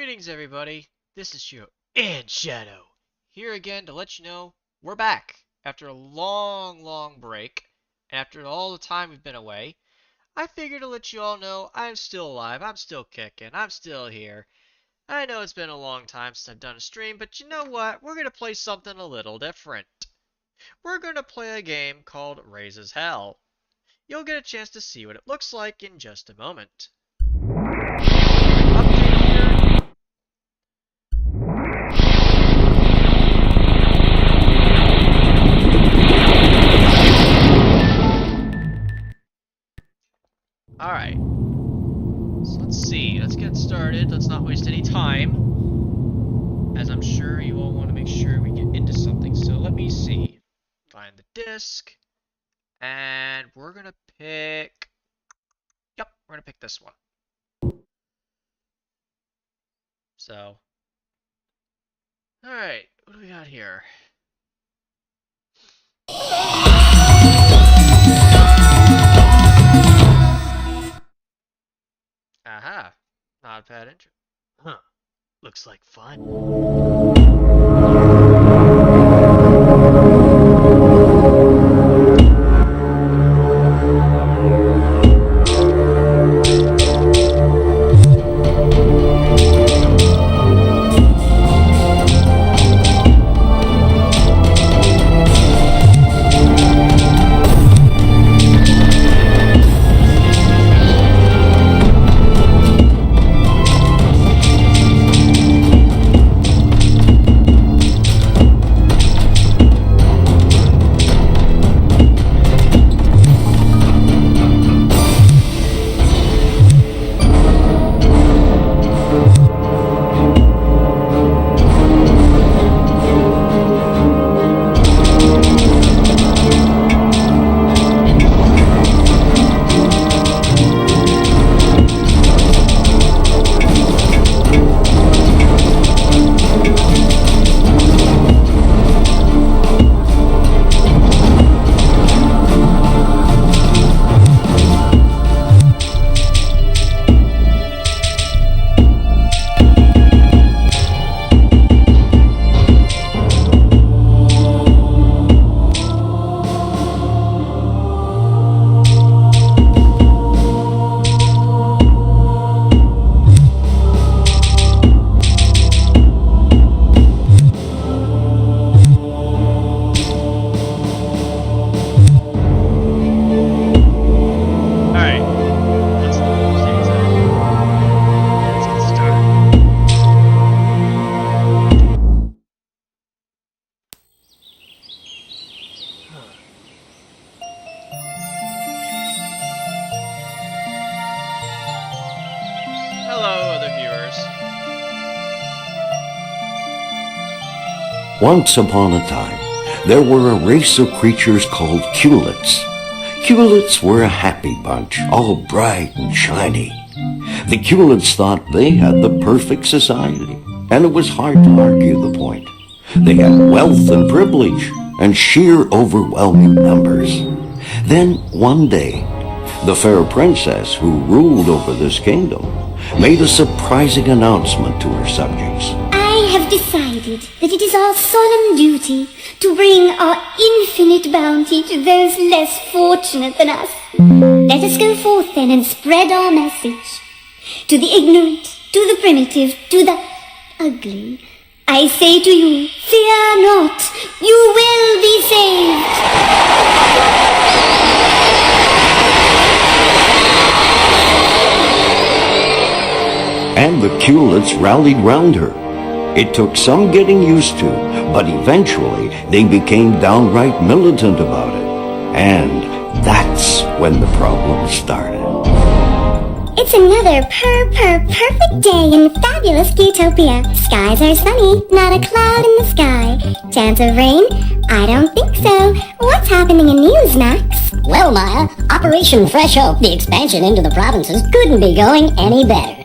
Greetings everybody, this is Shiro and Shadow, here again to let you know we're back after a long break. After all the time we've been away, I figured to let you all know I'm still alive, I'm still kicking, I'm still here. I know it's been a long time since I've done a stream, but you know what, we're going to play something a little different. We're going to play a game called Razes Hell. You'll get a chance to see what it looks like in just a moment. Alright, so let's see, let's get started, let's not waste any time, as I'm sure you all want to make sure we get into something, so let me see, find the disc, and we're gonna pick, we're gonna pick this one. So, alright, what do we got here? Aha, not a bad intro. Huh, looks like fun. Once upon a time, there were a race of creatures called Culets. Culets were a happy bunch, all bright and shiny. The Culets thought they had the perfect society, and it was hard to argue the point. They had wealth and privilege, and sheer overwhelming numbers. Then, one day, the fair princess who ruled over this kingdom made a surprising announcement to her subjects. I have decided that it is our solemn duty to bring our infinite bounty to those less fortunate than us. Let us go forth then and spread our message. To the ignorant, to the primitive, to the ugly, I say to you, fear not, you will be saved. And the Culets rallied round her. It took some getting used to, but eventually they became downright militant about it. And that's when the problem started. It's another perfect day in fabulous Utopia. Skies are sunny, not a cloud in the sky. Chance of rain? I don't think so. What's happening in news, Max? Well, Maya, Operation Fresh Hope, the expansion into the provinces, couldn't be going any better.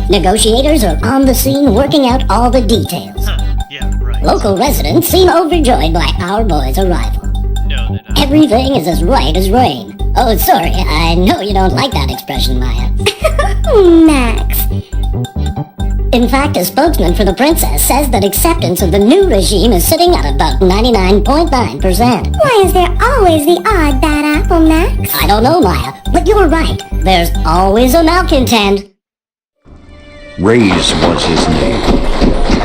Negotiators are on the scene working out all the details. Yeah, right. Local residents seem overjoyed by our boy's arrival. No, they're not. Everything is as right as rain. Oh, sorry, I know you don't like that expression, Maya. Max, In fact, a spokesman for the princess says that acceptance of the new regime is sitting at about 99.9%. Why is there always the odd bad apple, Max? I don't know, Maya, but you're right. There's always a malcontent. Raze was his name.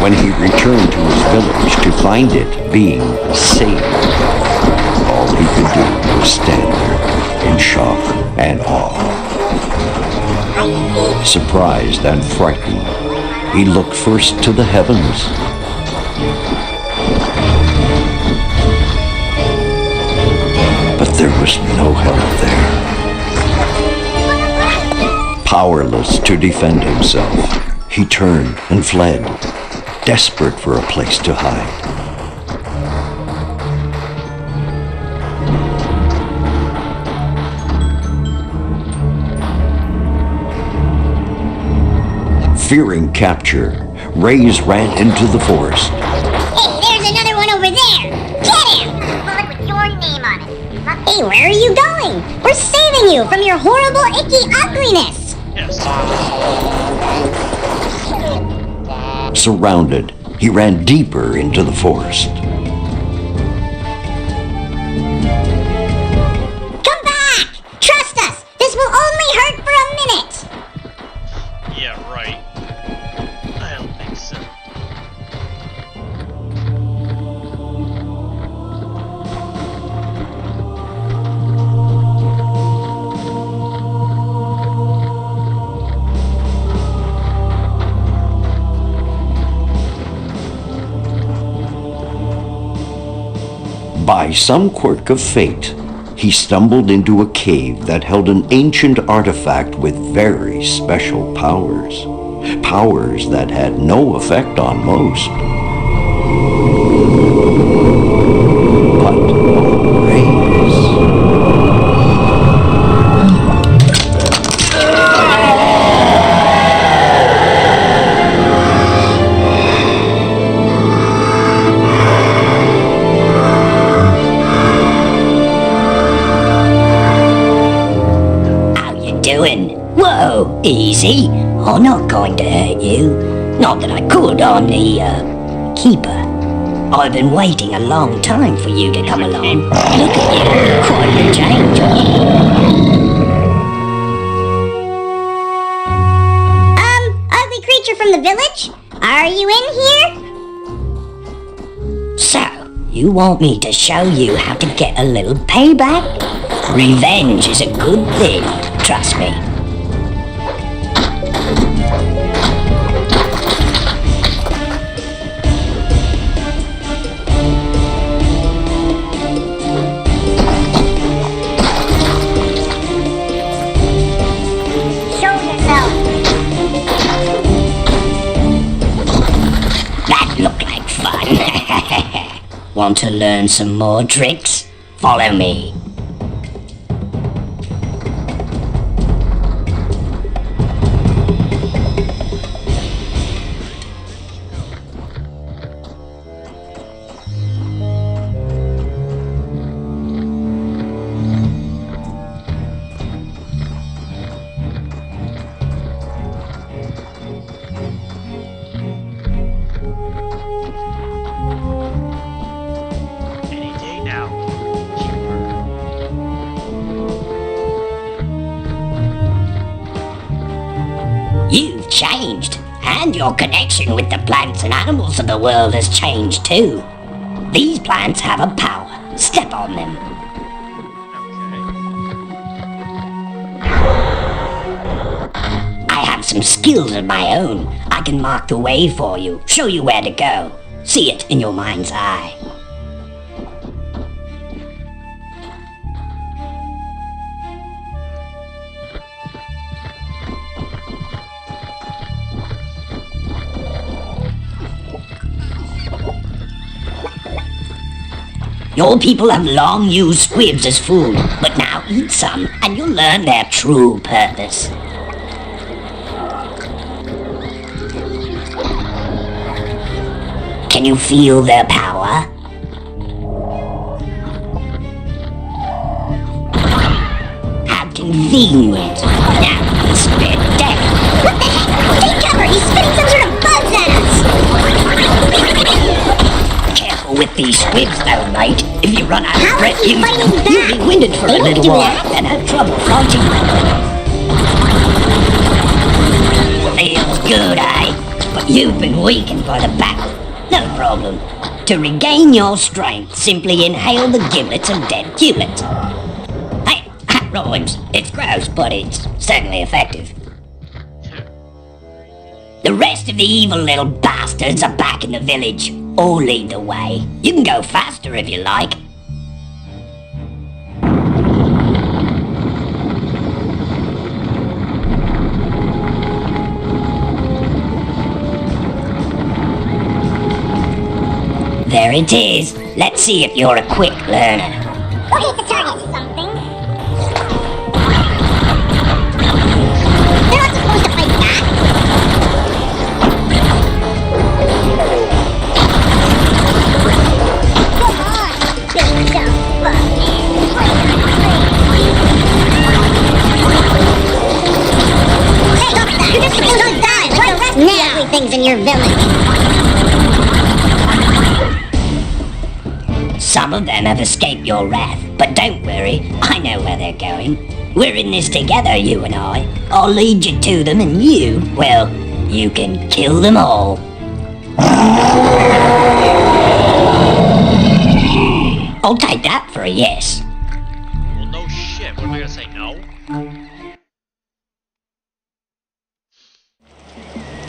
When he returned to his village to find it being safe, all he could do was stand there in shock and awe. Surprised and frightened, he looked first to the heavens, but there was no help there. Powerless to defend himself, he turned and fled, desperate for a place to hide. Fearing capture, Raze ran into the forest. Hey, there's another one over there! Get him! Bullet with your name on it. Hey, where are you going? We're saving you from your horrible, icky ugliness! Yes. Surrounded, he ran deeper into the forest. Come back! Trust us! This will only hurt for a minute! Yeah, right. I don't think so. By some quirk of fate, he stumbled into a cave that held an ancient artifact with very special powers. Powers that had no effect on most. But Raze. Whoa, easy. I'm not going to hurt you. Not that I could, I'm the, keeper. I've been waiting a long time for you to come along. Look at you, quite a change, Ugly creature from the village? Are you in here? So, you want me to show you how to get a little payback? Revenge is a good thing, trust me. Want to learn some more tricks? Follow me. You've changed, and your connection with the plants and animals of the world has changed too. These plants have a power. Step on them. I have some skills of my own. I can mark the way for you, show you where to go. See it in your mind's eye. Your people have long used squibs as food, but now eat some and you'll learn their true purpose. Can you feel their power? How convenient. Now he's spit dead. What the heck? Take cover! He's spitting some sort of careful with these squibs though, mate. If you run out How of breath, is he fighting you'll be back? winded for They a won't little do while that. and have trouble fighting. Feels good, eh? But you've been weakened by the battle. No problem. To regain your strength, simply inhale the giblets of dead Qlets. Hey, that rhymes. It's gross, but it's certainly effective. The rest of the evil little bastards are back in the village. I'll lead the way. You can go faster if you like. There it is. Let's see if you're a quick learner. Go hit the target. Something. They're not supposed to fight back. Come on, big dumb Hey, stop that! You're just supposed to die like the rest of the ugly things in your village. Some of them have escaped your wrath, but don't worry, I know where they're going. We're in this together, you and I. I'll lead you to them and you, well, you can kill them all. I'll take that for a yes. Well, no shit. What am I gonna say? No?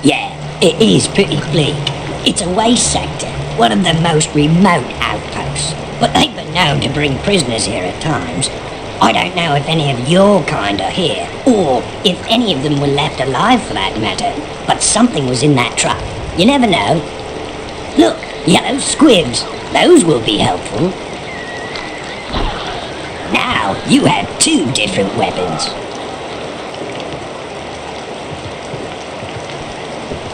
Yeah, it is pretty bleak. It's a waste sector, one of the most remote outposts. But they've been known to bring prisoners here at times. I don't know if any of your kind are here, or if any of them were left alive for that matter. But something was in that truck. You never know. Look, yellow squibs. Those will be helpful. Now you have 2 different weapons.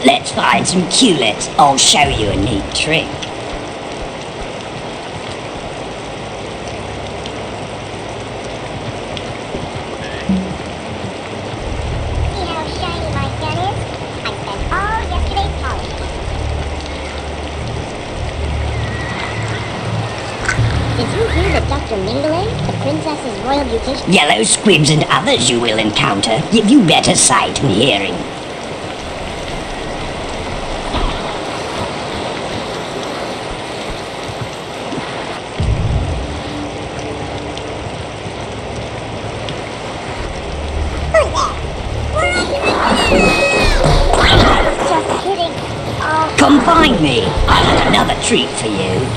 Let's find some Qlets. I'll show you a neat trick. See how shiny my gun is? I spent all yesterday polishing it. Did you hear that Dr. Mingling, the princess's royal beautician? Yellow squibs and others you will encounter give you better sight and hearing. Just kidding. Oh, Come find me. I have another treat for you.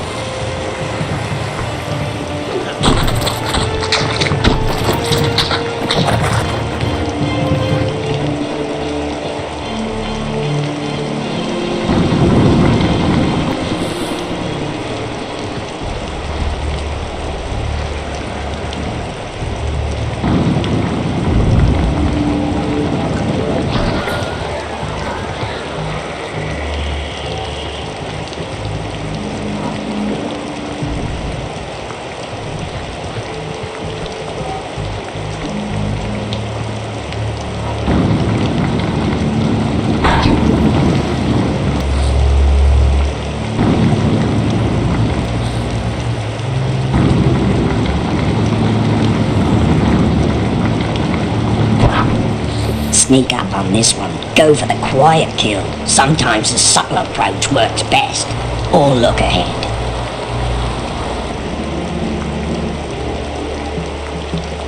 Sneak up on this one. Go for the quiet kill. Sometimes the subtle approach works best. Or look ahead.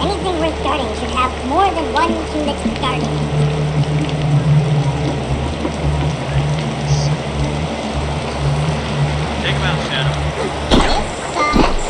anything worth starting should have more than one Qlets starting. Take him out, Shadow. This sucks.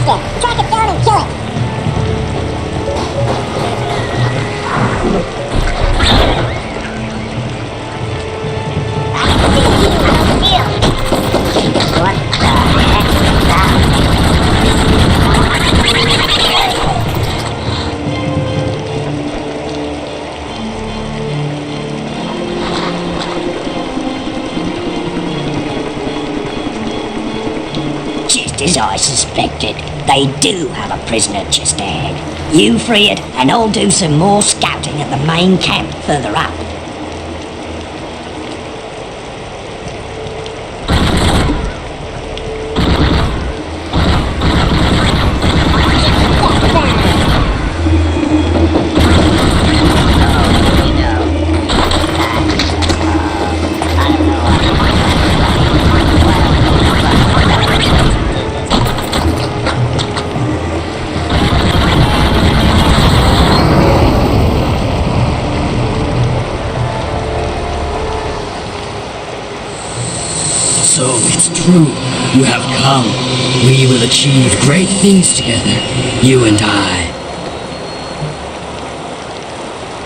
monster! Track it down and kill it! What the heck is that? Just as I suspected, they do have a prisoner just ahead. You free it, and I'll do some more scouting at the main camp further up. So it's true. You have come. We will achieve great things together, you and I.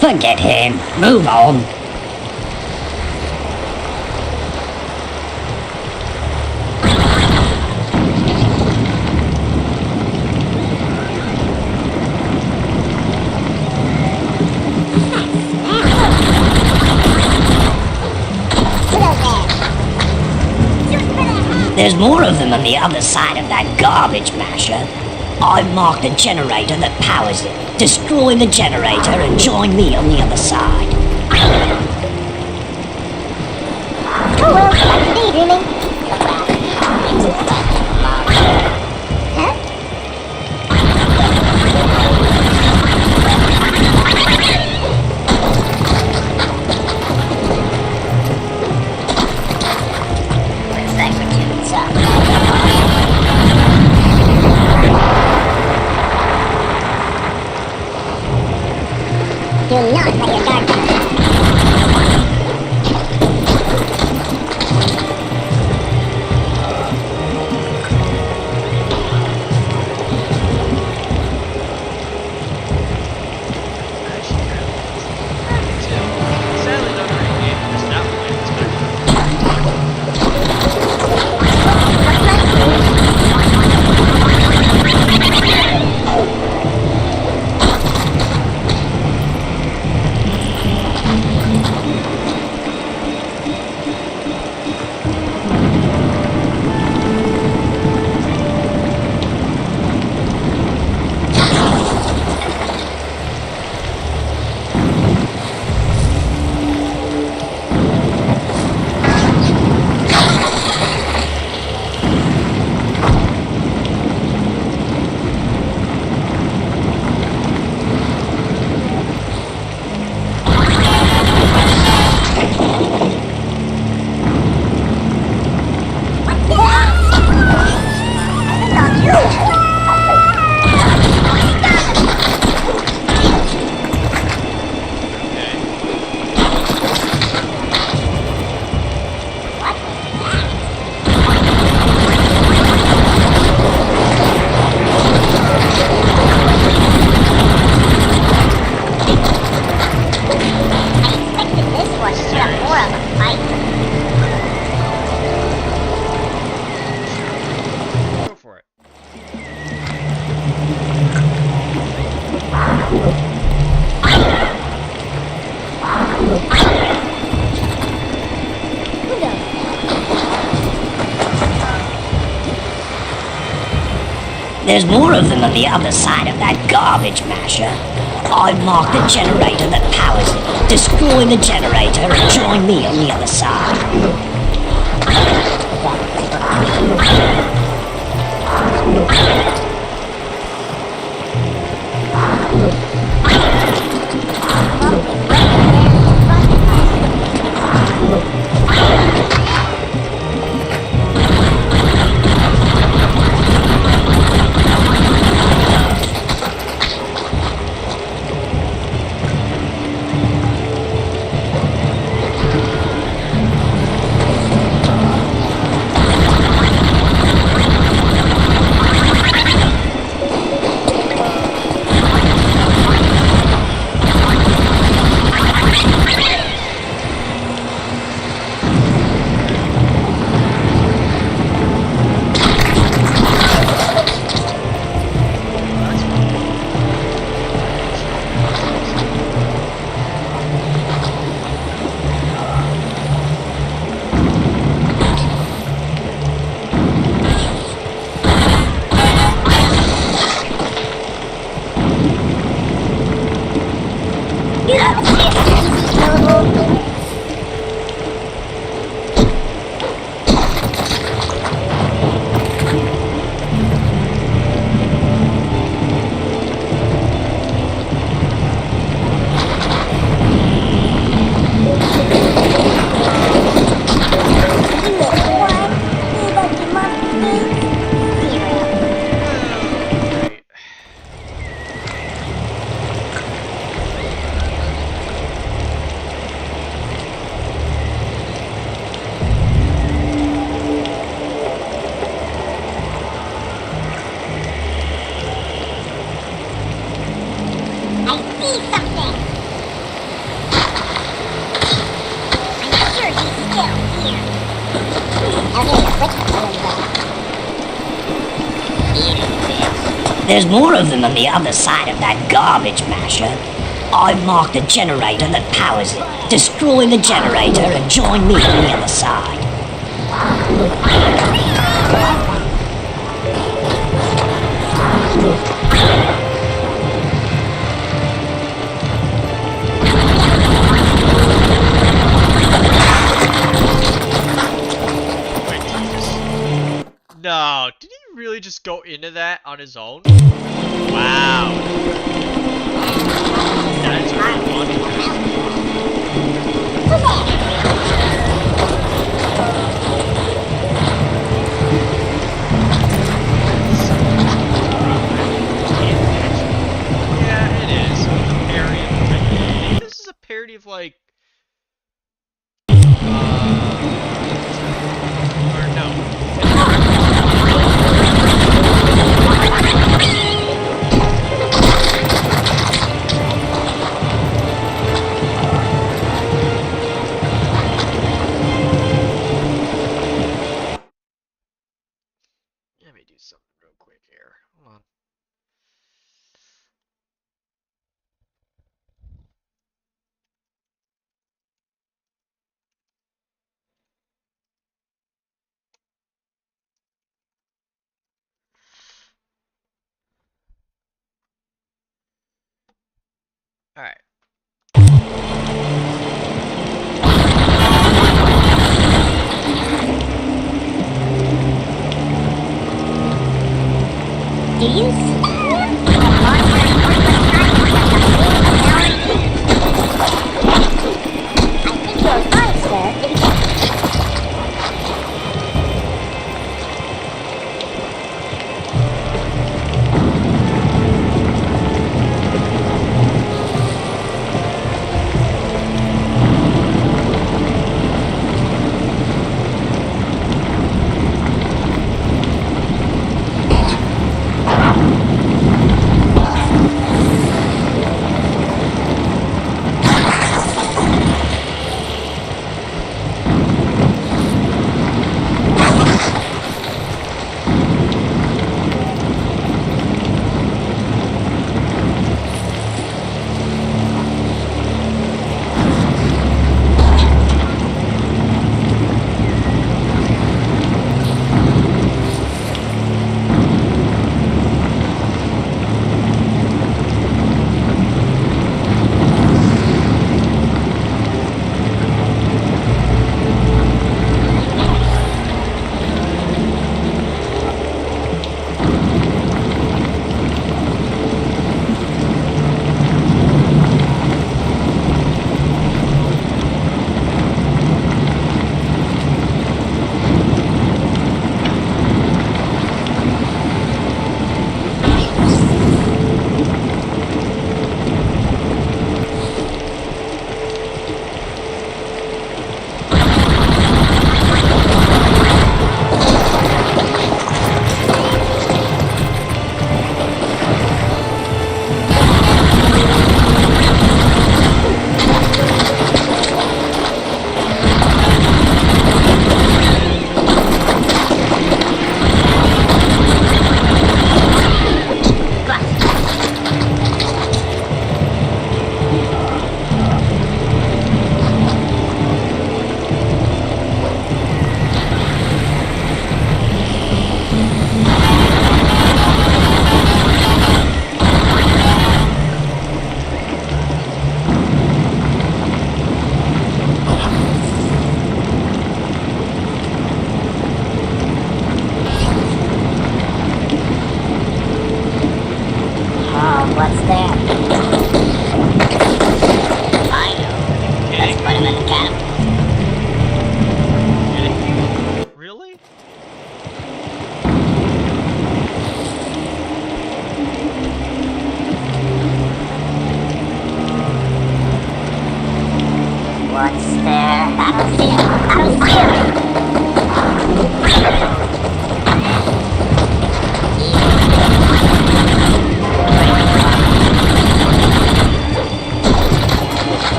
Forget him. Move on. There's more of them on the other side of that garbage masher. I've marked the generator that powers it. Destroy the generator and join me on the other side. Oh well, that's daydreaming. Huh? Let's execute some. Do not let your guard down. Sadly, not very game. There's not one. It's better. Go for it. There's more of them on the other side of that garbage masher. I've marked the generator that powers it. Destroy the generator and join me on the other side. There's more of them on the other side of that garbage masher. I've marked the generator that powers it. Destroy the generator and join me on the other side. Wait, did he just... No, did he really just go into that on his own? Wow. That is really funny. Yeah, it is. A parody of, this is a parody of like or no. Let me do something real quick here. Hold on. Alright. Do you see? You're right, sir.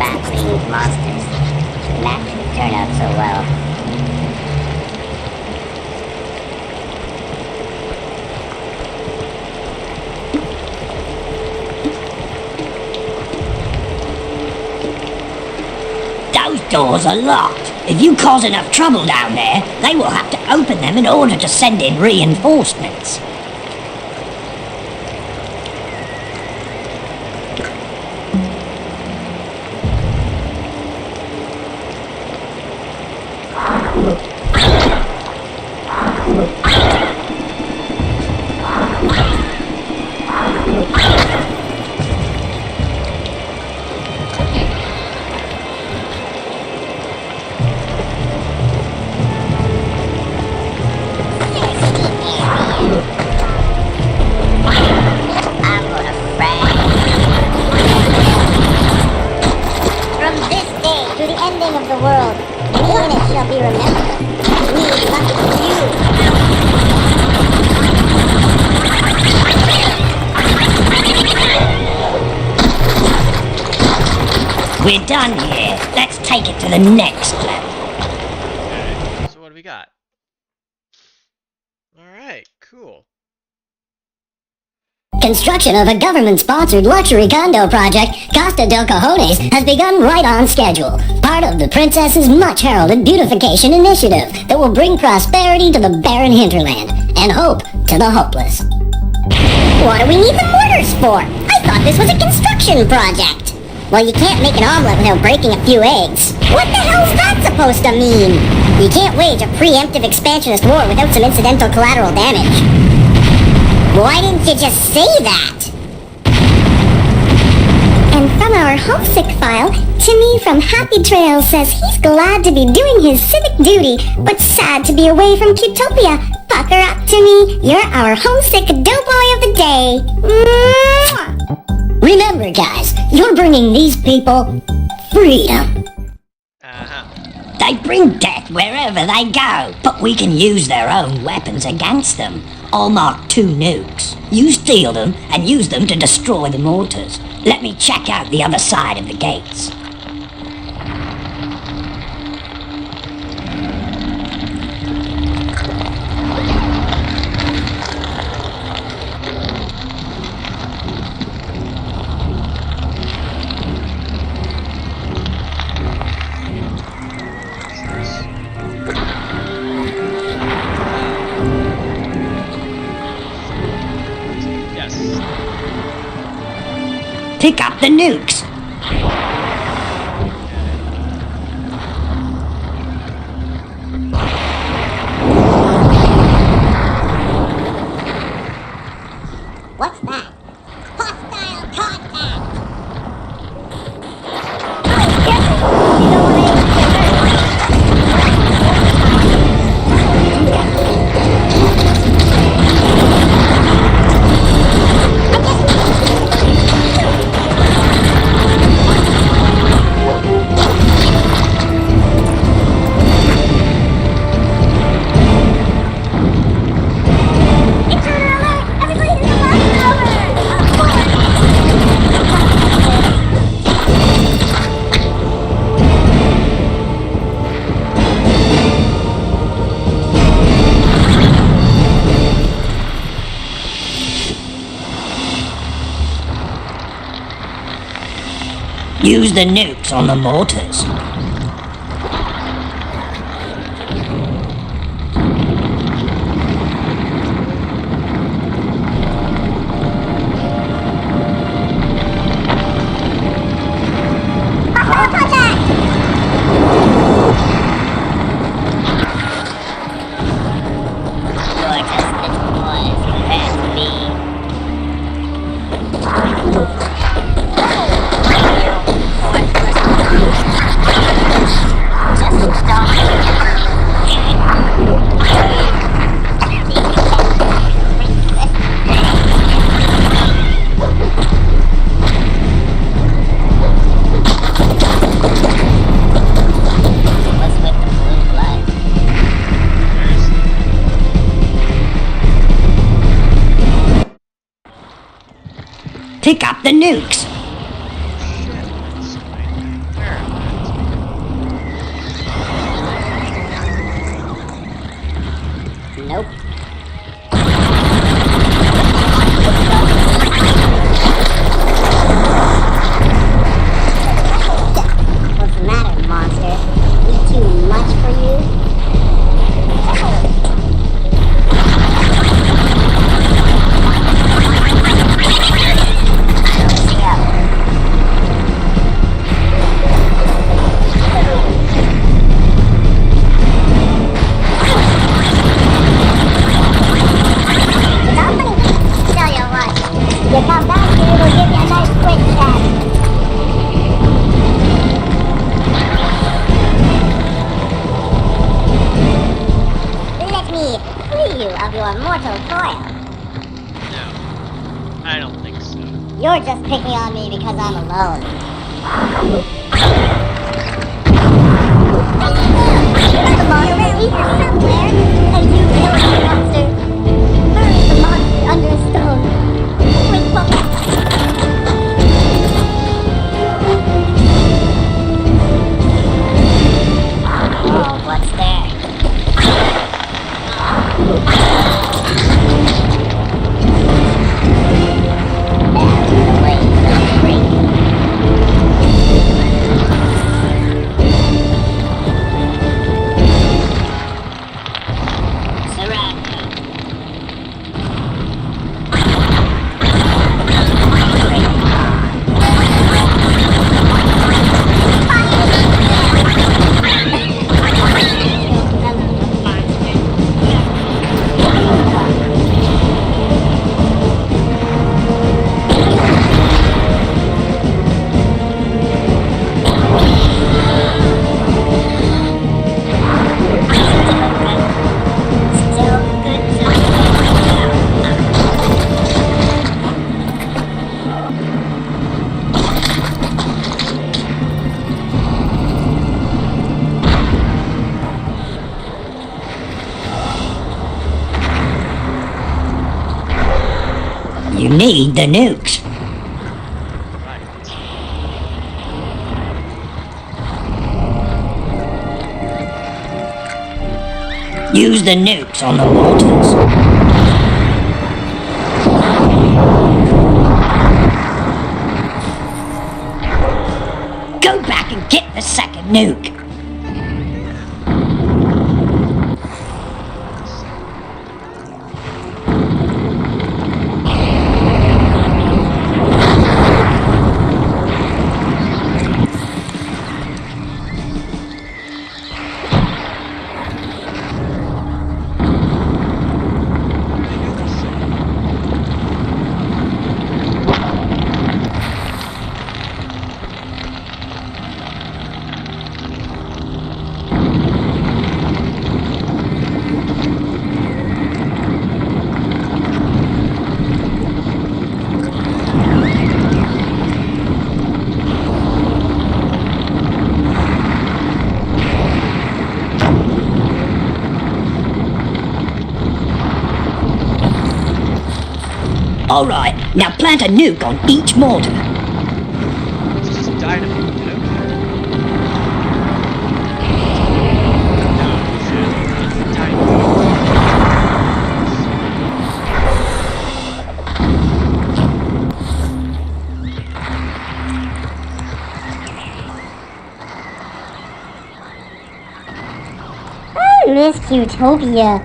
battling monsters. And that didn't turn out so well. Those doors are locked. If you cause enough trouble down there, they will have to open them in order to send in reinforcements. We're done here. Let's take it to the next level. Okay, so what do we got? Alright, cool. Construction of a government-sponsored luxury condo project, Costa del Cojones, has begun right on schedule. Part of the princess's much-heralded beautification initiative that will bring prosperity to the barren hinterland and hope to the hopeless. What do we need the mortars for? I thought this was a construction project. Well, you can't make an omelet without breaking a few eggs. What the hell's that supposed to mean? You can't wage a preemptive expansionist war without some incidental collateral damage. Why didn't you just say that? And from our homesick file, Timmy from Happy Trails says he's glad to be doing his civic duty, but sad to be away from Qtopia. Pucker up, Timmy. You're our homesick doughboy of the day. Mwah! Remember, guys, you're bringing these people freedom. They bring death wherever they go, but we can use their own weapons against them. I'll mark 2 nukes. You steal them and use them to destroy the mortars. Let me check out the other side of the gates. Pick up the nukes. What's that? Hostile contact! Use the nukes on the mortars. Pick up the nukes. Nope. What's the matter, monster? We too much for you? You come back here, we'll give you a nice quick chat. Let me free you of your mortal coil. No, I don't think so. You're just picking on me because I'm alone. There's a monster around here somewhere, and you killed the monster. Bury the monster under a stone. Quick, Papa. Oh, what's there? You need the nukes. Use the nukes on the mortars. Go back and get the second nuke. Alright, now plant a nuke on each mortar. It's just dynamite, you know? I missed Utopia.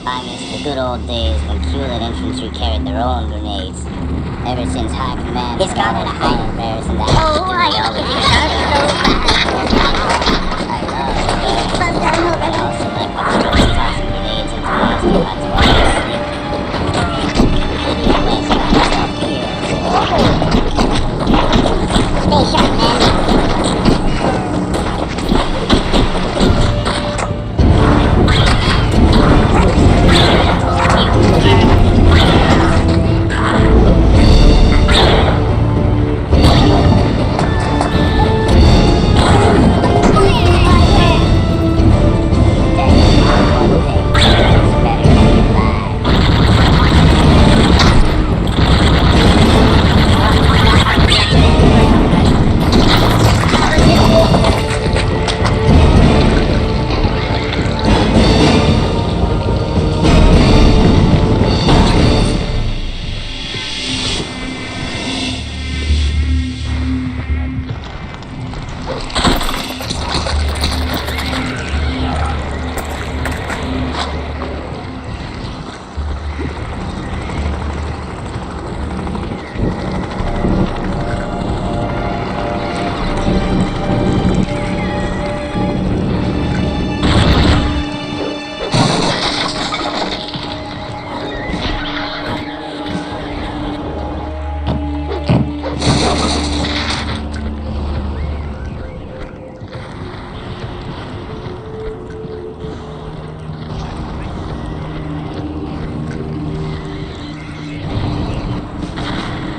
I miss the good old days when Hewlett infantry carried their own grenades. Ever since High Command it's got out of high bears and that. Oh, I love it. I also like watching tossing grenades into nasty huts while I sleep. Place got myself here. Stay sharp, man.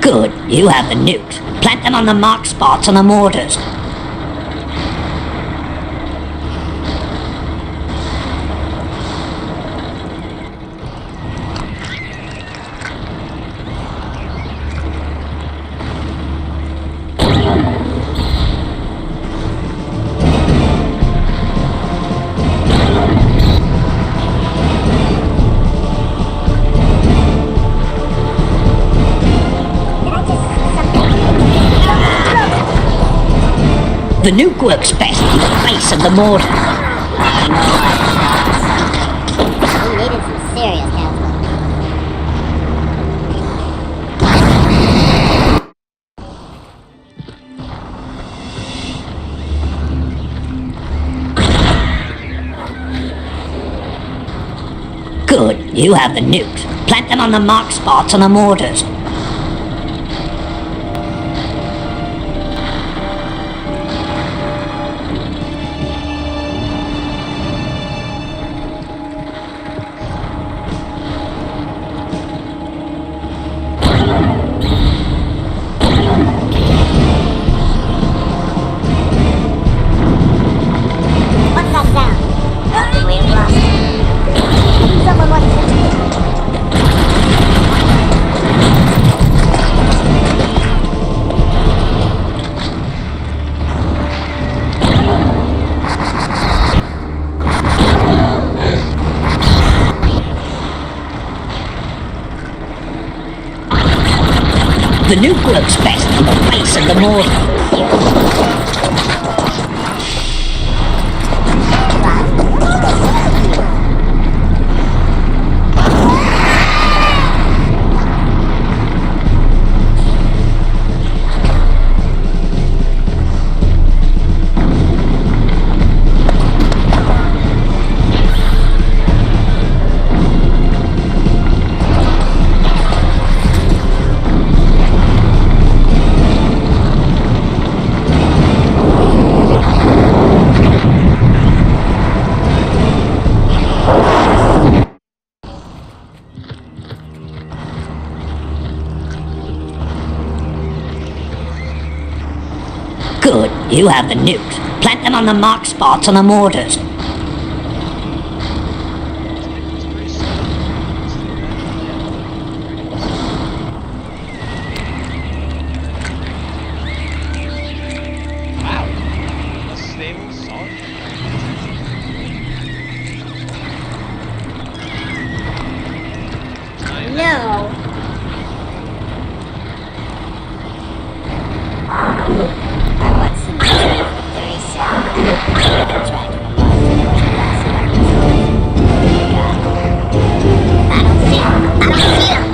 Good, you have the nukes. Plant them on the marked spots on the mortars. The nuke works best in the face of the mortar. We needed some serious counseling. Good, you have the nukes. Plant them on the marked spots on the mortars. What's that sound? We've lost it. Someone wants to... The nuke works best in the face of the mortar. Good, you have the nukes. Plant them on the marked spots on the mortars. Wow. Stable, solid. No. I want some victory sound. Try to I don't see him. I don't see him.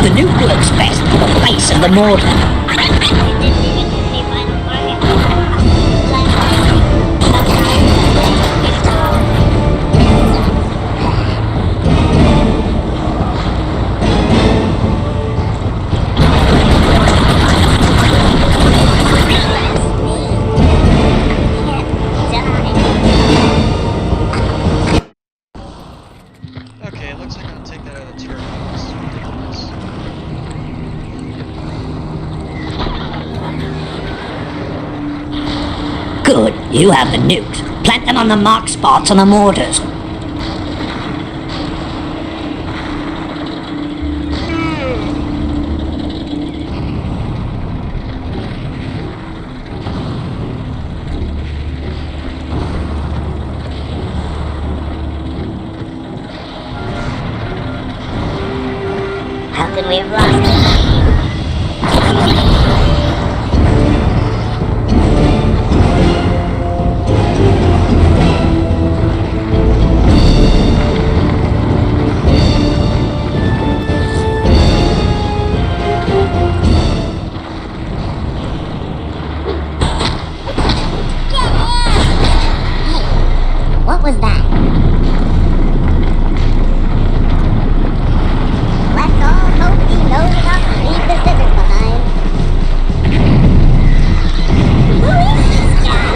The nuke works best in the face of the mortar. Okay, it looks like I'm gonna take that out of the turret. This is ridiculous. Good, you have the nukes. Plant them on the marked spots on the mortars. How could we have lost it? What was that? Let's all hope he knows enough to leave the scissors behind. Who is this guy?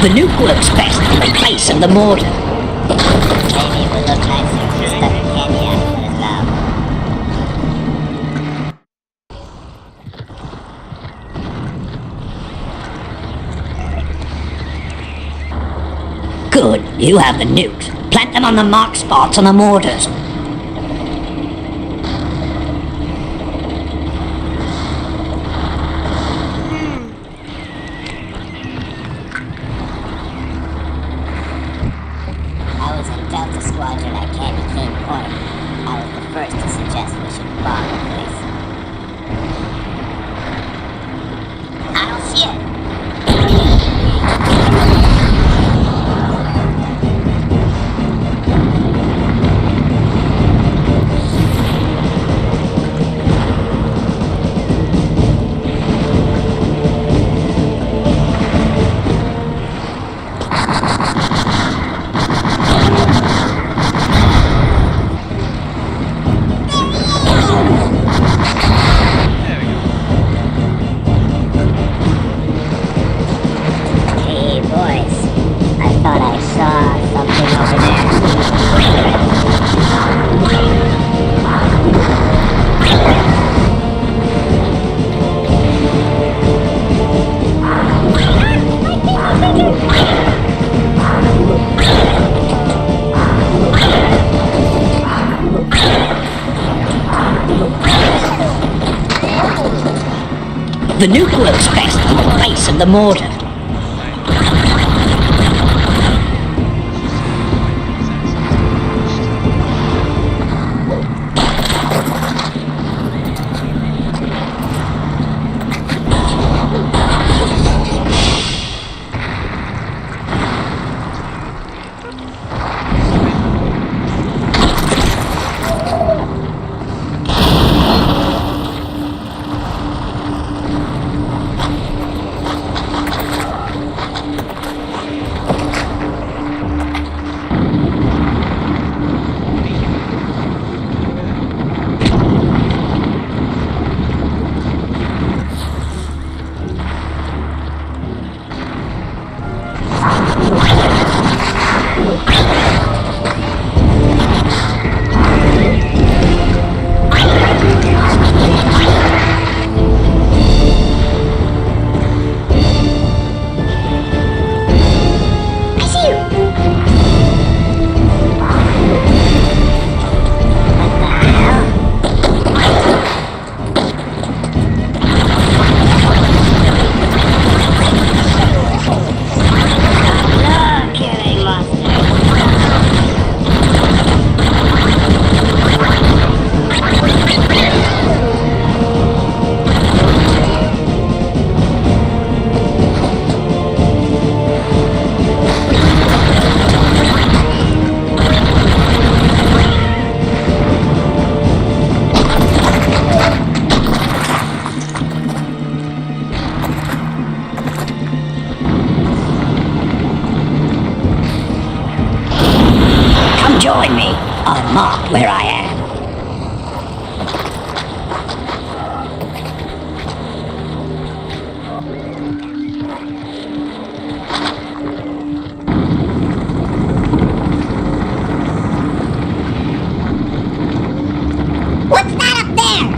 The nuke works best in the place of the mortar. Maybe it would look nicer if we stuck a candy apple in his mouth. Good, you have the nukes. Plant them on the marked spots on the mortars. I was in Delta Squadron at Candy Cane Point. I was the first to suggest we should bomb the place. I don't see it. Hey boys, I thought I saw something over there. The nuke works best in the place of the mortar. Join me. I'll mark where I am. What's that up there?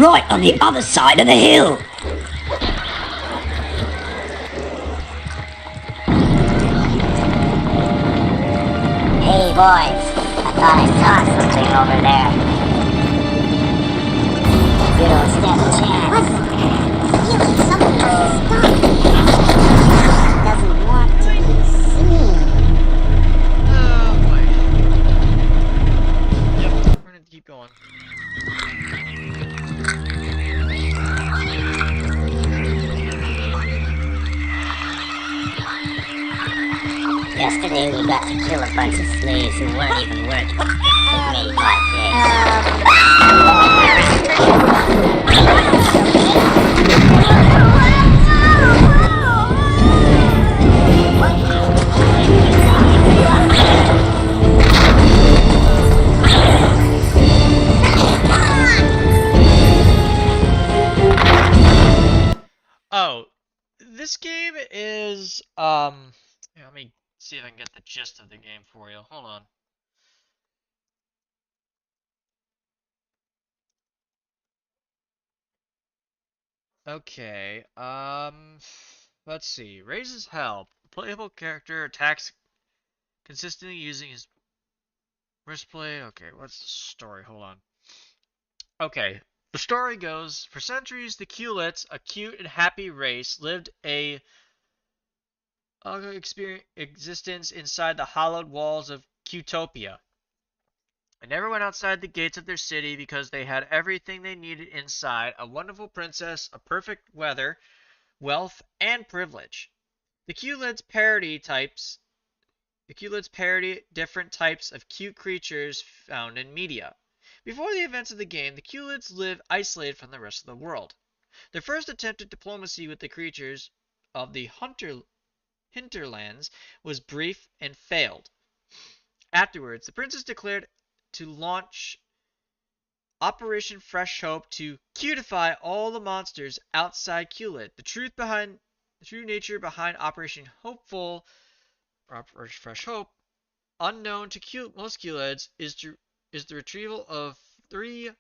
right on the other side of the hill. Hey boys, I thought I saw something over there. Good old step chance. What? Feeling something has stopped. Doesn't want to be seen. Oh boy. Yep, we're gonna keep going. Yesterday we got to kill a bunch of slaves who weren't even worth it. Took me 5 days. Oh, this game is here, let me see if I can get the gist of the game for you. Hold on. Okay, let's see. Razes help. Playable character attacks consistently using his wristplate. Okay, what's the story? Hold on. Okay, the story goes, for centuries, the Culets, a cute and happy race, lived a existence inside the hollowed walls of Cutopia. They never went outside the gates of their city because they had everything they needed inside: a wonderful princess, a perfect weather, wealth, and privilege. The Culets parody different types of cute creatures found in media. Before the events of the game, the Culets live isolated from the rest of the world. Their first attempt at diplomacy with the creatures of the hinterlands was brief and failed. Afterwards, the princess declared to launch Operation Fresh Hope to cutify all the monsters outside Culet. The true nature behind Operation Fresh Hope, unknown to most Culets, is the retrieval of 3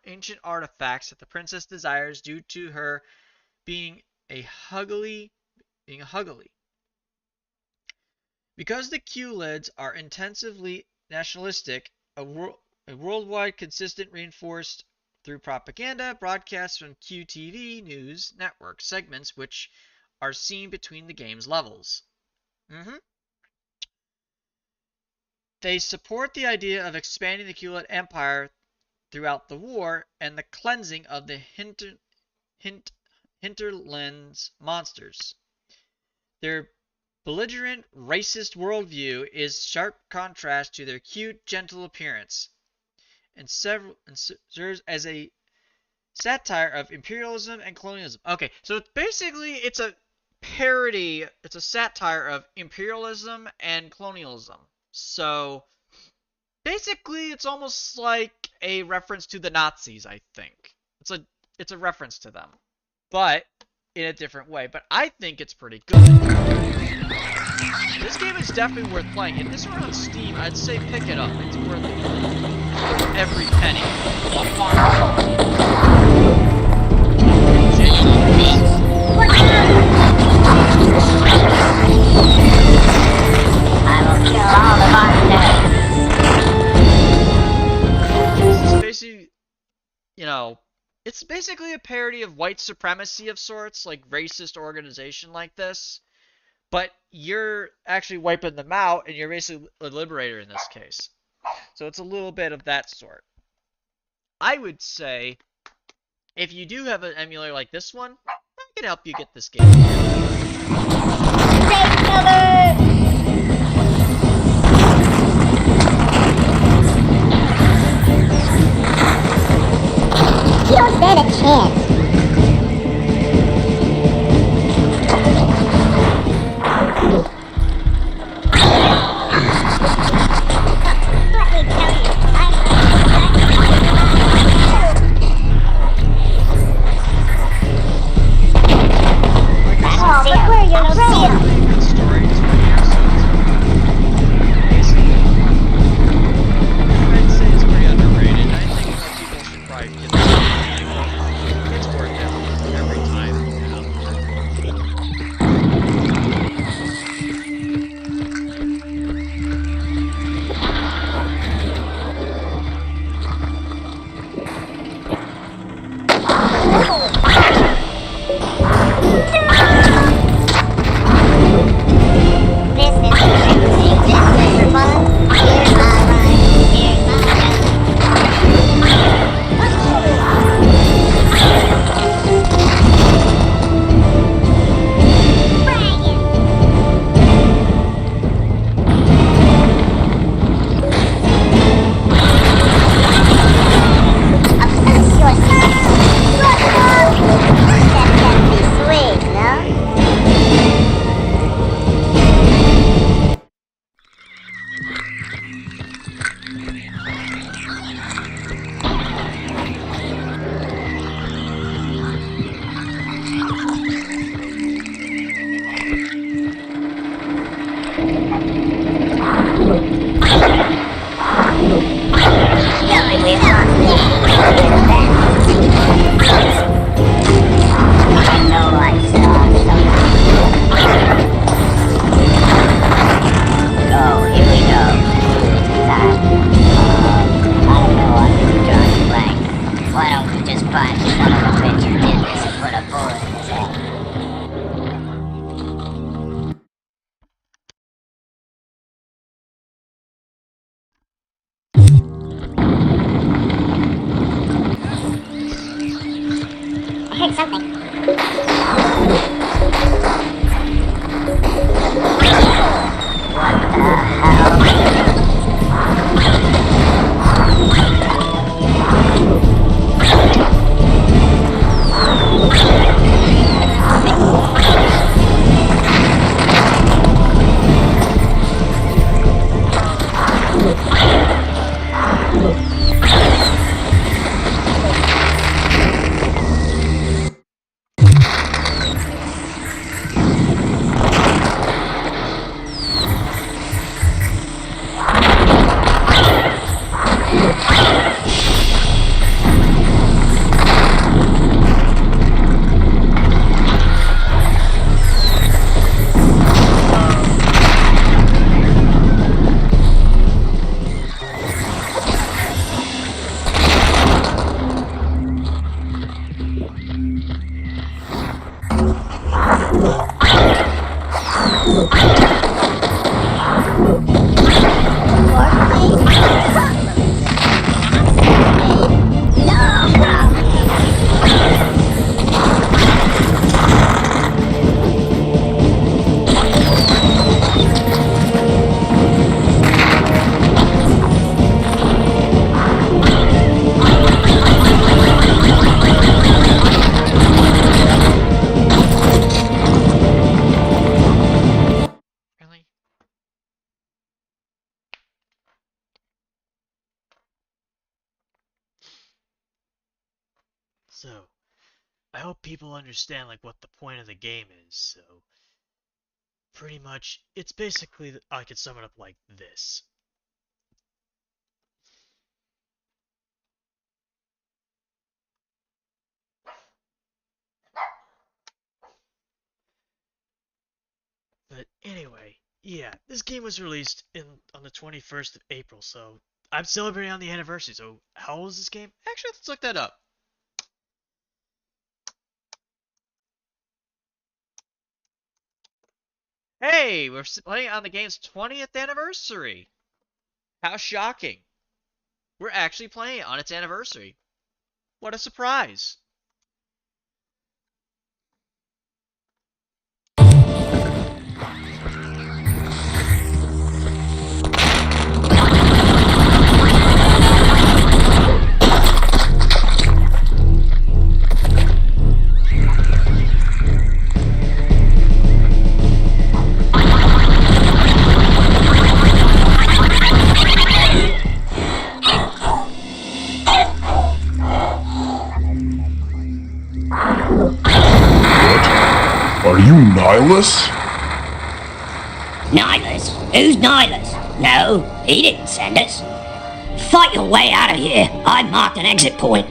ancient artifacts that the princess desires due to her being a huggly. Because the Culets are intensively nationalistic, a worldwide consistent reinforced through propaganda broadcasts from QTV news network segments which are seen between the game's levels. They support the idea of expanding the Culet Empire throughout the war and the cleansing of the hinterlands monsters. Their belligerent, racist worldview is sharp contrast to their cute, gentle appearance, and serves as a satire of imperialism and colonialism. Okay, so it's a parody, it's a satire of imperialism and colonialism. So basically it's almost like a reference to the Nazis, I think. It's a reference to them, but in a different way. But I think it's pretty good. This game is definitely worth playing. If this were on Steam, I'd say pick it up. It's worth every penny. I will kill all the monsters. This is basically, it's basically a parody of white supremacy of sorts, like racist organization like this. But you're actually wiping them out, and you're basically a liberator in this case. So it's a little bit of that sort. I would say, if you do have an emulator like this one, I can help you get this game. Take cover! You don't stand a chance. I'd say it's pretty underrated. I think more people should probably get this. heard something. Really? So, I hope people understand like what the point of the game is. So, pretty much, it's basically I could sum it up like this. But anyway, yeah, this game was released on the 21st of April, so I'm celebrating on the anniversary. So, how old is this game? Actually, let's look that up. Hey, we're playing on the game's 20th anniversary. How shocking. We're actually playing it on its anniversary. What a surprise. Are you Nihilus? Nihilus? Who's Nihilus? No, he didn't send us. Fight your way out of here. I marked an exit point.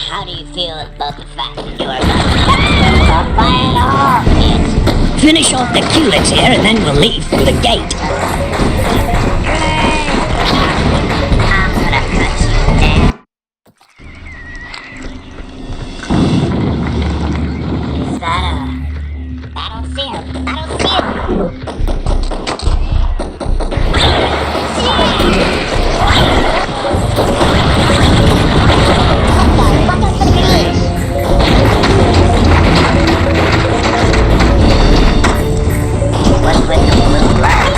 How do you feel about the fact that you are not firing off it? Finish off the Culex here and then we'll leave through the gate. I'm gonna cut you down. Is that a... I don't see him. I don't see him. What's with the blue light?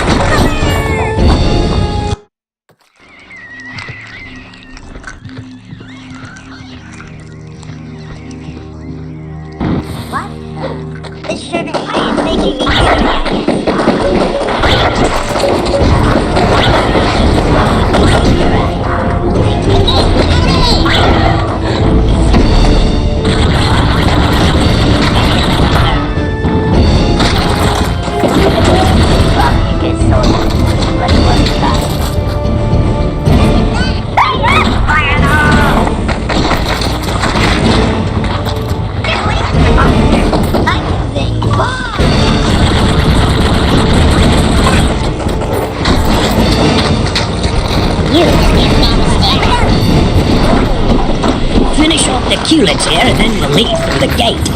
Culets here, and then we'll leave through the gate.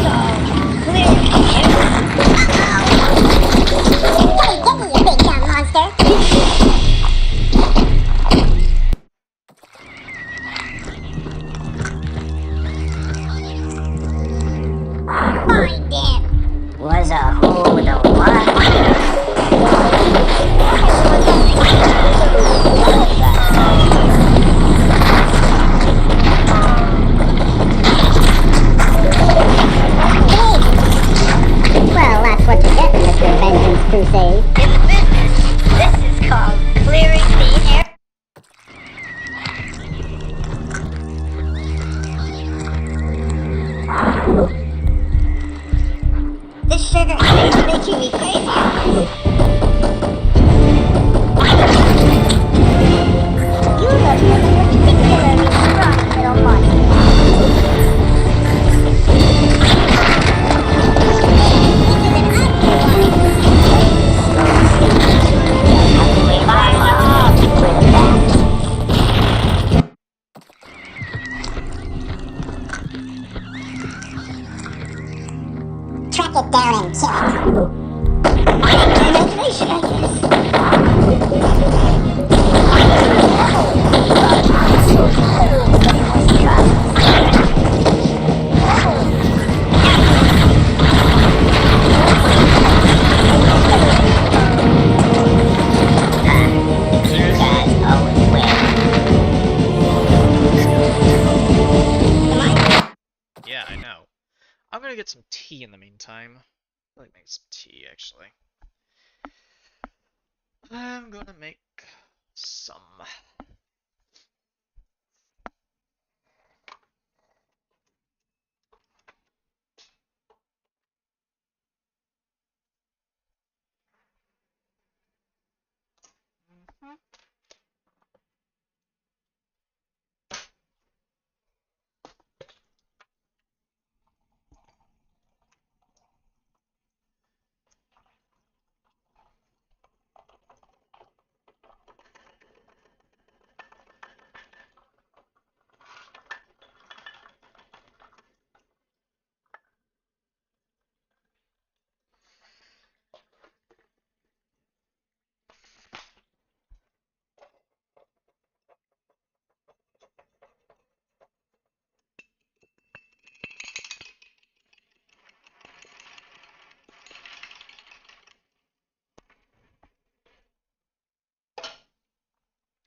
Hey, give me, you big dumb monster! Find him! Was a whole the what? Well, that's what you get, Mr. Vengeance Crusade. In the business, this is called clearing the air. This sugar seems making me crazy. You look like a particularly strong little monster. Track it down and kill it. Imagination, I guess. Yeah, I know. I'm gonna get some tea in the meantime. I'd like to make some tea, actually. I'm gonna make some.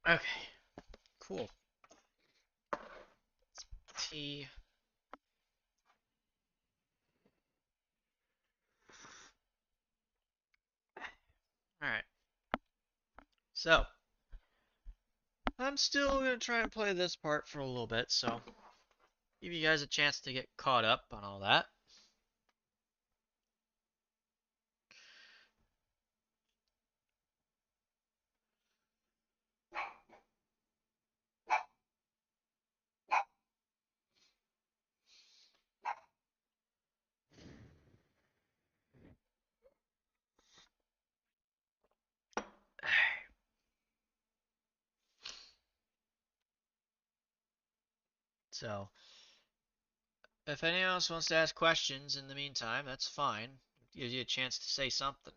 Okay, cool. Tea. Alright. So, I'm still gonna try and play this part for a little bit, so give you guys a chance to get caught up on all that. So, if anyone else wants to ask questions in the meantime, that's fine. It gives you a chance to say something.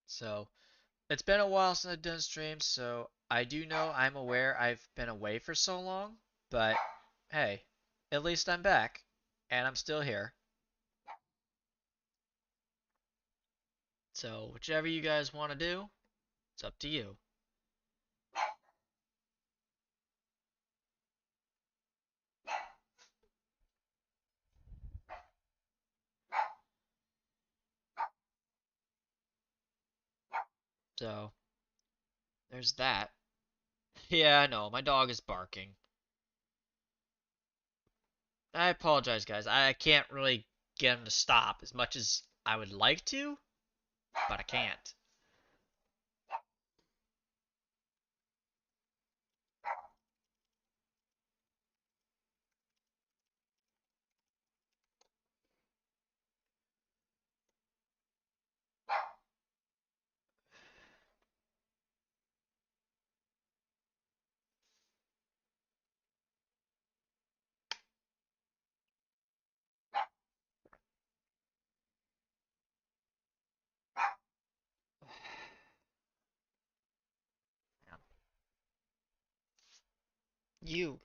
So, it's been a while since I've done streams, so I do know I'm aware I've been away for so long, but hey, at least I'm back, and I'm still here. So, whichever you guys want to do, it's up to you. So, there's that. Yeah, I know, my dog is barking. I apologize, guys. I can't really get him to stop as much as I would like to, but I can't. You.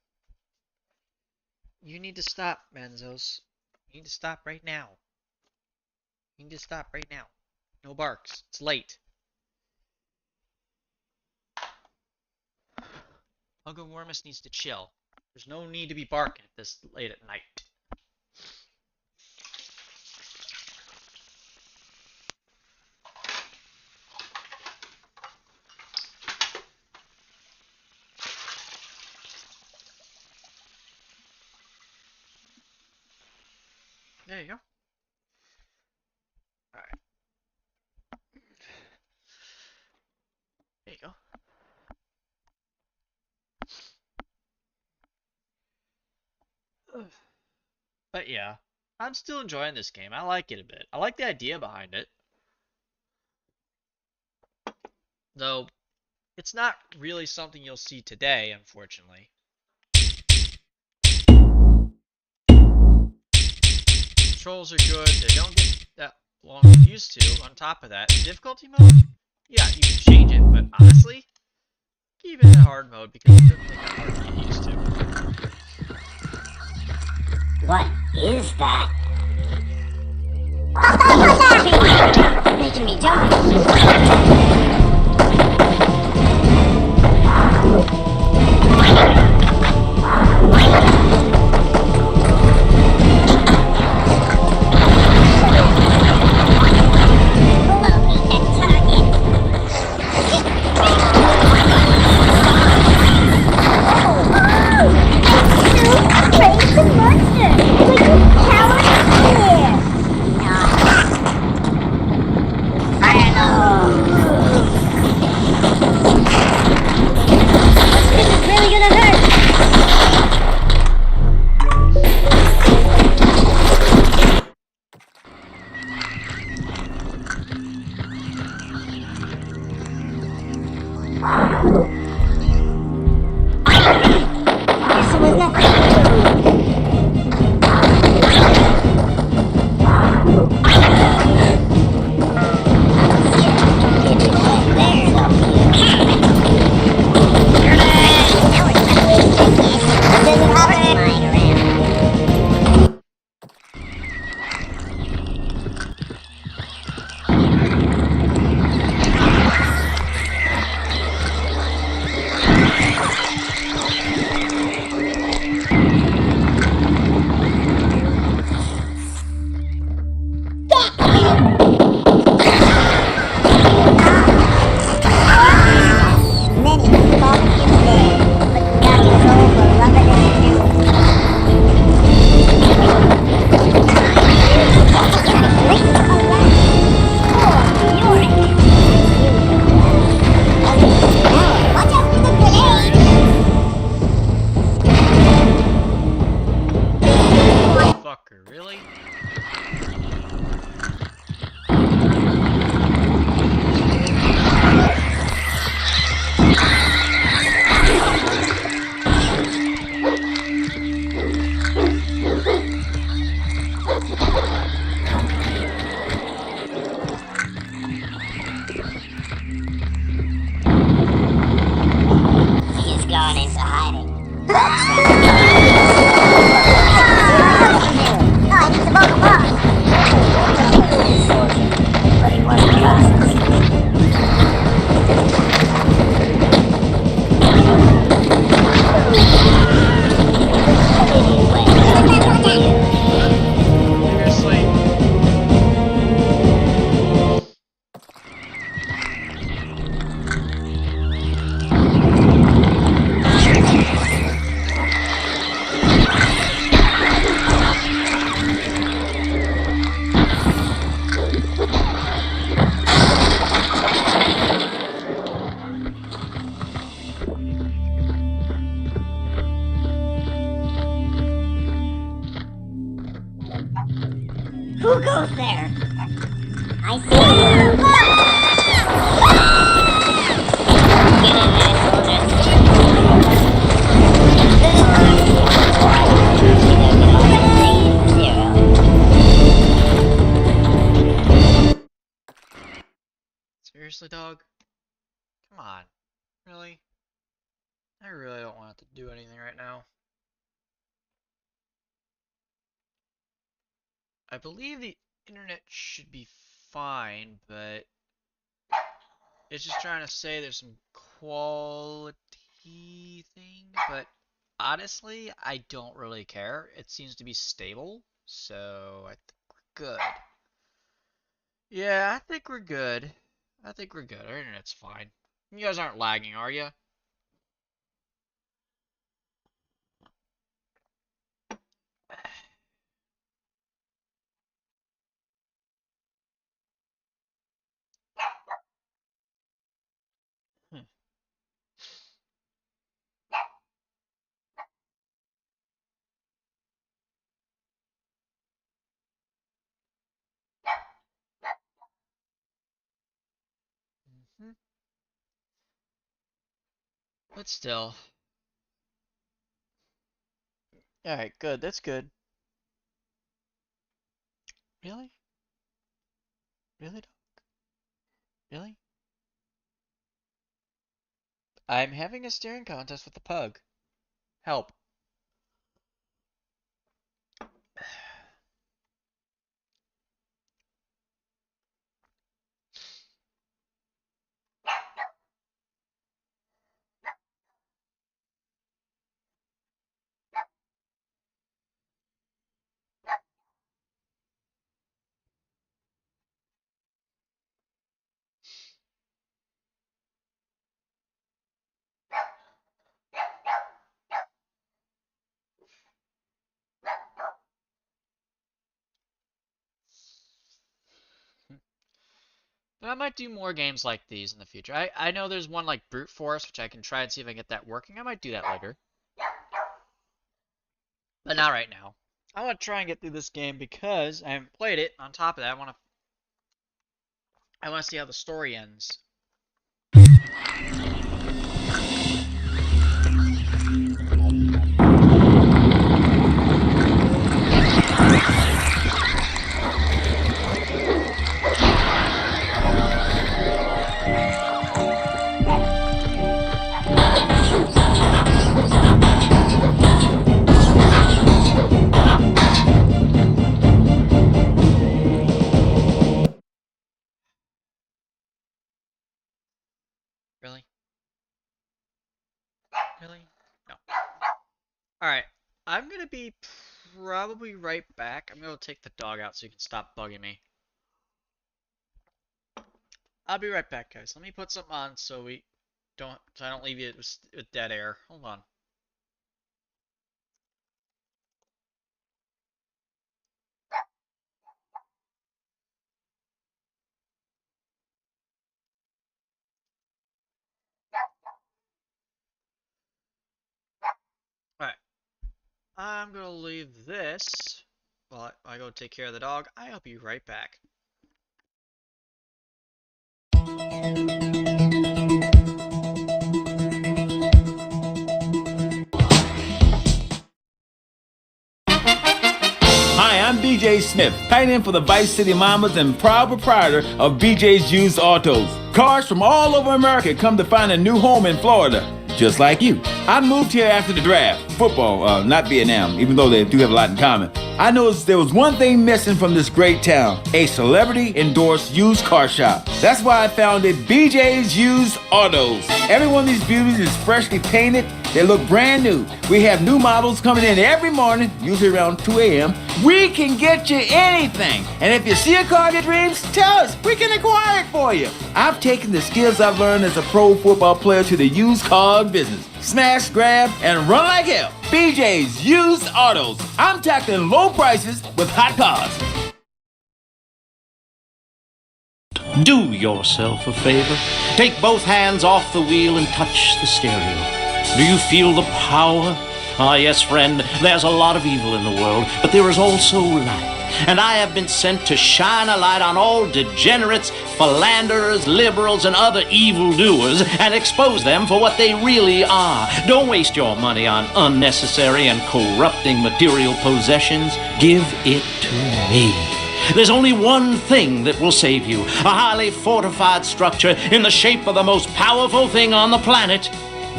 You need to stop, Benzos. You need to stop right now. You need to stop right now. No barks. It's late. Uncle Wormus needs to chill. There's no need to be barking this late at night. There you go. Alright. There you go. But yeah, I'm still enjoying this game. I like it a bit. I like the idea behind it. Though, it's not really something you'll see today, unfortunately. Controls are good. They don't get that long used to. On top of that, difficulty mode? Yeah, you can change it, but honestly, keep it in hard mode because it doesn't make it hard to get used to. What is that? Making me jump. Who goes there? I see you. Get in there, Seriously, dog? Come on. Really? I really don't want to do anything right now. I believe the internet should be fine, but it's just trying to say there's some quality thing, but honestly, I don't really care. It seems to be stable, so I think we're good. Yeah, I think we're good. I think we're good. Our internet's fine. You guys aren't lagging, are you? Hmm. Mhm. But still. Alright, good. That's good. Really? Really? Really? I'm having a staring contest with the pug. Help. But I might do more games like these in the future. I know there's one like Brute Force, which I can try and see if I can get that working. I might do that later. But not right now. I want to try and get through this game because I haven't played it. On top of that, I want to see how the story ends. Really? Really? No. Alright. I'm going to be probably right back. I'm going to take the dog out so you can stop bugging me. I'll be right back, guys. Let me put something on so I don't leave you with dead air. Hold on. Alright. I'm going to leave this while I go take care of the dog. I'll be right back. Hi, I'm BJ Smith, tight end for the Vice City Mamas and proud proprietor of BJ's Used Autos. Cars from all over America come to find a new home in Florida, just like you. I moved here after the draft, football, not Vietnam, even though they do have a lot in common. I noticed there was one thing missing from this great town, a celebrity-endorsed used car shop. That's why I founded BJ's Used Autos. Every one of these beauties is freshly painted. They look brand new. We have new models coming in every morning, usually around 2 a.m. We can get you anything. And if you see a car of your dreams, tell us. We can acquire it for you. I've taken the skills I've learned as a pro football player to the used car business. Smash, grab, and run like hell. BJ's Used Autos. I'm tackling low prices with hot cars. Do yourself a favor. Take both hands off the wheel and touch the stereo. Do you feel the power? Ah, yes, friend, there's a lot of evil in the world, but there is also light. And I have been sent to shine a light on all degenerates, philanderers, liberals, and other evildoers and expose them for what they really are. Don't waste your money on unnecessary and corrupting material possessions. Give it to me. There's only one thing that will save you. A highly fortified structure in the shape of the most powerful thing on the planet.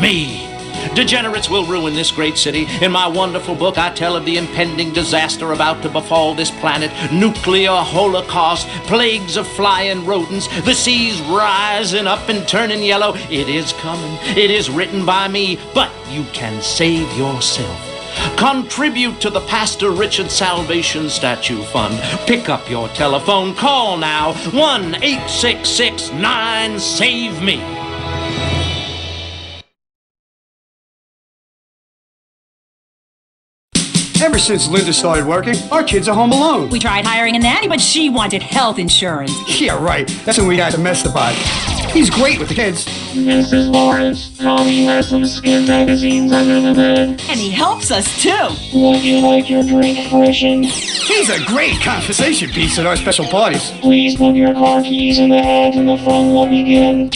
Me. Degenerates will ruin this great city. In my wonderful book, I tell of the impending disaster about to befall this planet. Nuclear holocaust, plagues of flying rodents, the seas rising up and turning yellow. It is coming. It is written by me, but you can save yourself. Contribute to the Pastor Richard Salvation Statue Fund. Pick up your telephone. Call now. 1-866-9-SAVE-ME. Ever since Linda started working, our kids are home alone. We tried hiring a nanny, but she wanted health insurance. Yeah, right. That's when we got Domestabot. He's great with the kids. Mrs. Lawrence, Tommy has some skin magazines under the bed. And he helps us, too. Would you like your drink freshened? He's a great conversation piece at our special parties. Please put your car keys in the hat and the fun will begin.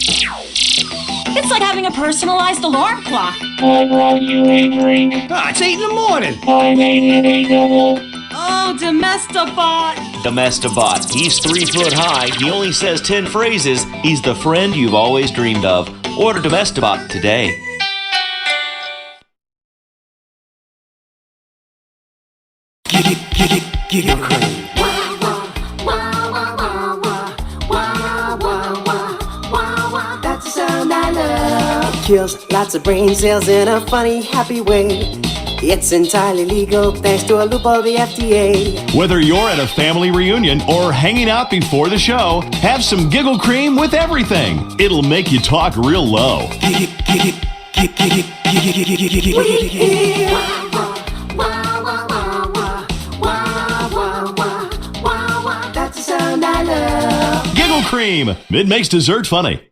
It's like having a personalized alarm clock. I brought you a drink. Ah, it's 8 in the morning. I made it a double. Oh, Domestabot. Domestabot. He's 3 foot high. He only says 10 phrases. He's the friend you've always dreamed of. Order Domestabot today. Giggle cream. That's the sound I love. Kills lots of brain cells in a funny, happy way. It's entirely legal thanks to a loophole of the FDA. Whether you're at a family reunion or hanging out before the show, have some giggle cream with everything. It'll make you talk real low. That's the sound I love. Giggle cream. It makes dessert funny.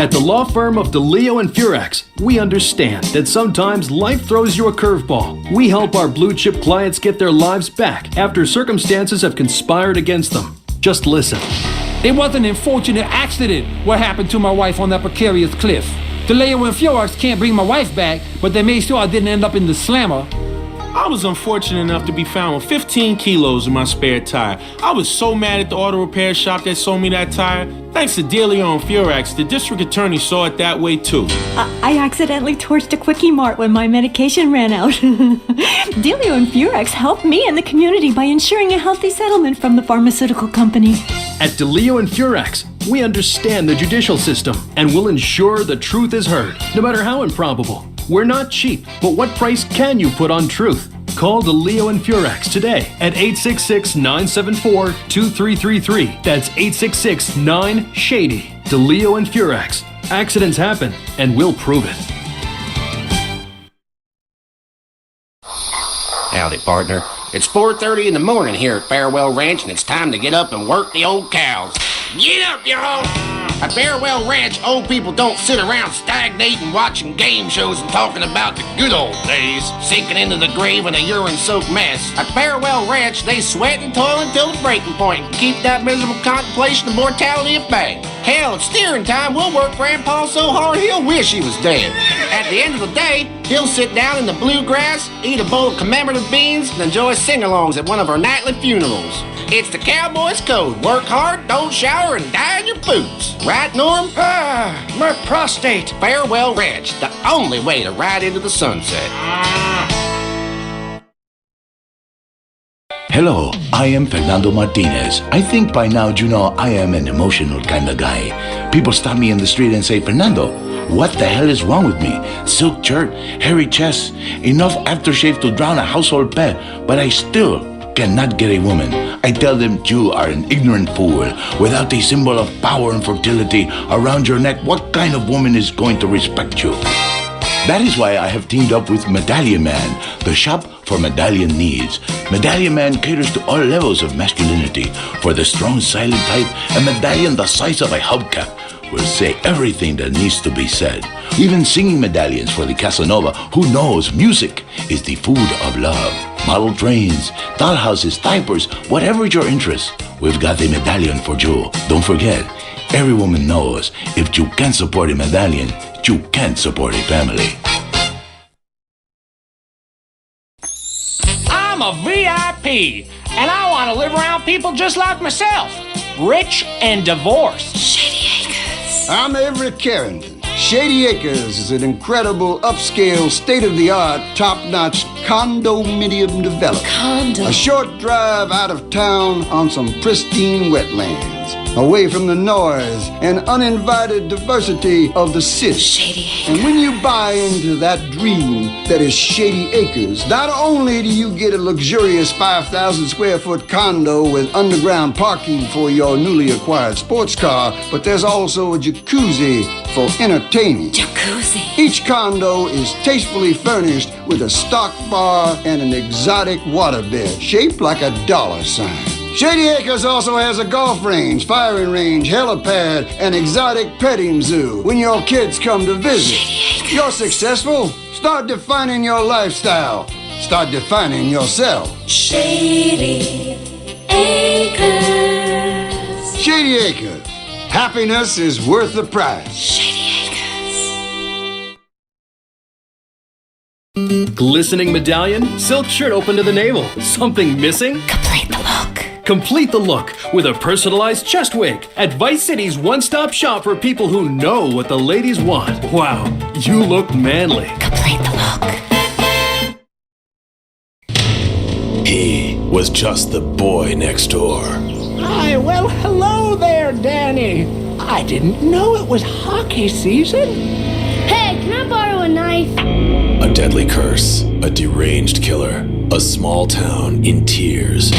At the law firm of DeLeo and Furex, we understand that sometimes life throws you a curveball. We help our blue chip clients get their lives back after circumstances have conspired against them. Just listen. It was an unfortunate accident what happened to my wife on that precarious cliff. DeLeo and Furex can't bring my wife back, but they made sure I didn't end up in the slammer. I was unfortunate enough to be found with 15 kilos in my spare tire. I was so mad at the auto repair shop that sold me that tire. Thanks to DeLeo and Furex, the district attorney saw it that way too. I accidentally torched a Quickie Mart when my medication ran out. DeLeo and Furex helped me and the community by ensuring a healthy settlement from the pharmaceutical company. At DeLeo and Furex, we understand the judicial system and will ensure the truth is heard, no matter how improbable. We're not cheap, but what price can you put on truth? Call DeLeo and Furex today at 866-974-2333. That's 866-9-SHADY. DeLeo and Furex. Accidents happen, and we'll prove it. Howdy, partner. It's 4:30 in the morning here at Farewell Ranch, and it's time to get up and work the old cows. Get up, y'all! At Farewell Ranch, old people don't sit around stagnating, watching game shows and talking about the good old days, sinking into the grave in a urine-soaked mess. At Farewell Ranch, they sweat and toil until the breaking point and keep that miserable contemplation of mortality at bay. Hell, at steering time, we'll work Grandpa so hard he'll wish he was dead. At the end of the day, he'll sit down in the bluegrass, eat a bowl of commemorative beans, and enjoy sing-alongs at one of our nightly funerals. It's the cowboy's code. Work hard, don't shower, and die in your boots. Right, Norm? My prostate. Farewell Ranch, the only way to ride into the sunset. Hello, I am Fernando Martinez. I think by now you know I am an emotional kind of guy. People stop me in the street and say, Fernando, what the hell is wrong with me? Silk shirt, hairy chest, enough aftershave to drown a household pet, but I still cannot get a woman. I tell them you are an ignorant fool. Without a symbol of power and fertility around your neck, what kind of woman is going to respect you? That is why I have teamed up with Medallion Man, the shop for medallion needs. Medallion Man caters to all levels of masculinity. For the strong, silent type, a medallion the size of a hubcap will say everything that needs to be said. Even singing medallions for the Casanova who knows music is the food of love. Model trains, dollhouses, diapers, whatever your interest, we've got a medallion for you. Don't forget, every woman knows if you can't support a medallion, you can't support a family. I'm a VIP, and I want to live around people just like myself, rich and divorced. I'm Everett Carrington, Shady Acres is an incredible, upscale, state-of-the-art, top-notch condominium development. A short drive out of town on some pristine wetlands. Away from the noise and uninvited diversity of the city. Shady Acres. And when you buy into that dream that is Shady Acres, not only do you get a luxurious 5,000 square foot condo with underground parking for your newly acquired sports car, but there's also a jacuzzi for entertaining. Jacuzzi. Each condo is tastefully furnished with a stock bar and an exotic waterbed shaped like a dollar sign. Shady Acres also has a golf range, firing range, helipad, and exotic petting zoo. When your kids come to visit, you're successful. Start defining your lifestyle. Start defining yourself. Shady Acres. Shady Acres. Happiness is worth the price. Shady Acres. Glistening medallion, silk shirt open to the navel. Something missing? Complete the look. Complete the look with a personalized chest wig at Vice City's one-stop shop for people who know what the ladies want. Wow, you look manly. Complete the look. He was just the boy next door. Hi, well, hello there, Danny. I didn't know it was hockey season. Hey, can I borrow a knife? A deadly curse, a deranged killer, a small town in tears.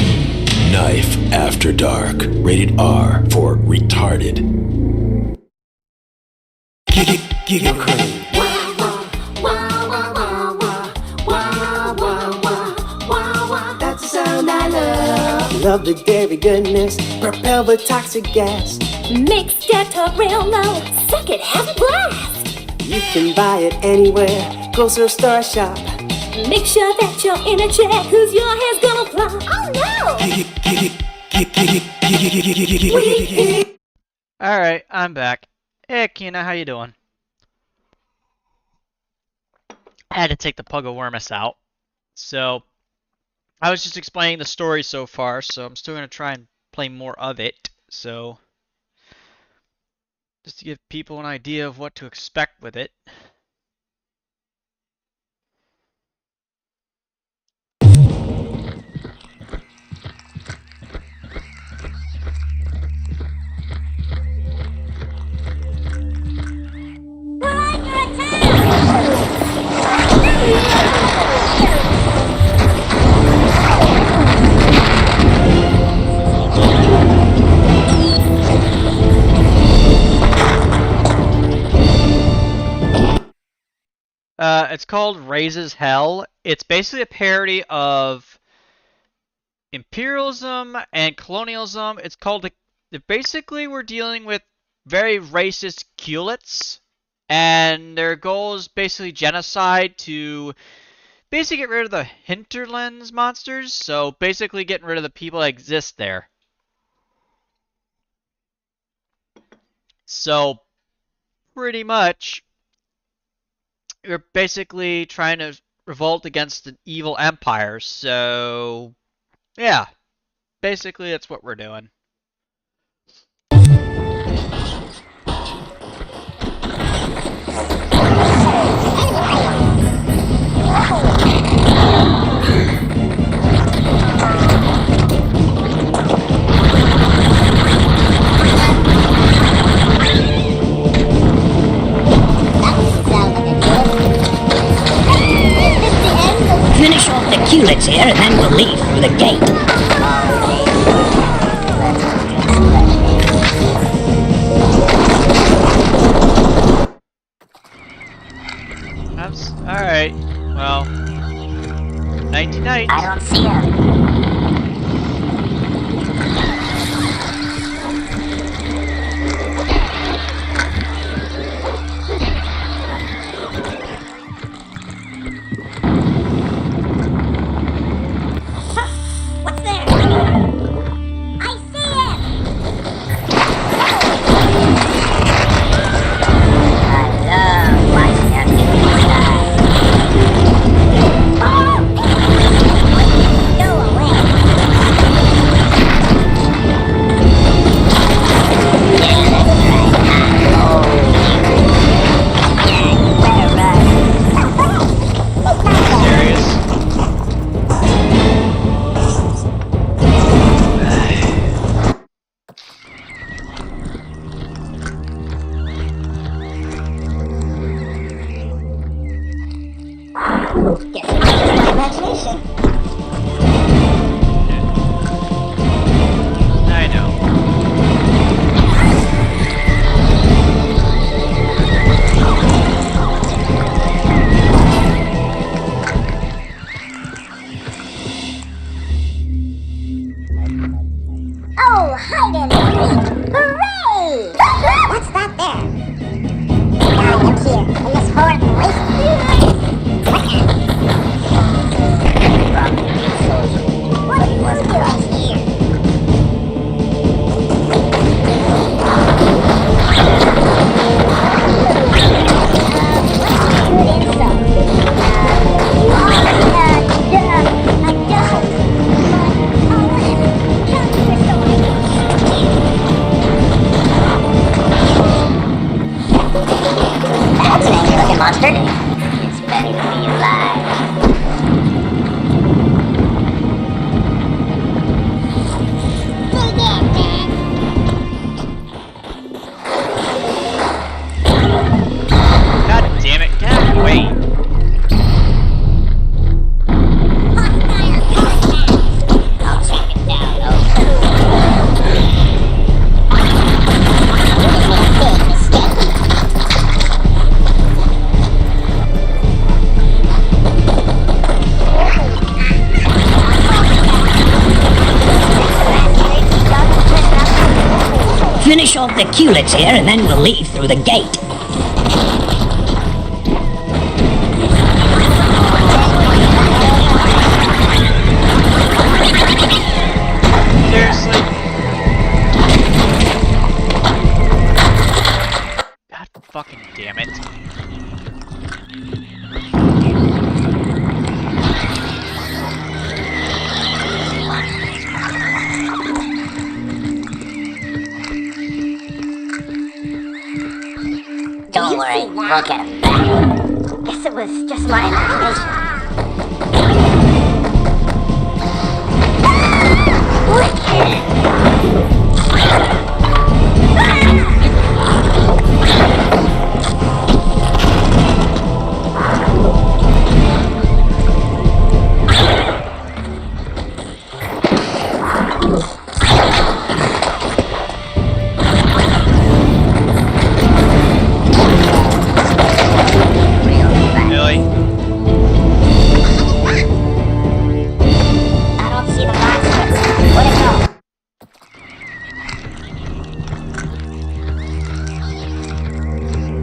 Knife After Dark, rated R for retarded. Giggle cream. That's the sound I love. Love the dairy goodness, propelled with toxic gas. Mix that up real low, suck it, have a blast. You can buy it anywhere, grocery store shop. Make sure that you're in a chair, cause your hair's gonna fly. Oh no! Alright, I'm back. Hey, Kina, how you doing? I had to take the Puggawormus out. So, I was just explaining the story so far, so I'm still going to try and play more of it. So, just to give people an idea of what to expect with it. It's called Razes Hell. It's basically a parody of imperialism and colonialism. It's called basically we're dealing with very racist culets, and their goal is basically genocide to basically get rid of the hinterlands monsters. So basically getting rid of the people that exist there. So pretty much you're basically trying to revolt against an evil empire. So yeah, basically that's what we're doing. Finish off the culets here and then we'll leave through the gate. Alright, well, nighty night. I don't see her. Go away. the culets here and then we'll leave through the gate. Seriously? God fucking damn it. Don't worry, we'll get him back. Guess it was just my imagination.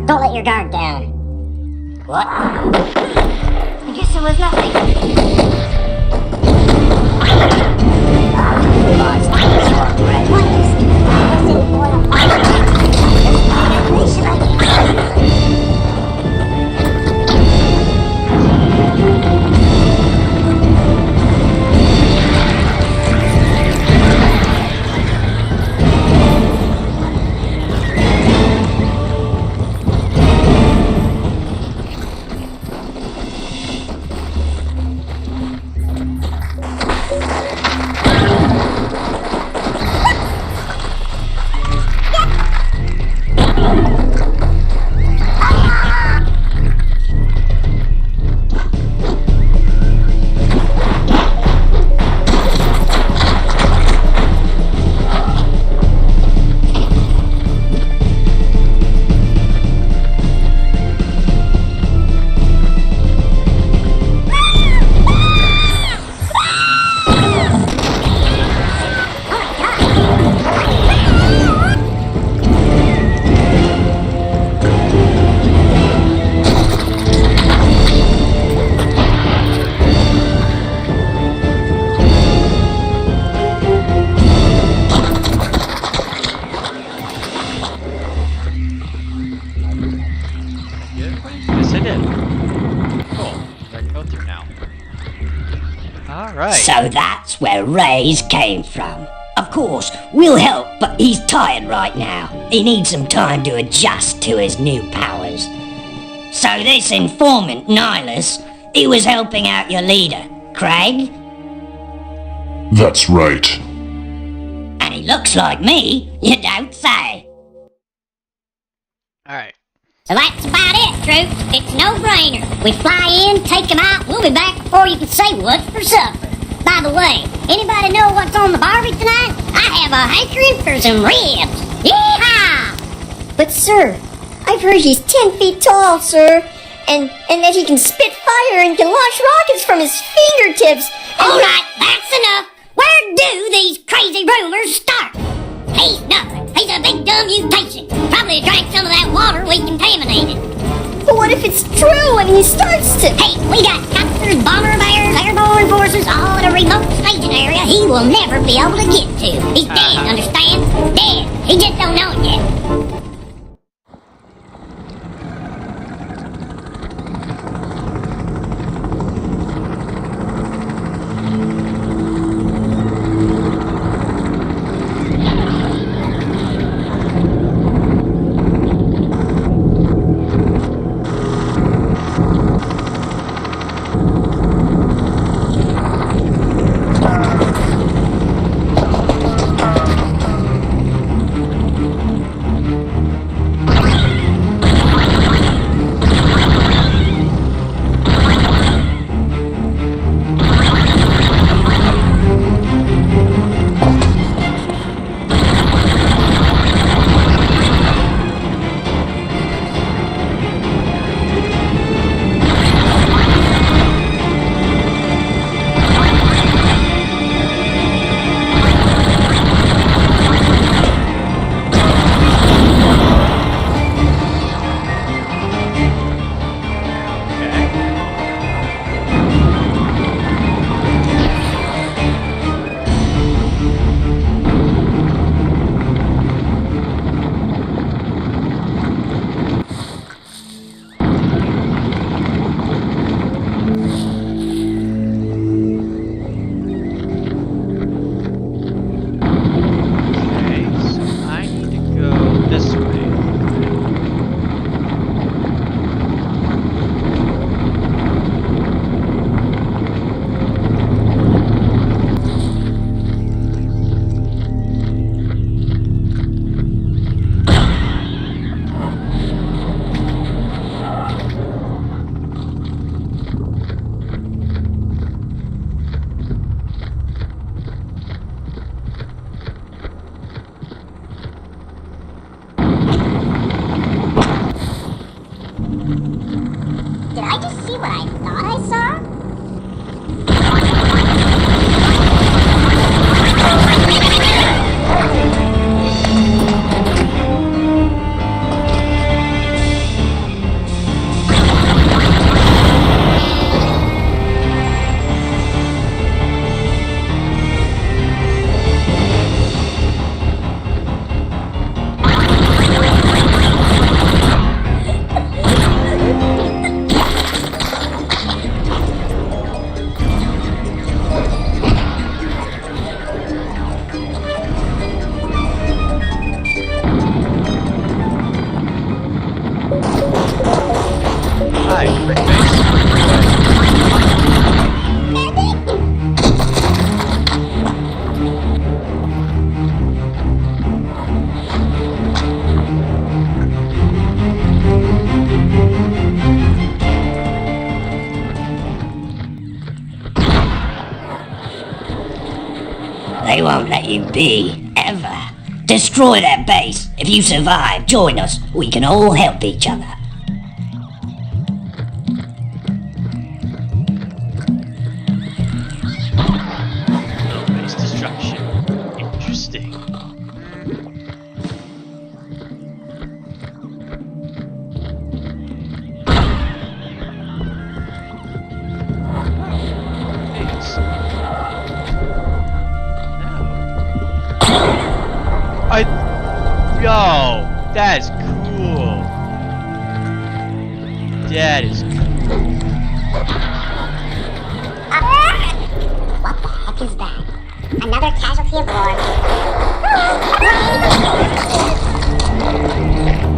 Don't let your guard down. What? I guess it was nothing. So that's where Raze came from. Of course, we'll help, but he's tired right now. He needs some time to adjust to his new powers. So this informant, Nihilus, he was helping out your leader, Craig? That's right. And he looks like me, you don't say. Alright. So that's about it, troops. It's no-brainer. We fly in, take him out, we'll be back before you can say what's for supper. By the way, anybody know what's on the barbie tonight? I have a hankering for some ribs. Yeehaw! But sir, I've heard he's 10 feet tall, sir. And that he can spit fire and can launch rockets from his fingertips. Alright, that's enough. Where do these crazy rumors start? He's nothing. He's a big dumb mutation. Probably drank some of that water we contaminated. But what if it's true and he starts to... Hey, we got copters, bomber bears, airborne forces, all in a remote staging area he will never be able to get to. He's dead, understand? Dead. He just don't know it yet. see what I thought I saw? They won't let you be, ever. Destroy their base. If you survive, join us. We can all help each other. Base destruction. Interesting. Yo, that's cool. That is cool. What the heck is that? Another casualty of war.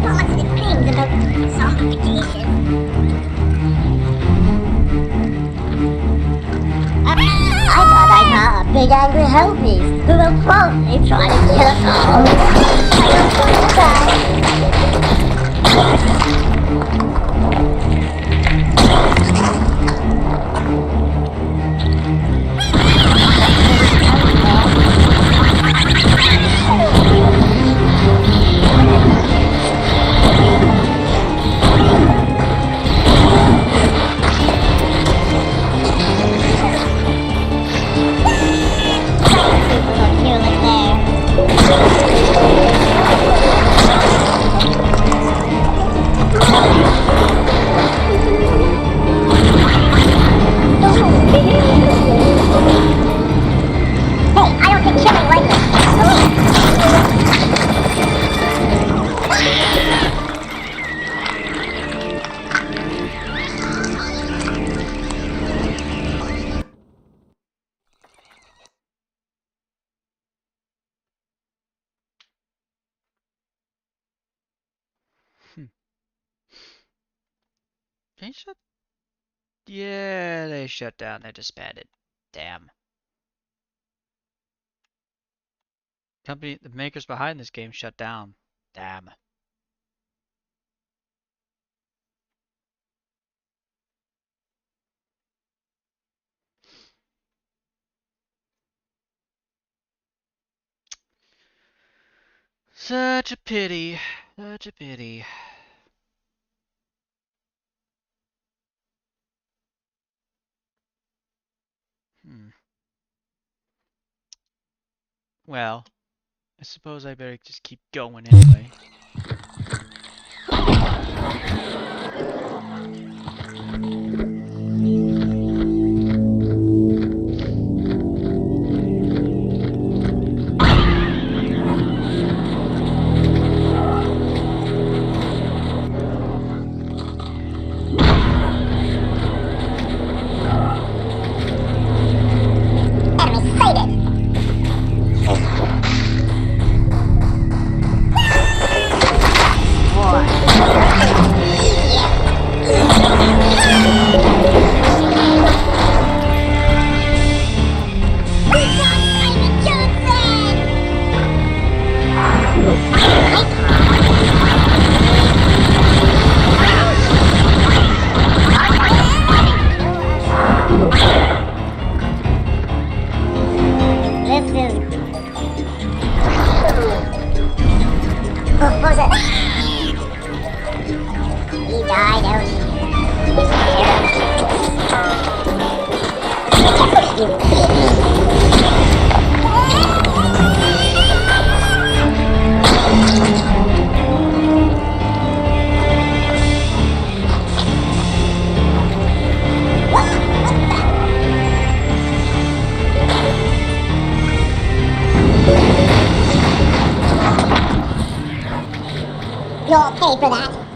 Positive things about zombification. I thought I saw a big angry hell beast who will probably try to kill us all. They shut. Yeah, they shut down. They disbanded. Damn. Company, the makers behind this game shut down. Damn. Such a pity. Such a pity. Well, I suppose I better just keep going anyway. Enemy sighted! will pay for that.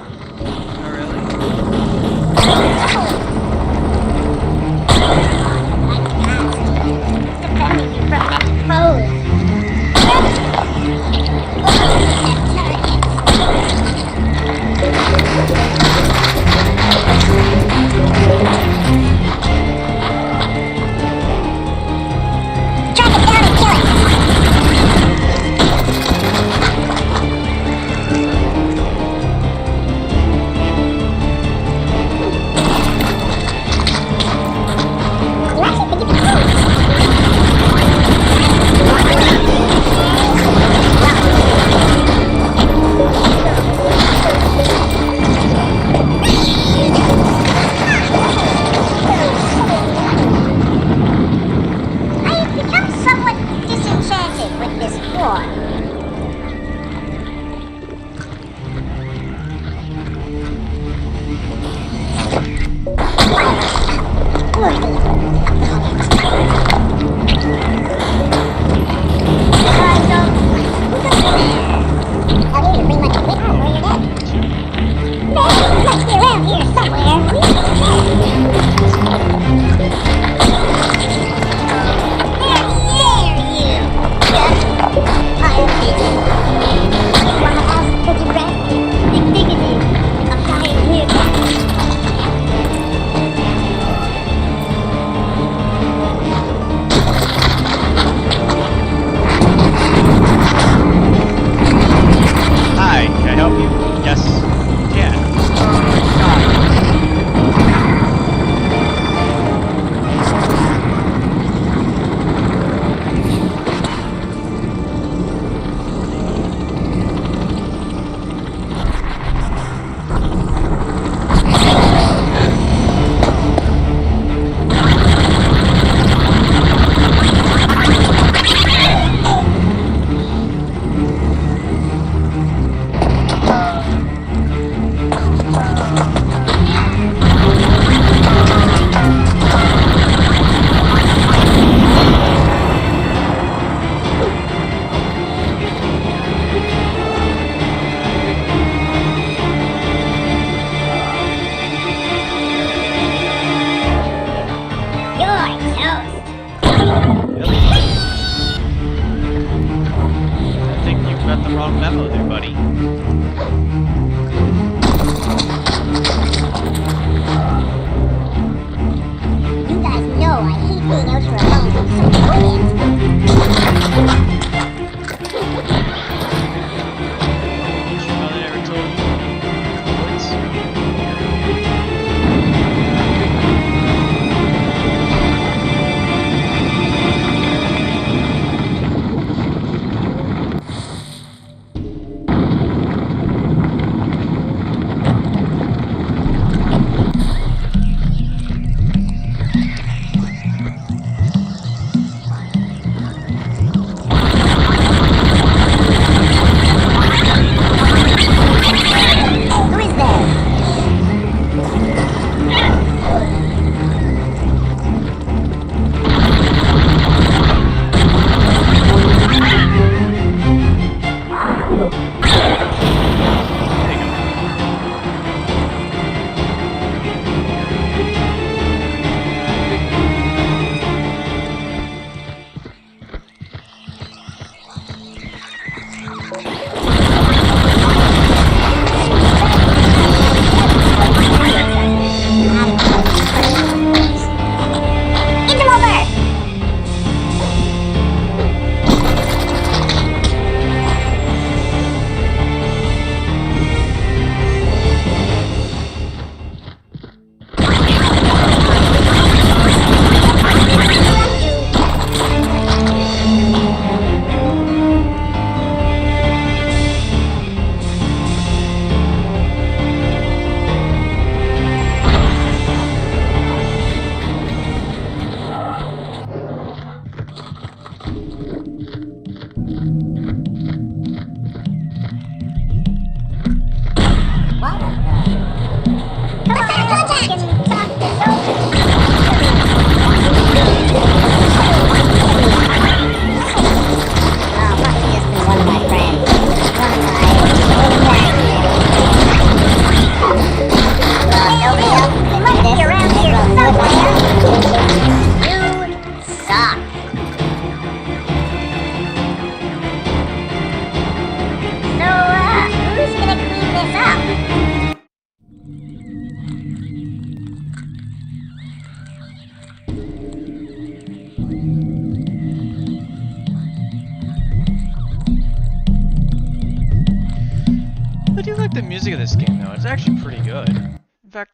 like the music of this game though. It's actually pretty good. In fact,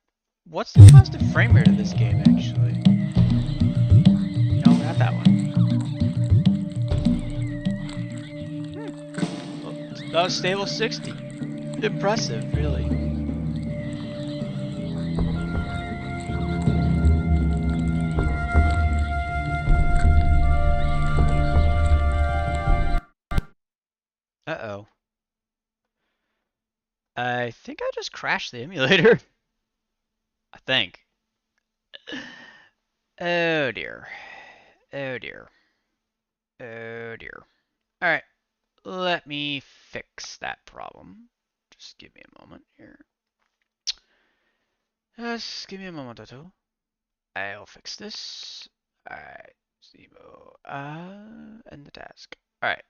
what's the constant frame rate of this game actually? No, not that one. That was stable 60. Impressive, really. Uh-oh. I think I just crashed the emulator. I think. Oh dear. Oh dear. Oh dear. Alright. Let me fix that problem. Just give me a moment here. Just give me a moment or two. I'll fix this. Alright. Zemo. End the task. Alright.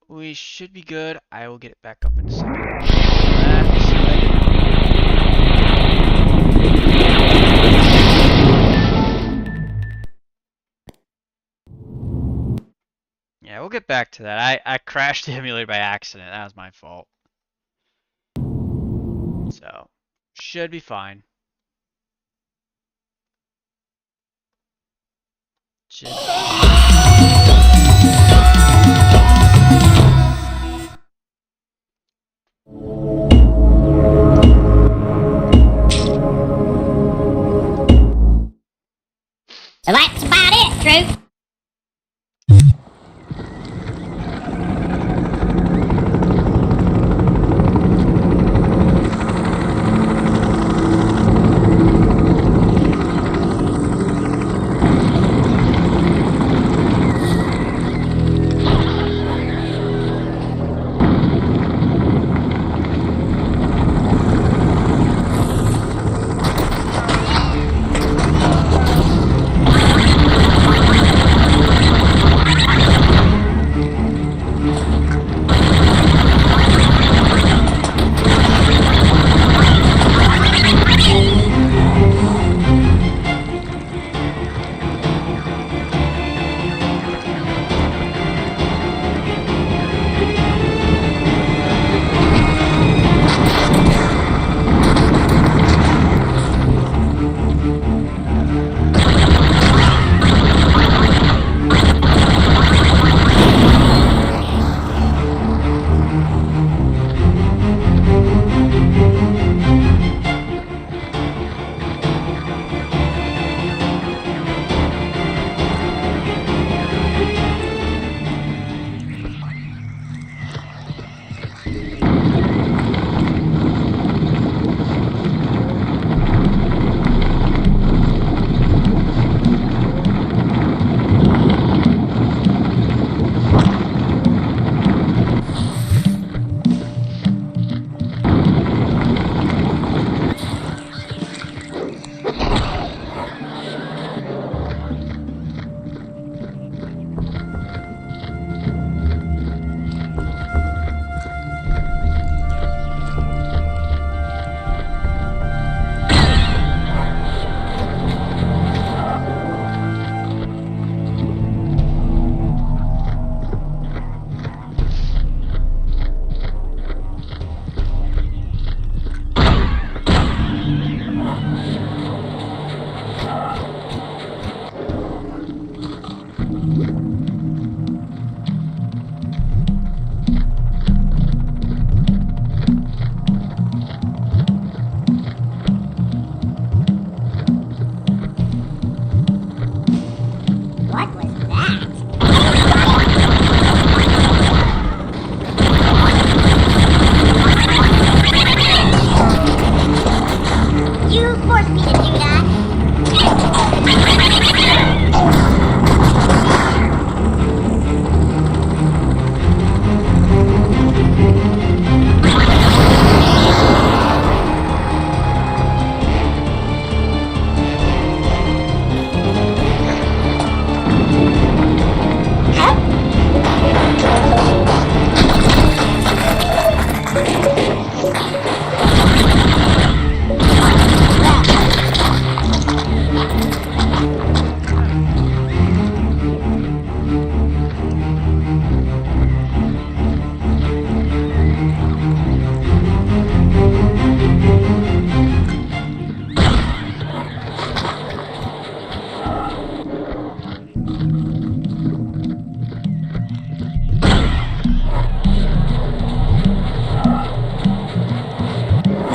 We should be good. I will get it back up in a second. Yeah, we'll get back to that. I crashed the emulator by accident. That was my fault. So, should be fine. Should be fine. So that's about it, Drew.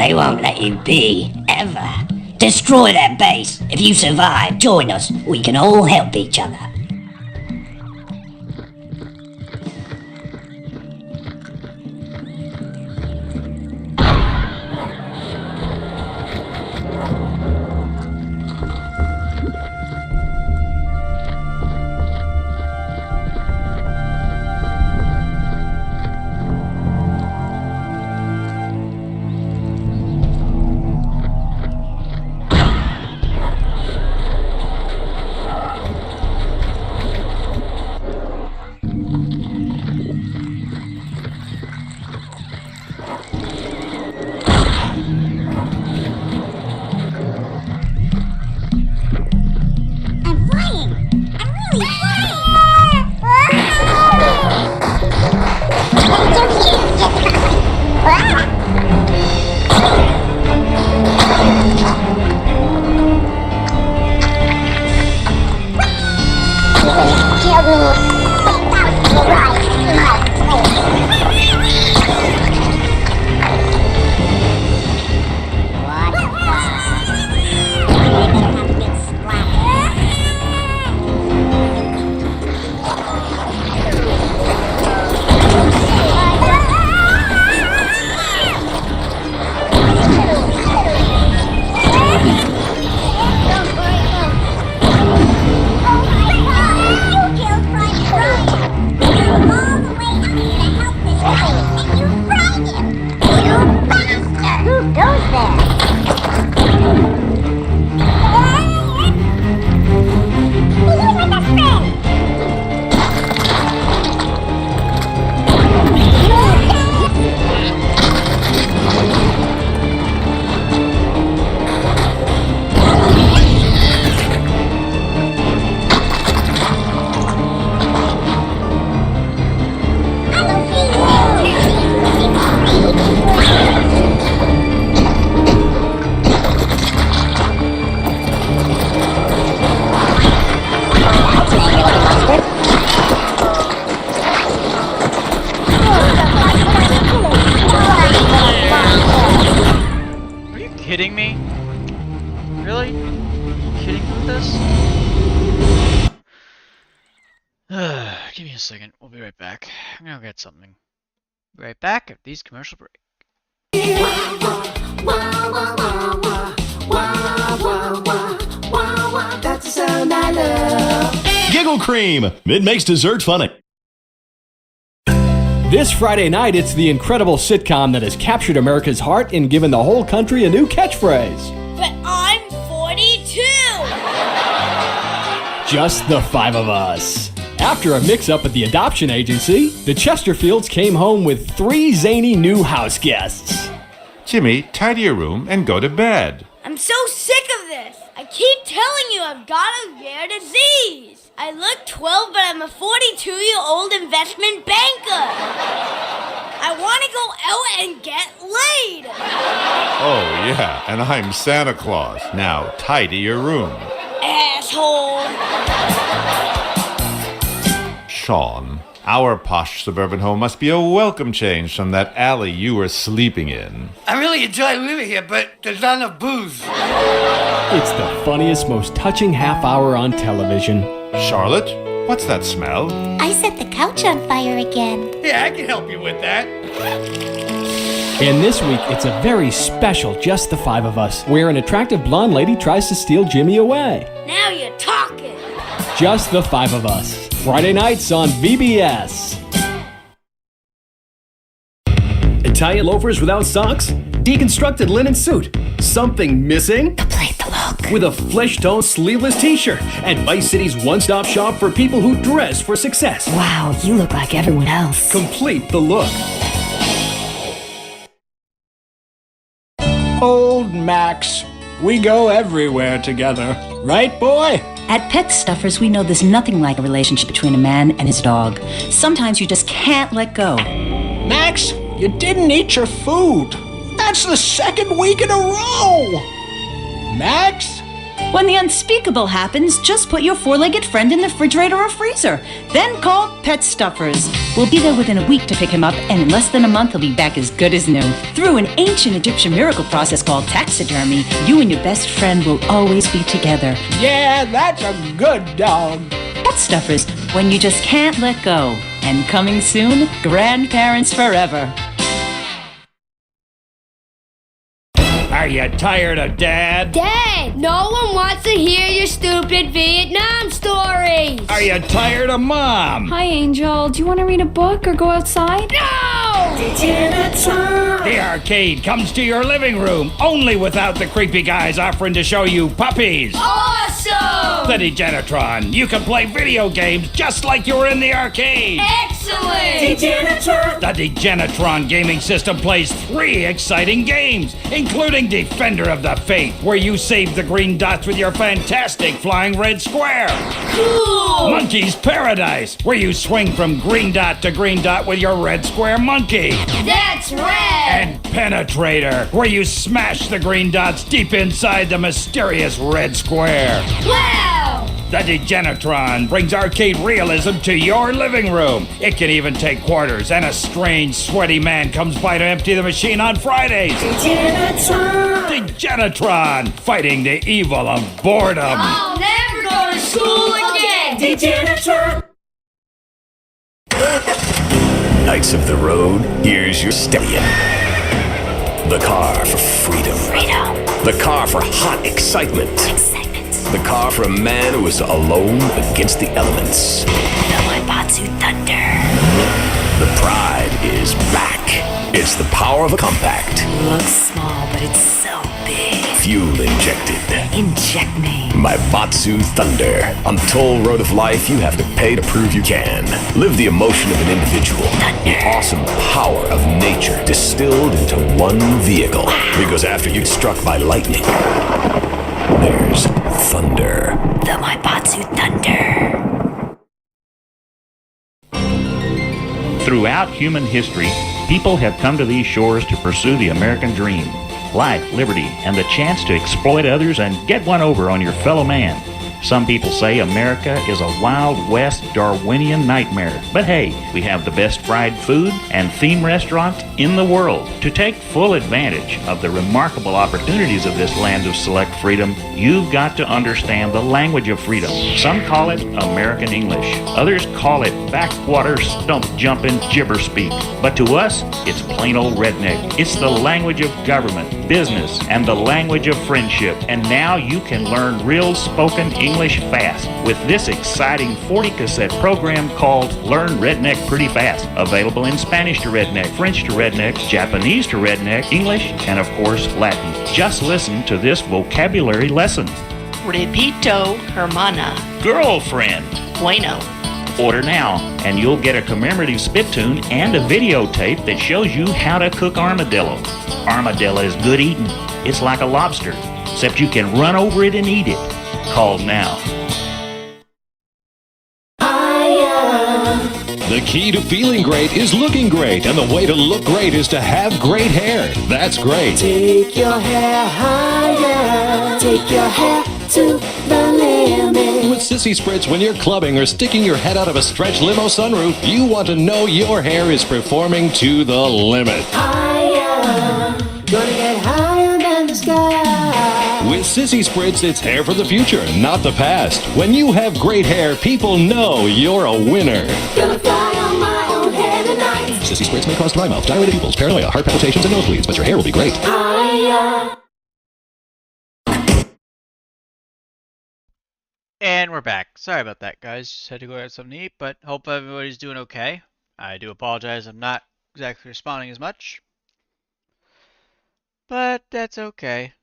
They won't let you be, ever. Destroy their base. If you survive, join us. We can all help each other. Kidding me? Really? Kidding me with this? Give me a second. We'll be right back. I'm gonna get something. Be right back after these commercial break. That's the sound I love. Giggle Cream. It makes dessert funny. This Friday night, it's the incredible sitcom that has captured America's heart and given the whole country a new catchphrase. But I'm 42! Just the five of us. After a mix-up at the adoption agency, the Chesterfields came home with 3 zany new house guests. Jimmy, tidy your room and go to bed. I'm so sick of this! I keep telling you I've got a rare disease! I look 12, but I'm a 42-year-old investment banker! I want to go out and get laid! Oh, yeah, and I'm Santa Claus. Now, tidy your room. Asshole! Sean, our posh suburban home must be a welcome change from that alley you were sleeping in. I really enjoy living here, but there's not enough booze. It's the funniest, most touching half hour on television. Charlotte, what's that smell? I set the couch on fire again. Yeah, I can help you with that. And this week, it's a very special Just the Five of Us, where an attractive blonde lady tries to steal Jimmy away. Now you're talking! Just the Five of Us. Friday nights on VBS. Italian loafers without socks? Deconstructed linen suit? Something missing? Complete the look. With a flesh-tone sleeveless t-shirt and Vice City's one-stop shop for people who dress for success. Wow, you look like everyone else. Complete the look. Old Max, we go everywhere together. Right, boy? At Pet Stuffers, we know there's nothing like a relationship between a man and his dog. Sometimes you just can't let go. Max, you didn't eat your food. That's the 2nd week in a row. Max? When the unspeakable happens, just put your four-legged friend in the refrigerator or freezer. Then call Pet Stuffers. We'll be there within a week to pick him up, and in less than a month he'll be back as good as new. Through an ancient Egyptian miracle process called taxidermy, you and your best friend will always be together. Yeah, that's a good dog. Pet Stuffers, when you just can't let go. And coming soon, grandparents forever. Are you tired of Dad? Dad, no one wants to hear your stupid Vietnam stories. Are you tired of Mom? Hi, Angel. Do you want to read a book or go outside? No! The arcade comes to your living room, only without the creepy guys offering to show you puppies. Awesome! The Degenitron. You can play video games just like you were in the arcade. Excellent! The Degenitron gaming system plays 3 exciting games, including Defender of the Faith, where you save the green dots with your fantastic flying red square. Cool! Monkey's Paradise, where you swing from green dot to green dot with your red square monkey. That's rad! And Penetrator, where you smash the green dots deep inside the mysterious red square. Wow! The Degenitron brings arcade realism to your living room. It can even take quarters, and a strange, sweaty man comes by to empty the machine on Fridays. Degenitron, fighting the evil of boredom. I'll never go to school again! Knights of the Road, here's your stallion. The car for freedom. The car for hot excitement. The car for a man who is alone against the elements. The Waibatsu Thunder. The pride is back. It's the power of a compact. Looks small, but it's so big. Fuel injected. Inject me. My Batsu Thunder. On the toll road of life, you have to pay to prove you can. Live the emotion of an individual. The awesome power of nature distilled into one vehicle. Because after you're struck by lightning, there's thunder. The Waibatsu Thunder. Throughout human history, people have come to these shores to pursue the American dream. Life, liberty, and the chance to exploit others and get one over on your fellow man. Some people say America is a Wild West Darwinian nightmare. But hey, we have the best fried food and theme restaurants in the world. To take full advantage of the remarkable opportunities of this land of select freedom, you've got to understand the language of freedom. Some call it American English. Others call it backwater stump jumping gibber speak. But to us, it's plain old redneck. It's the language of government, business, and the language of friendship. And now you can learn real spoken English fast with this exciting 40-cassette program called Learn Redneck Pretty Fast. Available in Spanish to redneck, French to redneck, Japanese to redneck, English, and of course Latin. Just listen to this vocabulary lesson. Repito, hermana. Girlfriend. Bueno. Order now, and you'll get a commemorative spit tune and a videotape that shows you how to cook armadillo. Armadillo is good eating. It's like a lobster, except you can run over it and eat it. Call now. The key to feeling great is looking great, and the way to look great is to have great hair. That's great. Take your hair higher. Take your hair to the limit. With Sissy Spritz, when you're clubbing or sticking your head out of a stretch limo sunroof, you want to know your hair is performing to the limit. Higher. Gonna get higher than the sky. With Sissy Spritz, it's hair for the future, not the past. When you have great hair, people know you're a winner. Gonna fly on my own hair tonight. Sissy Spritz may cause dry mouth, dilated pupils, paranoia, heart palpitations, and nosebleeds, but your hair will be great. Higher. And we're back. Sorry about that, guys. Just had to go get something to eat, but hope everybody's doing okay. I do apologize, I'm not exactly responding as much. But that's okay.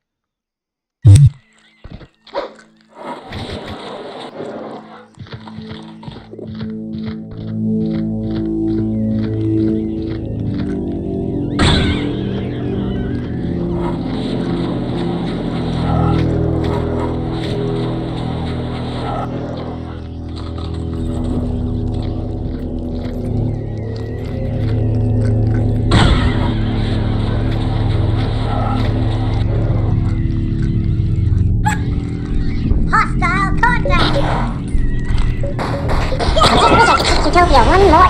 one more.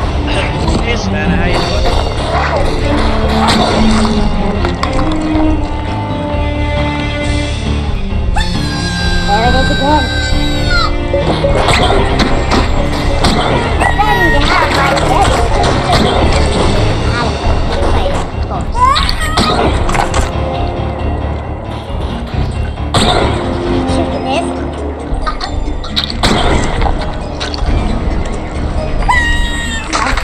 Hey Savannah, how you There it is again. Starting to have my Shooting this.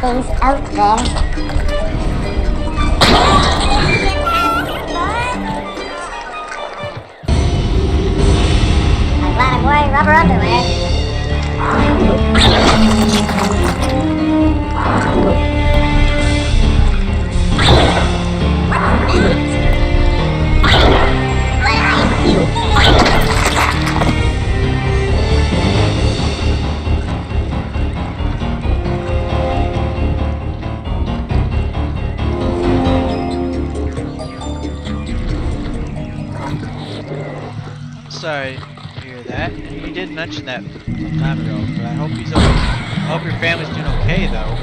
Something's out there. I'm glad I'm wearing rubber underwear. sorry to hear that. You did mention that some time ago, but I hope he's okay. I hope your family's doing okay, though.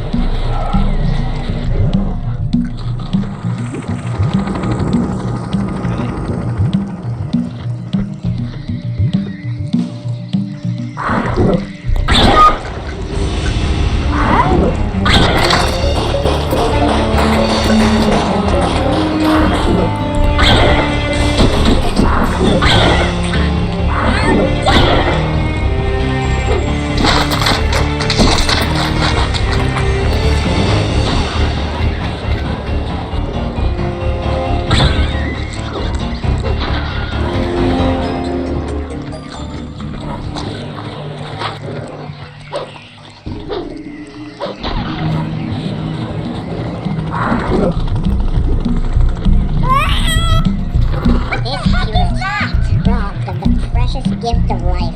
Gift of life,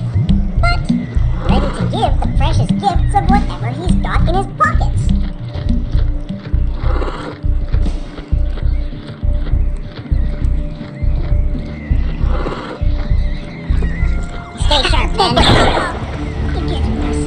but ready to give the precious gifts of whatever he's got in his pockets. Stay sharp, man. You're getting worse.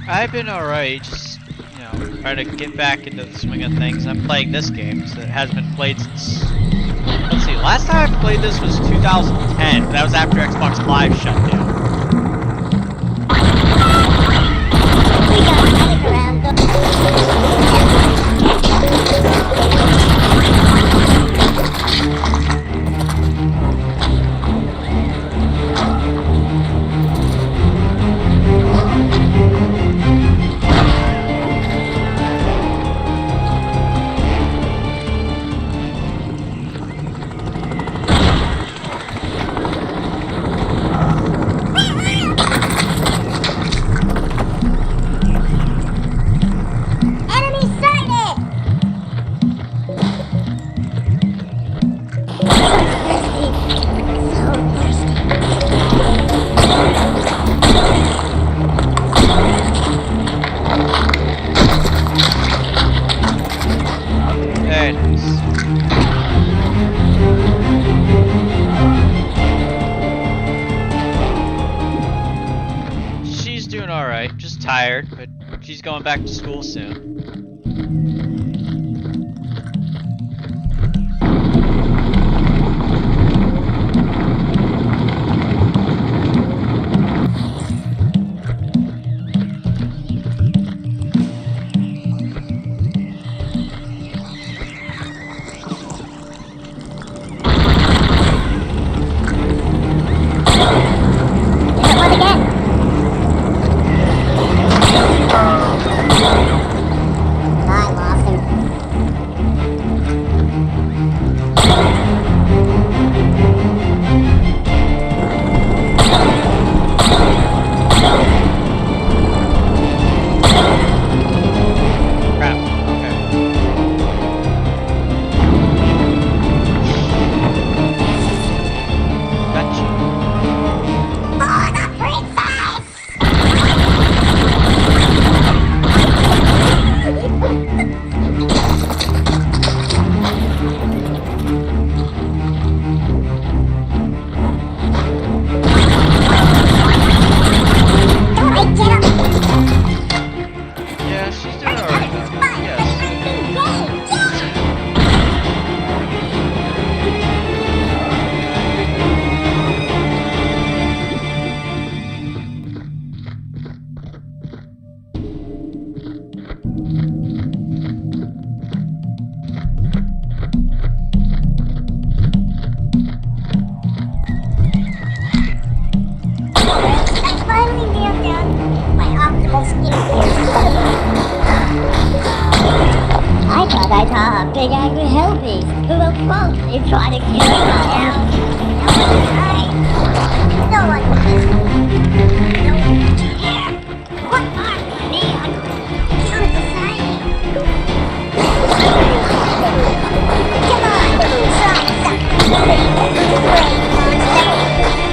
I've been alright, just, you know, trying to get back into the swing of things. I'm playing this game, so it hasn't been played since... Let's see, last time I played this was 2010, that was after Xbox Live shut down. She's doing alright, just tired, but she's going back to school soon. a big angry hell beast who will falsely try to kill us all. No one will listen. No one will care. What are we? You're the same. Come on, try something. Great monster. Kill me.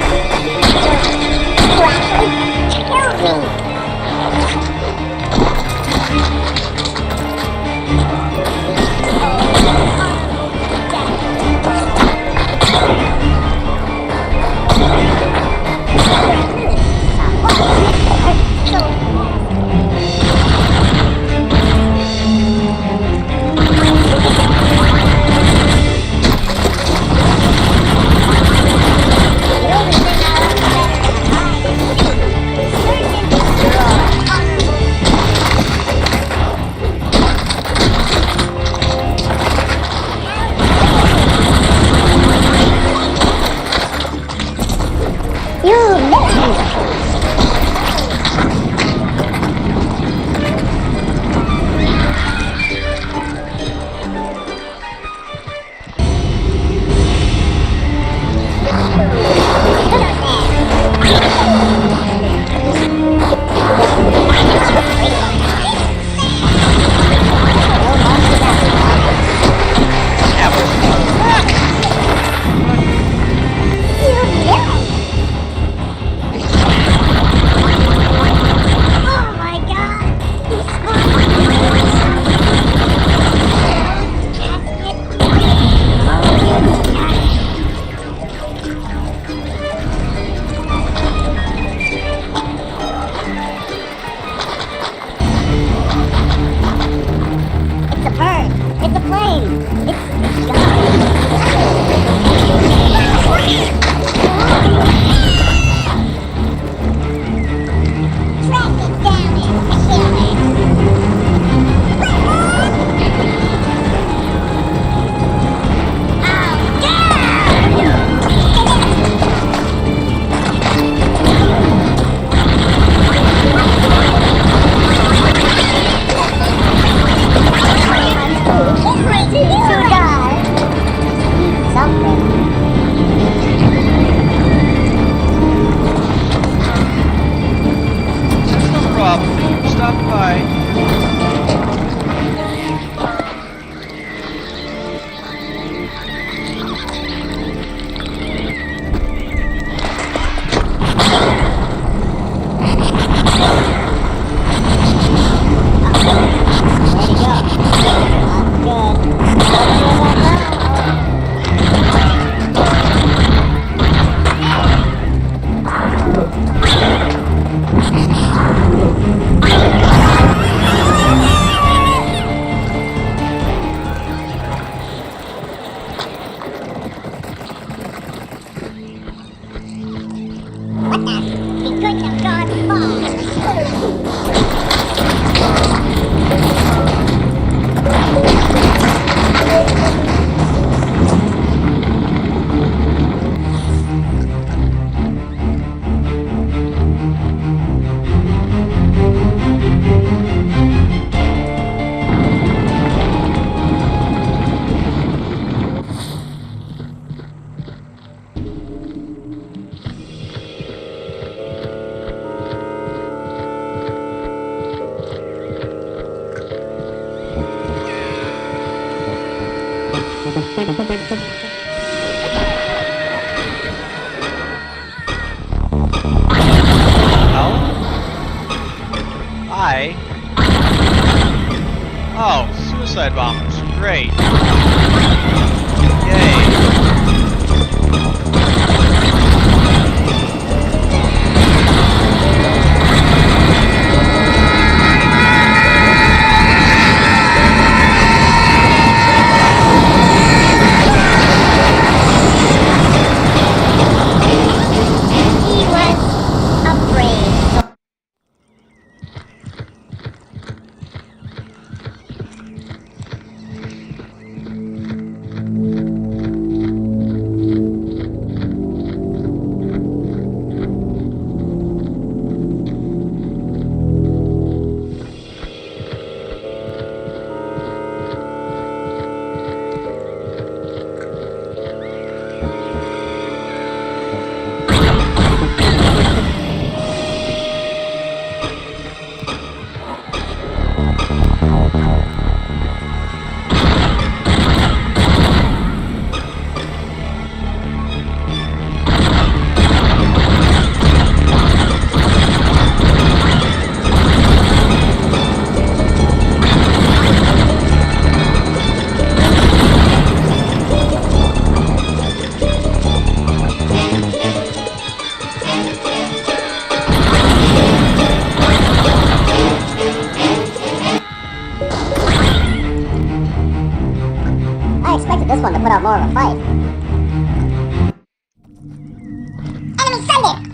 Hi. Oh, suicide bombers. Great. I expected this one to put out more of a fight. Enemy sighted!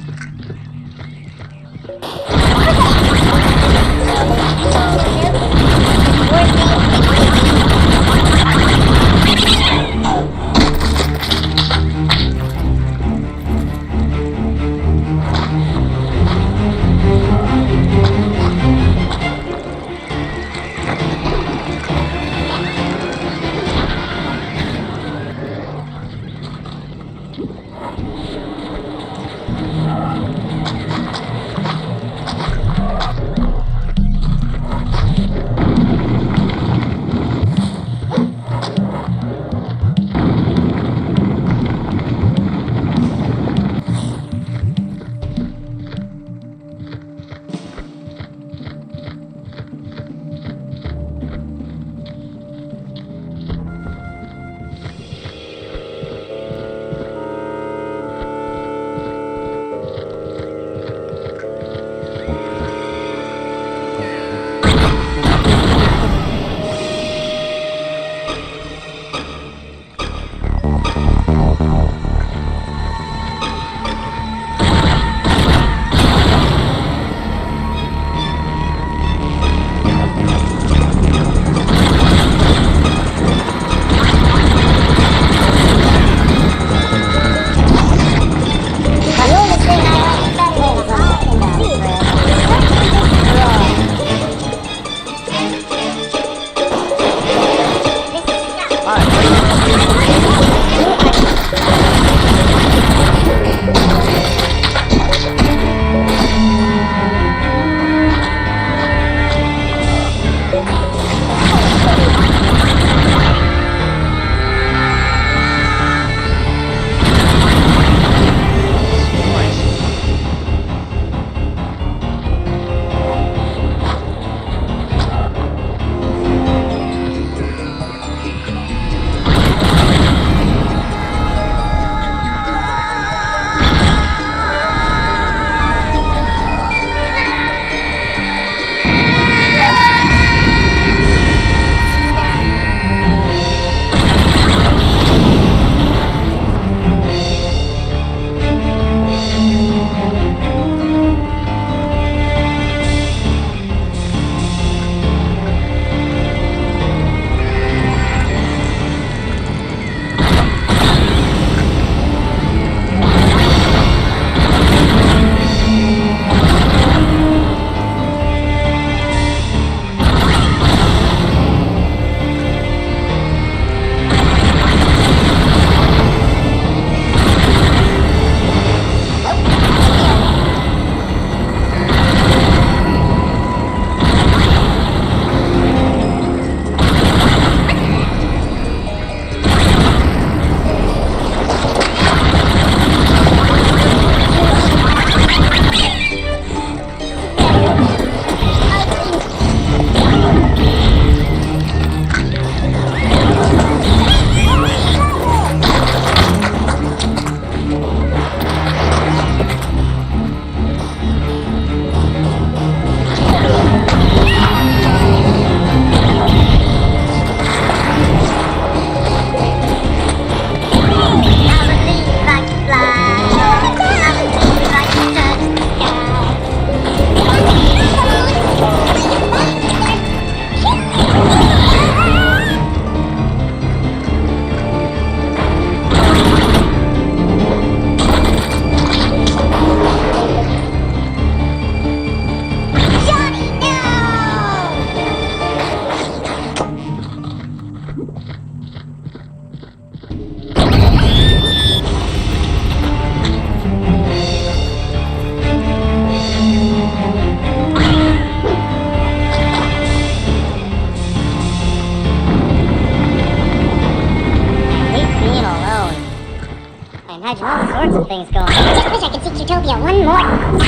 sorts of things going on. I just wish I could see Utopia one more time.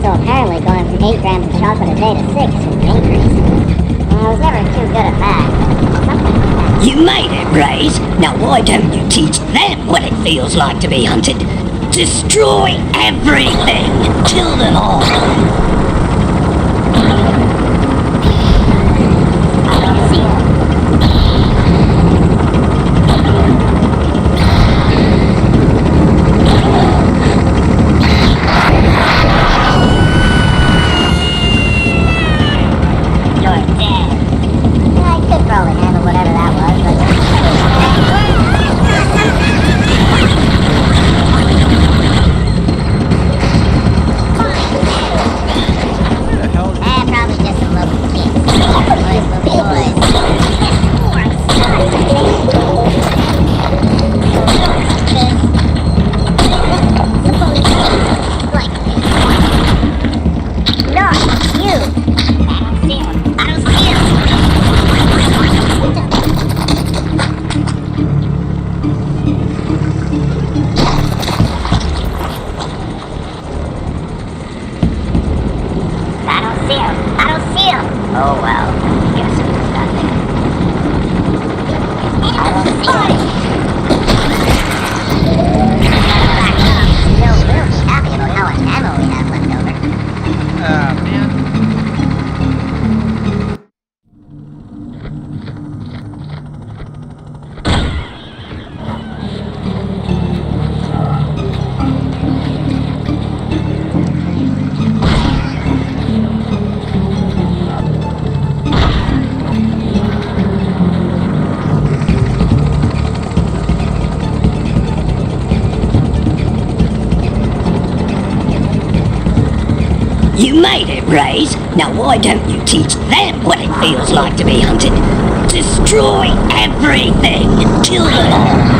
So apparently going from 8 grams of chocolate a day to 6 is an increase. I was never too good at math. You made it, Raze. Now why don't you teach them what it feels like to be hunted? Destroy everything! Kill them all! You made it, Raze. Now why don't you teach them what it feels like to be hunted? Destroy everything! Kill them all!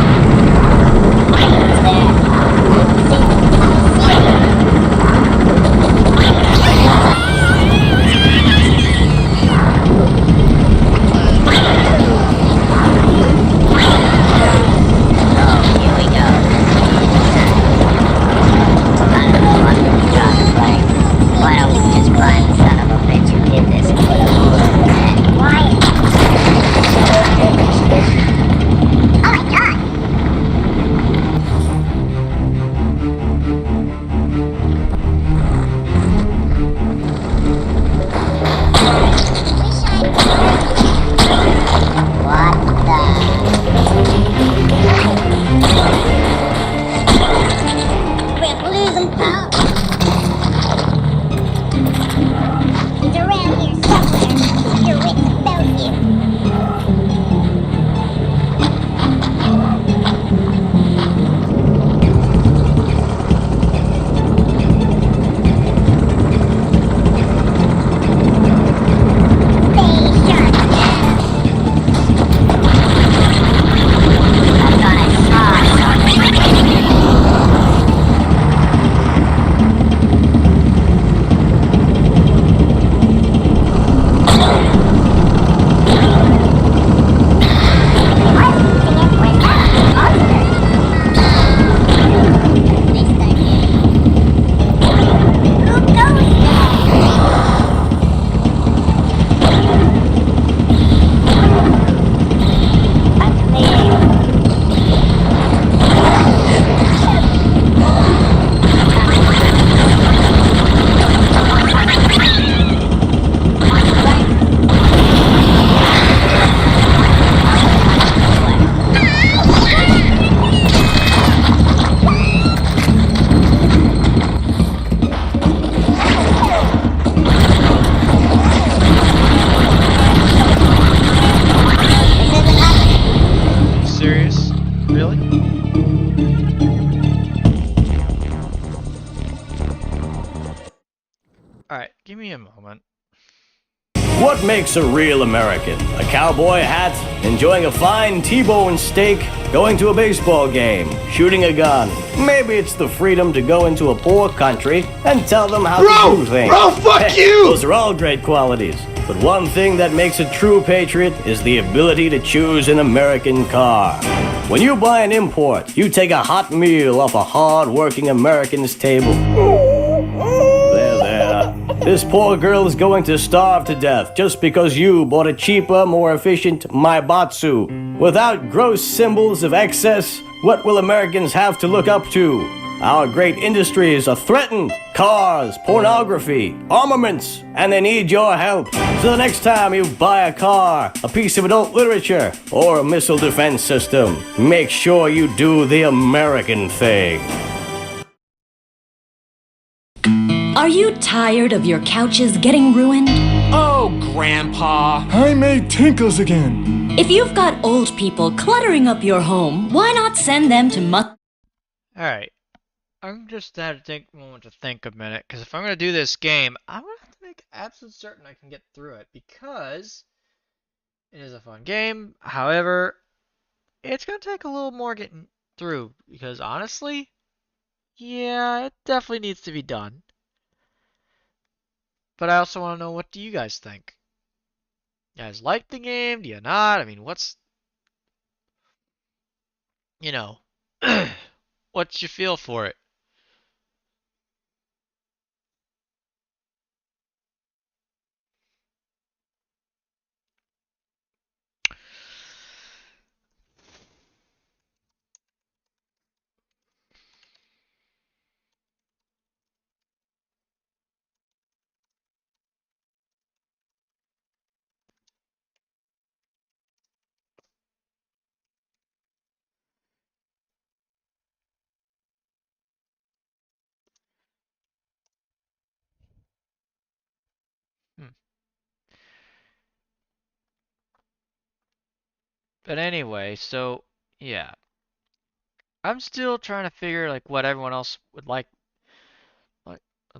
Alright, give me a moment. What makes a real American? A cowboy hat, enjoying a fine T-bone steak, going to a baseball game, shooting a gun. Maybe it's the freedom to go into a poor country and tell them how to do things. Bro, fuck you! Those are all great qualities. But one thing that makes a true patriot is the ability to choose an American car. When you buy an import, you take a hot meal off a hard-working American's table. There, This poor girl is going to starve to death just because you bought a cheaper, more efficient Maibatsu. Without gross symbols of excess, what will Americans have to look up to? Our great industries are threatened. Cars, pornography, armaments, and they need your help. So the next time you buy a car, a piece of adult literature, or a missile defense system, make sure you do the American thing. Are you tired of your couches getting ruined? Oh, Grandpa. I made tinkles again. If you've got old people cluttering up your home, why not send them to Alright. I'm just had to take a moment to think a minute, because if I'm going to do this game, I'm going to have to make absolute certain I can get through it, because it is a fun game. However, it's going to take a little more getting through, because honestly, yeah, it definitely needs to be done. But I also want to know, what do you guys think? You guys like the game? Do you not? I mean, what's... You know, what's your feel for it? But anyway, so yeah, I'm still trying to figure like what everyone else would would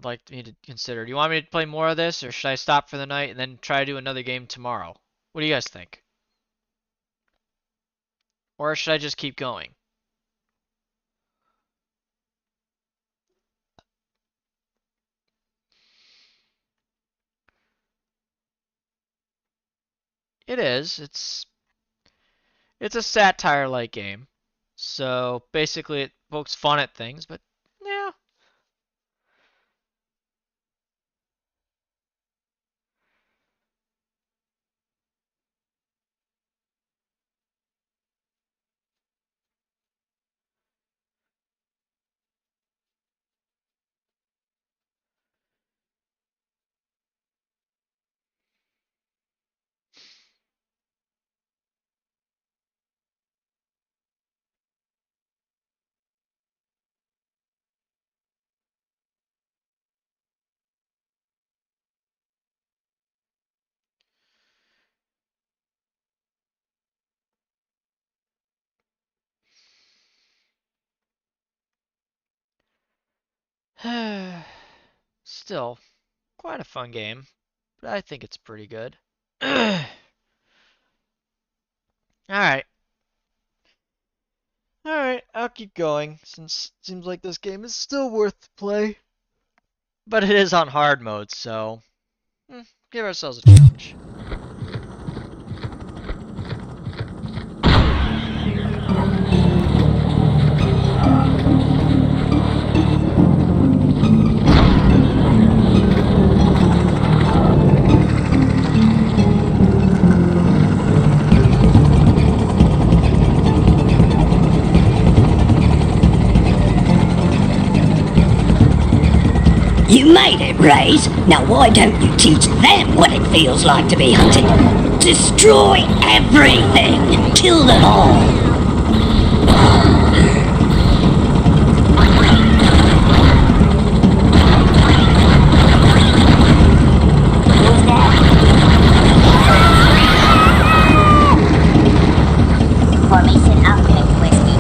like me to consider. Do you want me to play more of this, or should I stop for the night and then try to do another game tomorrow? What do you guys think? Or should I just keep going? It is. It's a satire-like game. So basically it pokes fun at things, but yeah. Still, quite a fun game, but I think it's pretty good. Alright. Alright, I'll keep going, since it seems like this game is still worth the play. But it is on hard mode, so give ourselves a challenge. You made it, Raze. Now why don't you teach them what it feels like to be hunted? Destroy everything! Kill them all! Formation outfit whiskey.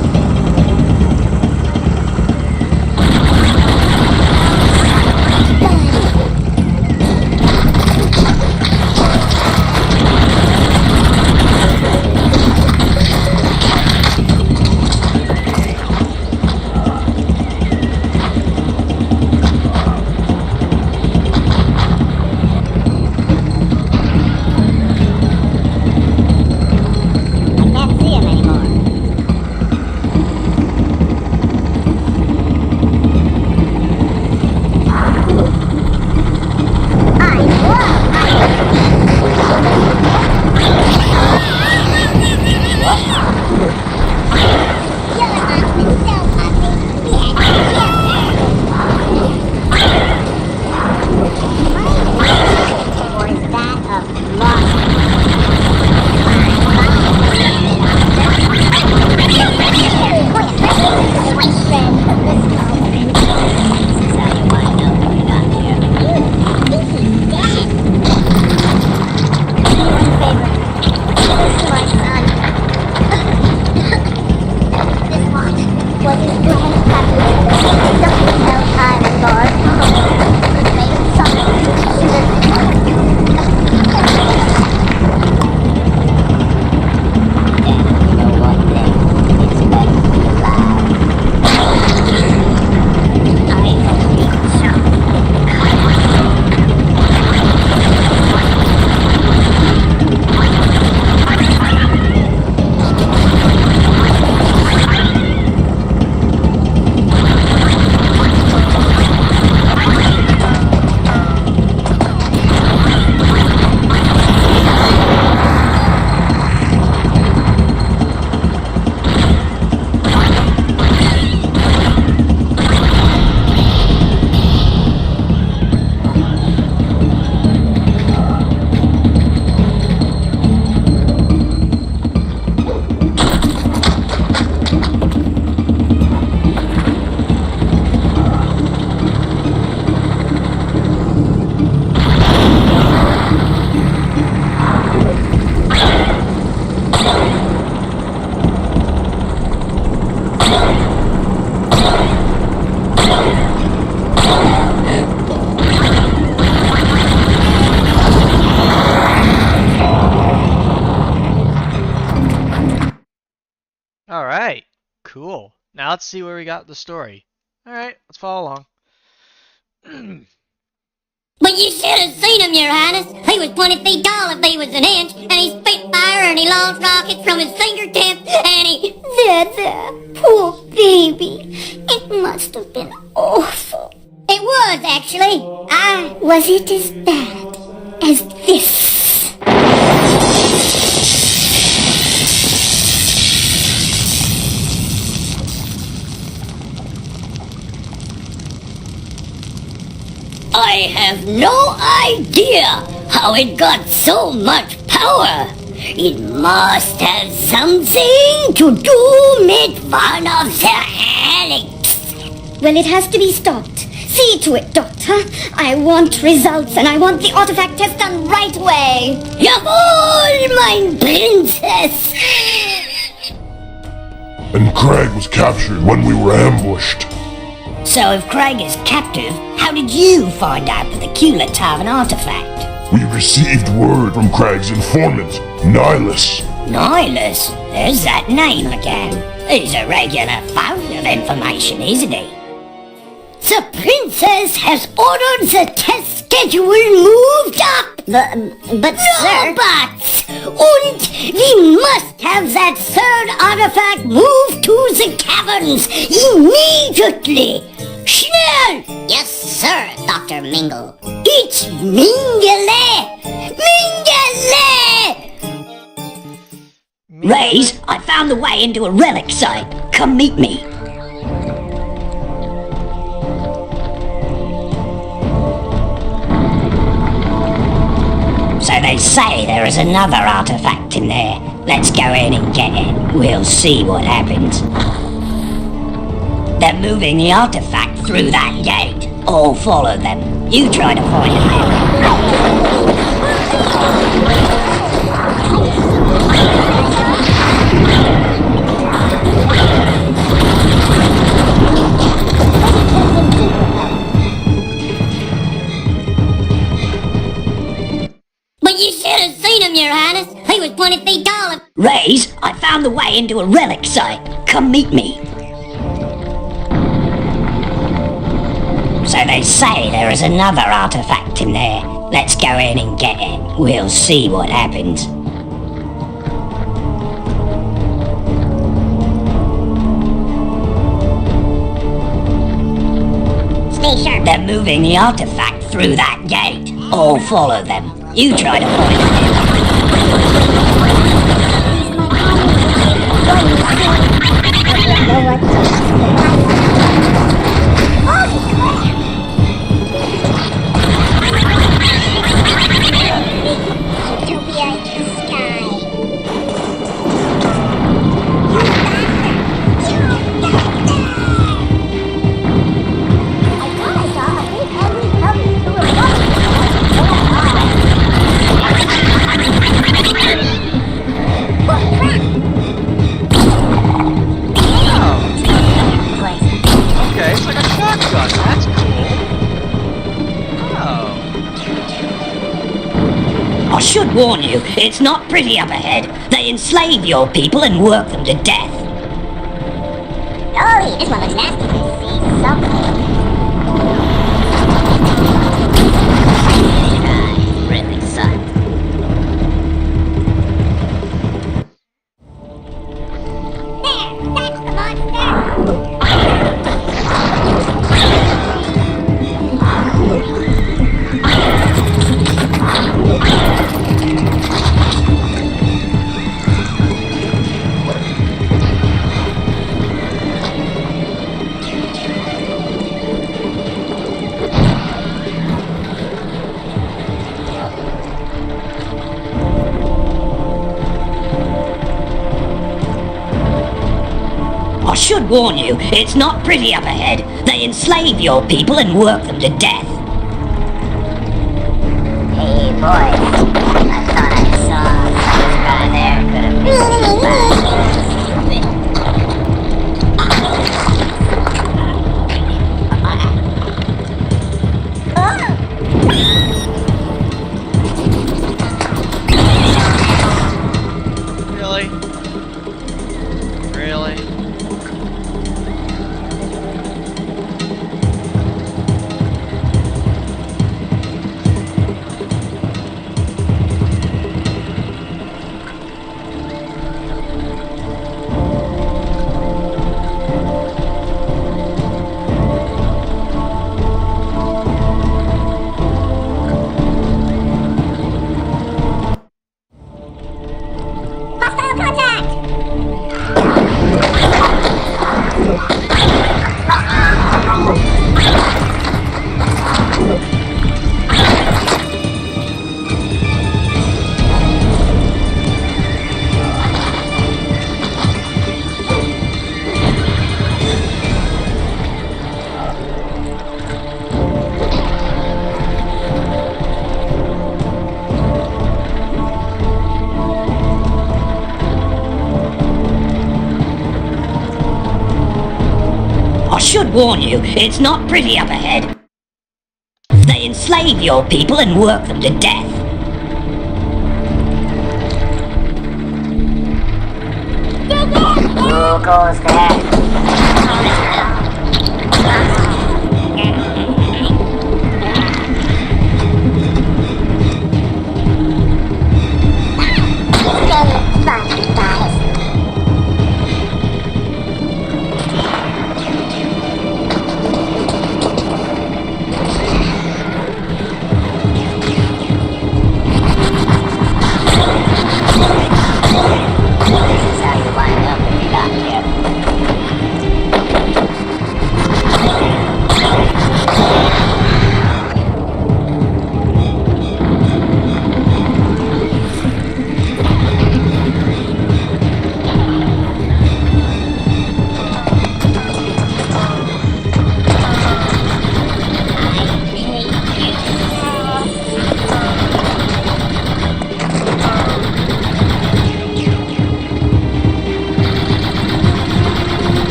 Cool. Now let's see where we got the story. Alright, let's follow along. But you should have seen him, Your Highness. He was 20 feet tall if he was an inch, and he spit fire and he launched rockets from his fingertips, and he... There, poor baby. It must have been awful. It was, actually. Was it as bad as this? I have no idea how it got so much power. It must have something to do with one of the helix. Well, it has to be stopped. See to it, Doctor. I want results, and I want the artifact test done right away. Jawohl, mein Princess. And Craig was captured when we were ambushed. So if Craig is captive, how did you find out the Kulatavan artifact? We received word from Craig's informant, Nihilus. Nihilus? There's that name again. He's a regular fountain of information, isn't he? The princess has ordered the test schedule moved up. But no sir... buts! And we must have that third artifact moved to the caverns immediately. Schnell! Yes, sir, Dr. Mingle. It's Mingele! Mingele! Raze, I found the way into a relic site. Come meet me. So they say there is another artifact in there. Let's go in and get it. We'll see what happens. They're moving the artifact through that gate. I'll follow them. You try to find it. But you should have seen him, Your Highness. He was 20 feet tall. Raze, I found the way into a relic site. Come meet me. So they say there is another artifact in there. Let's go in and get it. We'll see what happens. Stay sharp. They're moving the artifact through that gate. I'll follow them. You try to find it. Okay, it's like a shotgun. That's cool. Oh. I should warn you, it's not pretty up ahead. They enslave your people and work them to death. Oh, this one looks nasty. I see something. Really sucks. There, that's the monster. I should warn you, it's not pretty up ahead. They enslave your people and work them to death. Hey, boys. I thought I saw this guy there. Could have been Really? Really? should warn you, it's not pretty up ahead. They enslave your people and work them to death. Who goes there?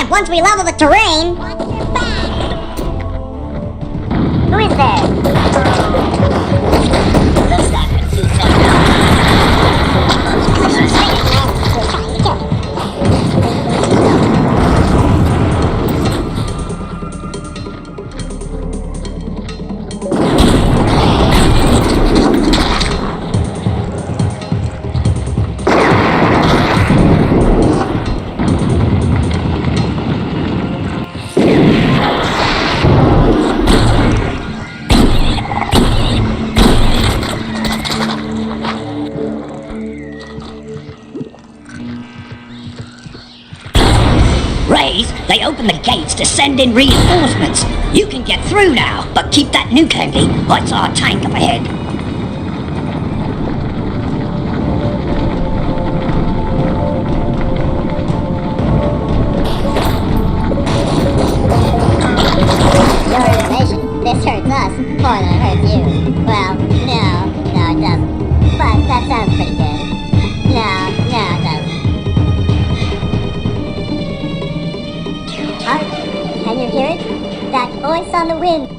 Once we level the terrain. Who is there? They open the gates to send in reinforcements. You can get through now, but keep that nuke handy. It's our tank up ahead. Your information, this hurts us more than it hurts you. Well, no, it doesn't. But that sounds pretty good. No, it doesn't. Can you hear it? That voice on the wind.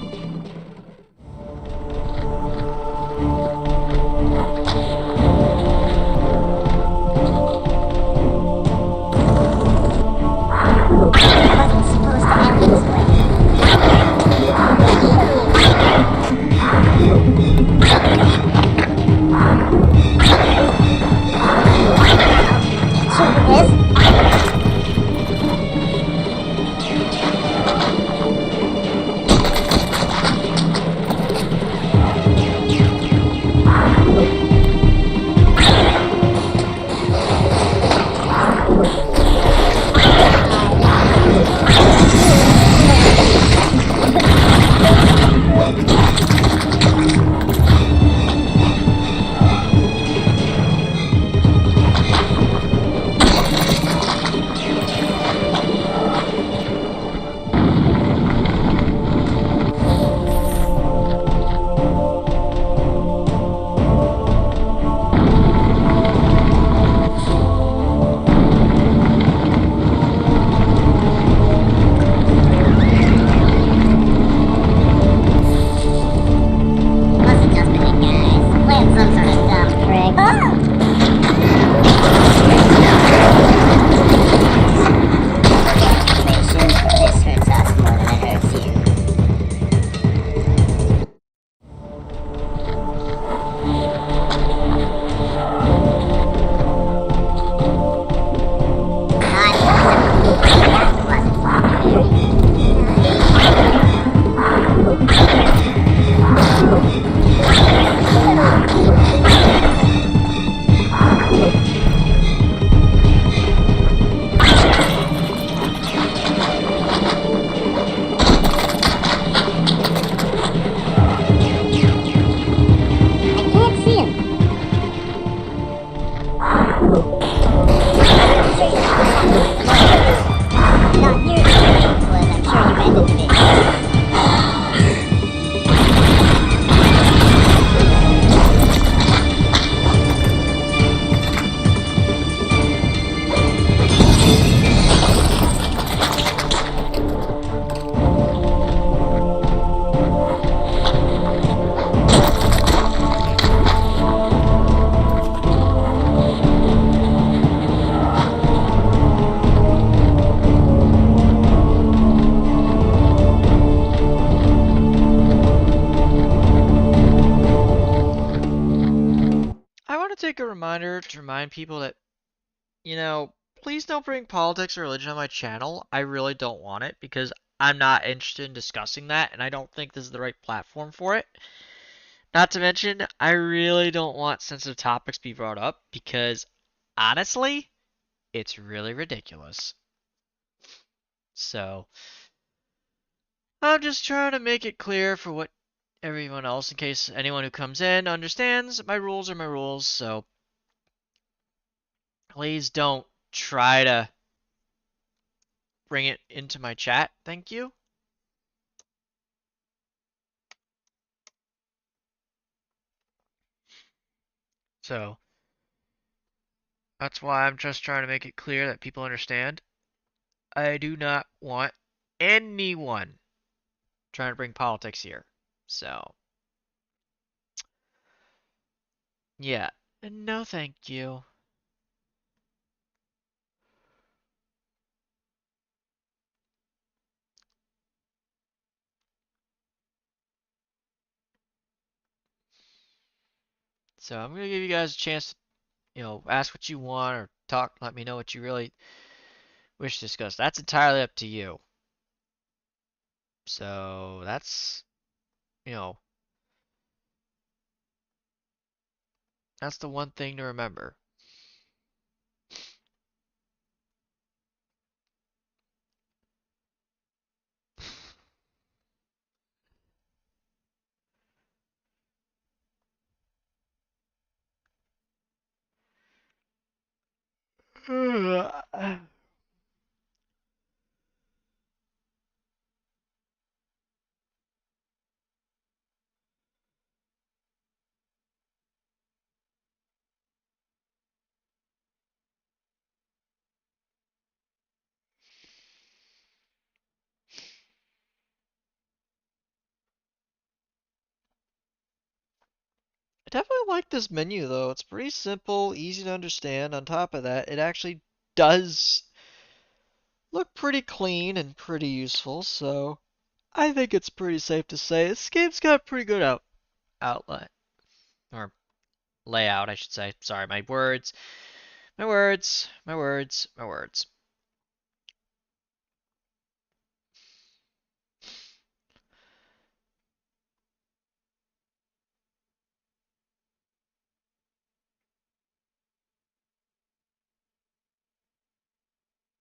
make a reminder to remind people that, you know, please don't bring politics or religion on my channel. I really don't want it because I'm not interested in discussing that, and I don't think this is the right platform for it. Not to mention, I really don't want sensitive topics to be brought up because, honestly, it's really ridiculous. So, I'm just trying to make it clear for what everyone else, in case anyone who comes in understands my rules are my rules, so please don't try to bring it into my chat. Thank you. So, that's why I'm just trying to make it clear that people understand. I do not want anyone trying to bring politics here. So, yeah. No, thank you. So, I'm going to give you guys a chance to, ask what you want or talk, let me know what you really wish to discuss. That's entirely up to you. So, that's, you know, that's the one thing to remember. I definitely like this menu though. It's pretty simple, easy to understand. On top of that, it actually does look pretty clean and pretty useful, so I think it's pretty safe to say this game's got a pretty good outlet. Or layout, I should say. Sorry, my words. My words. My words. My words.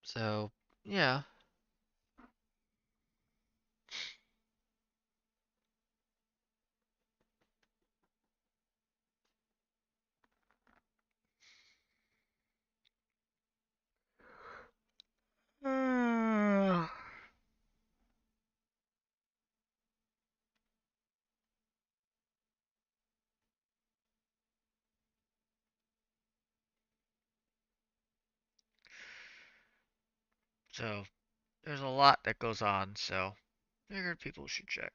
So, yeah. So, there's a lot that goes on, so I figured people should check.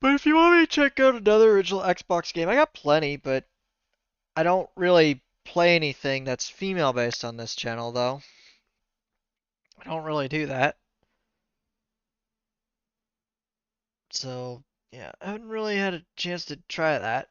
But if you want me to check out another original Xbox game, I got plenty, but I don't really play anything that's female based on this channel, though. I don't really do that. So, yeah, I haven't really had a chance to try that.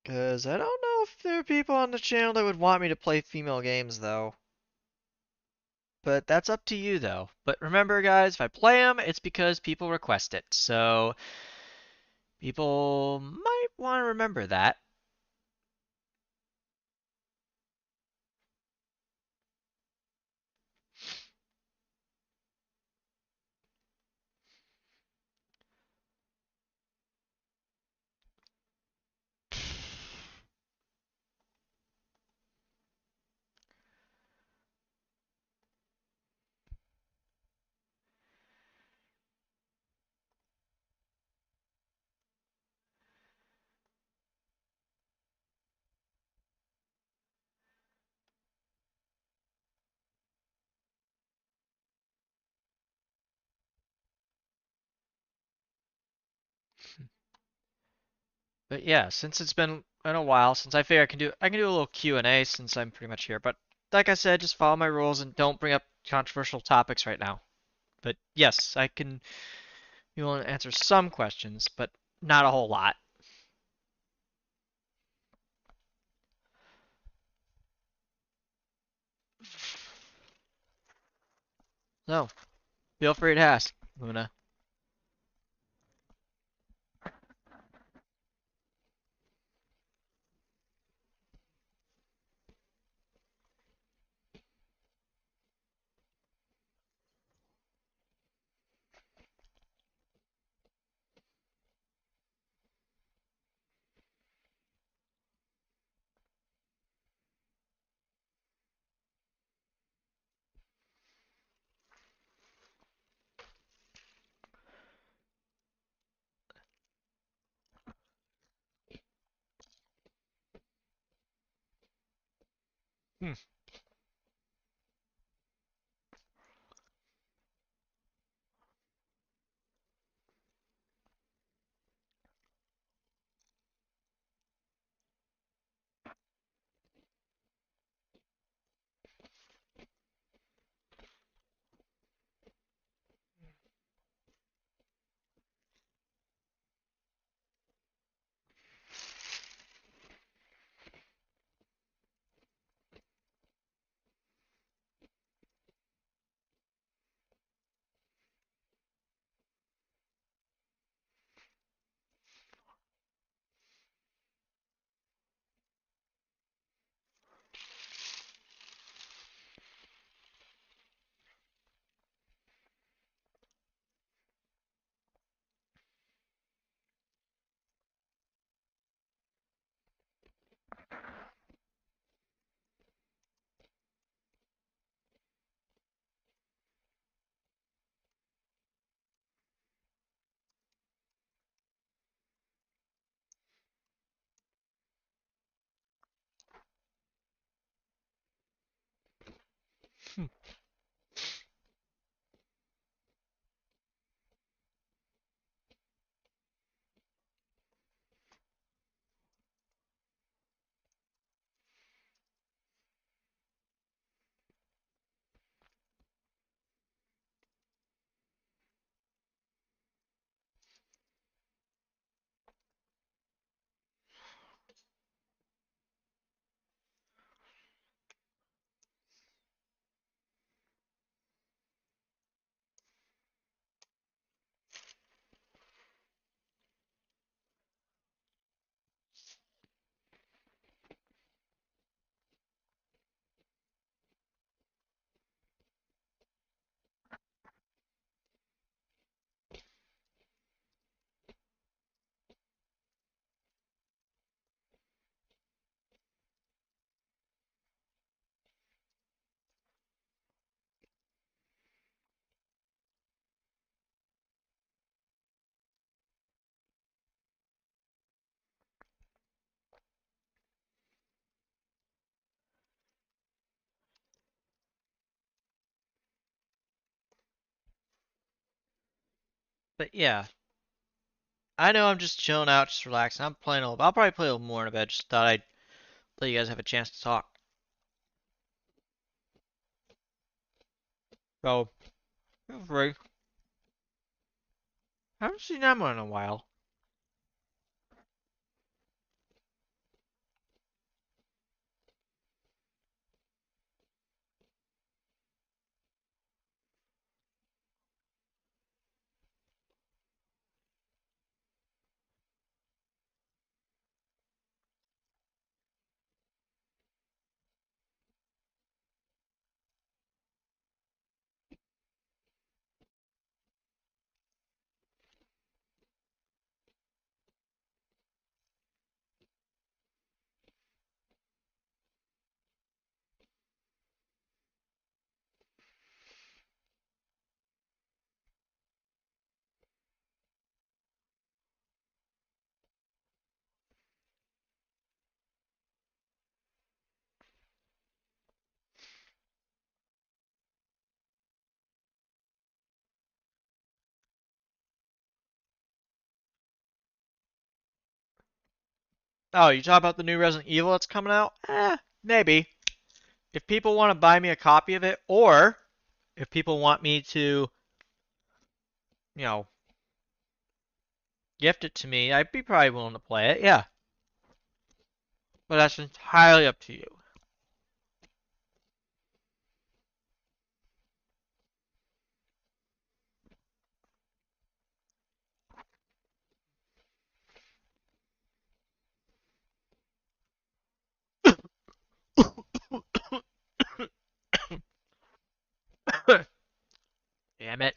Because I don't know if there are people on the channel that would want me to play female games, though. But that's up to you, though. But remember, guys, if I play them, it's because people request it. So, people might want to remember that. But yeah, since it's been a while since I figure I can do a little Q&A since I'm pretty much here. But like I said, just follow my rules and don't bring up controversial topics right now. But yes, I can you want to answer some questions, but not a whole lot. So, feel free to ask, Luna. Hmm. But yeah, I know I'm just chilling out, just relaxing. I'm playing a little. I'll probably play a little more in a bit. Just thought I'd let you guys have a chance to talk. So, feel free. I haven't seen Emma in a while. Oh, you talk about the new Resident Evil that's coming out? Maybe. If people want to buy me a copy of it, or if people want me to, you know, gift it to me, I'd be probably willing to play it, yeah. But that's entirely up to you. Damn it.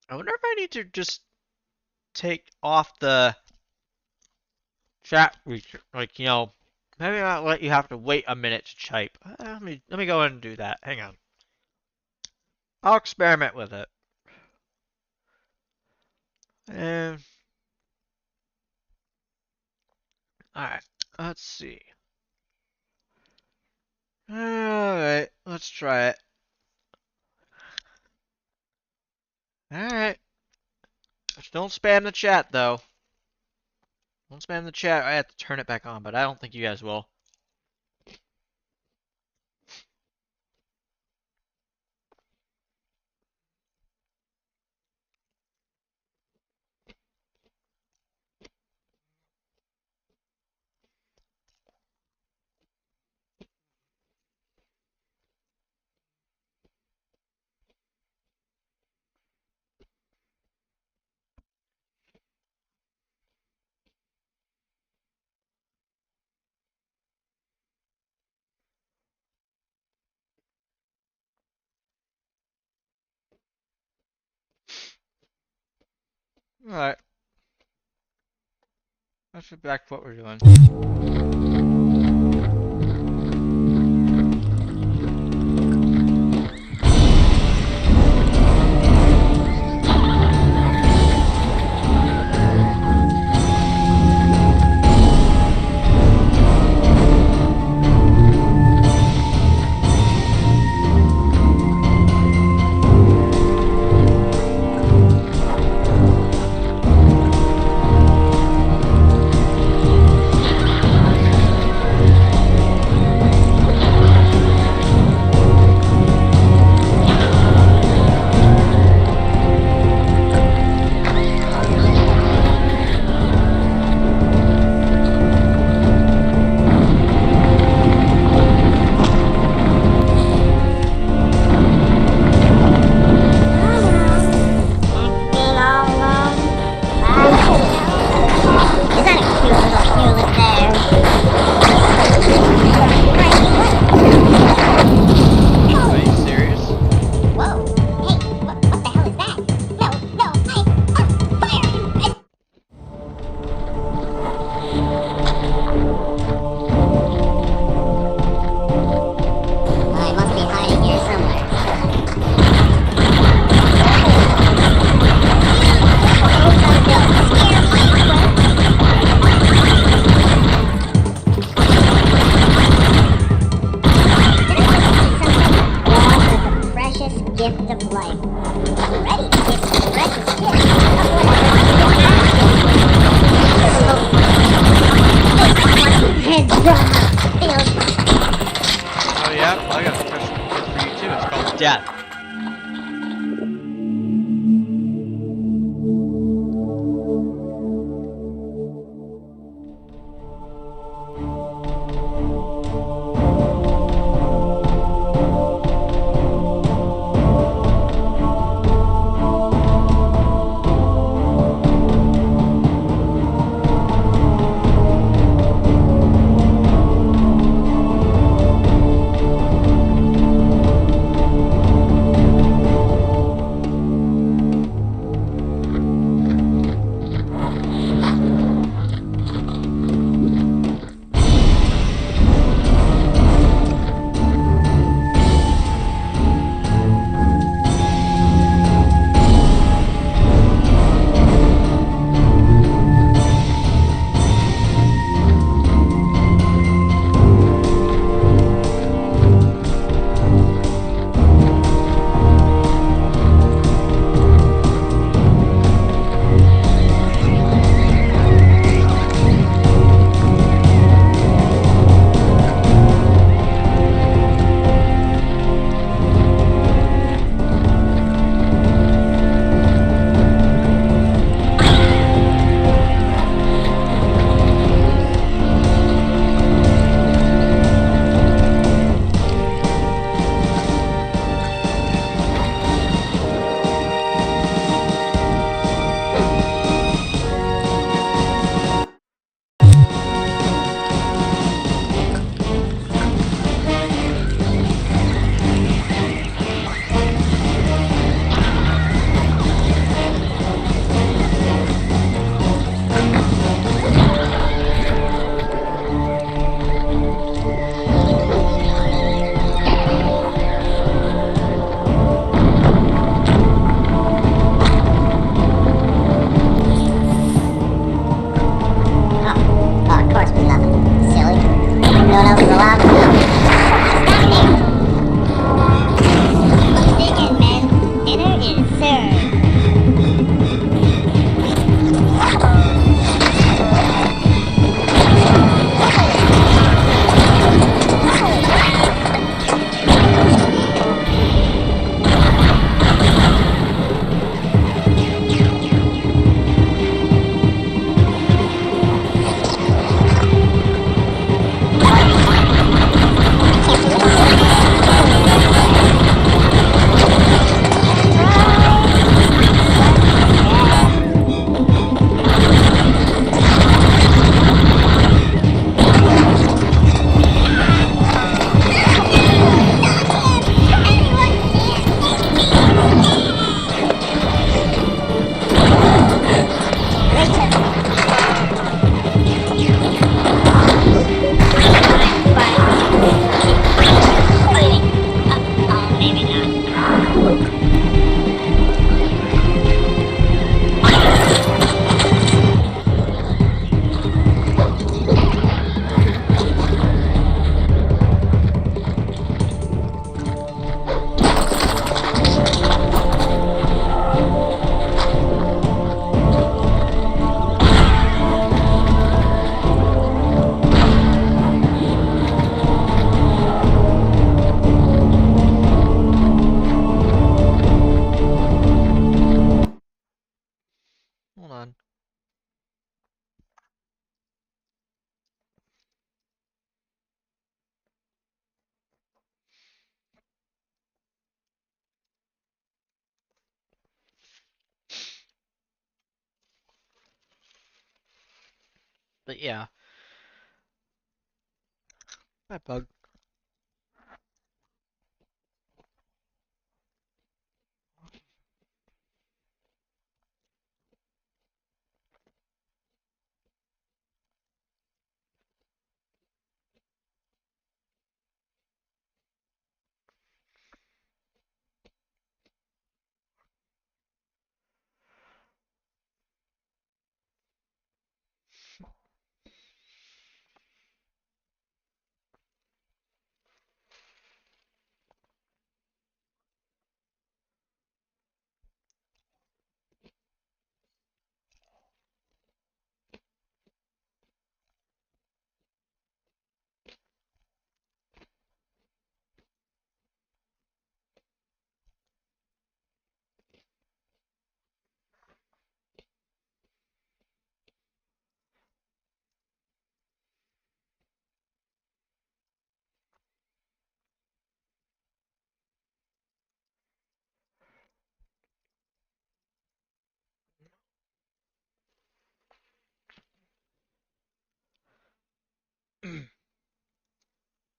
I wonder if I need to just take off the chat feature. Like, you know, maybe not let you have to wait a minute to type. Let me go ahead and do that. Hang on. I'll experiment with it. And alright, let's see. Alright, let's try it. Alright. Just don't spam the chat, though. Don't spam the chat. I have to turn it back on, but I don't think you guys will. Alright. Let's get back to what we're doing. But yeah. Hi, Bug.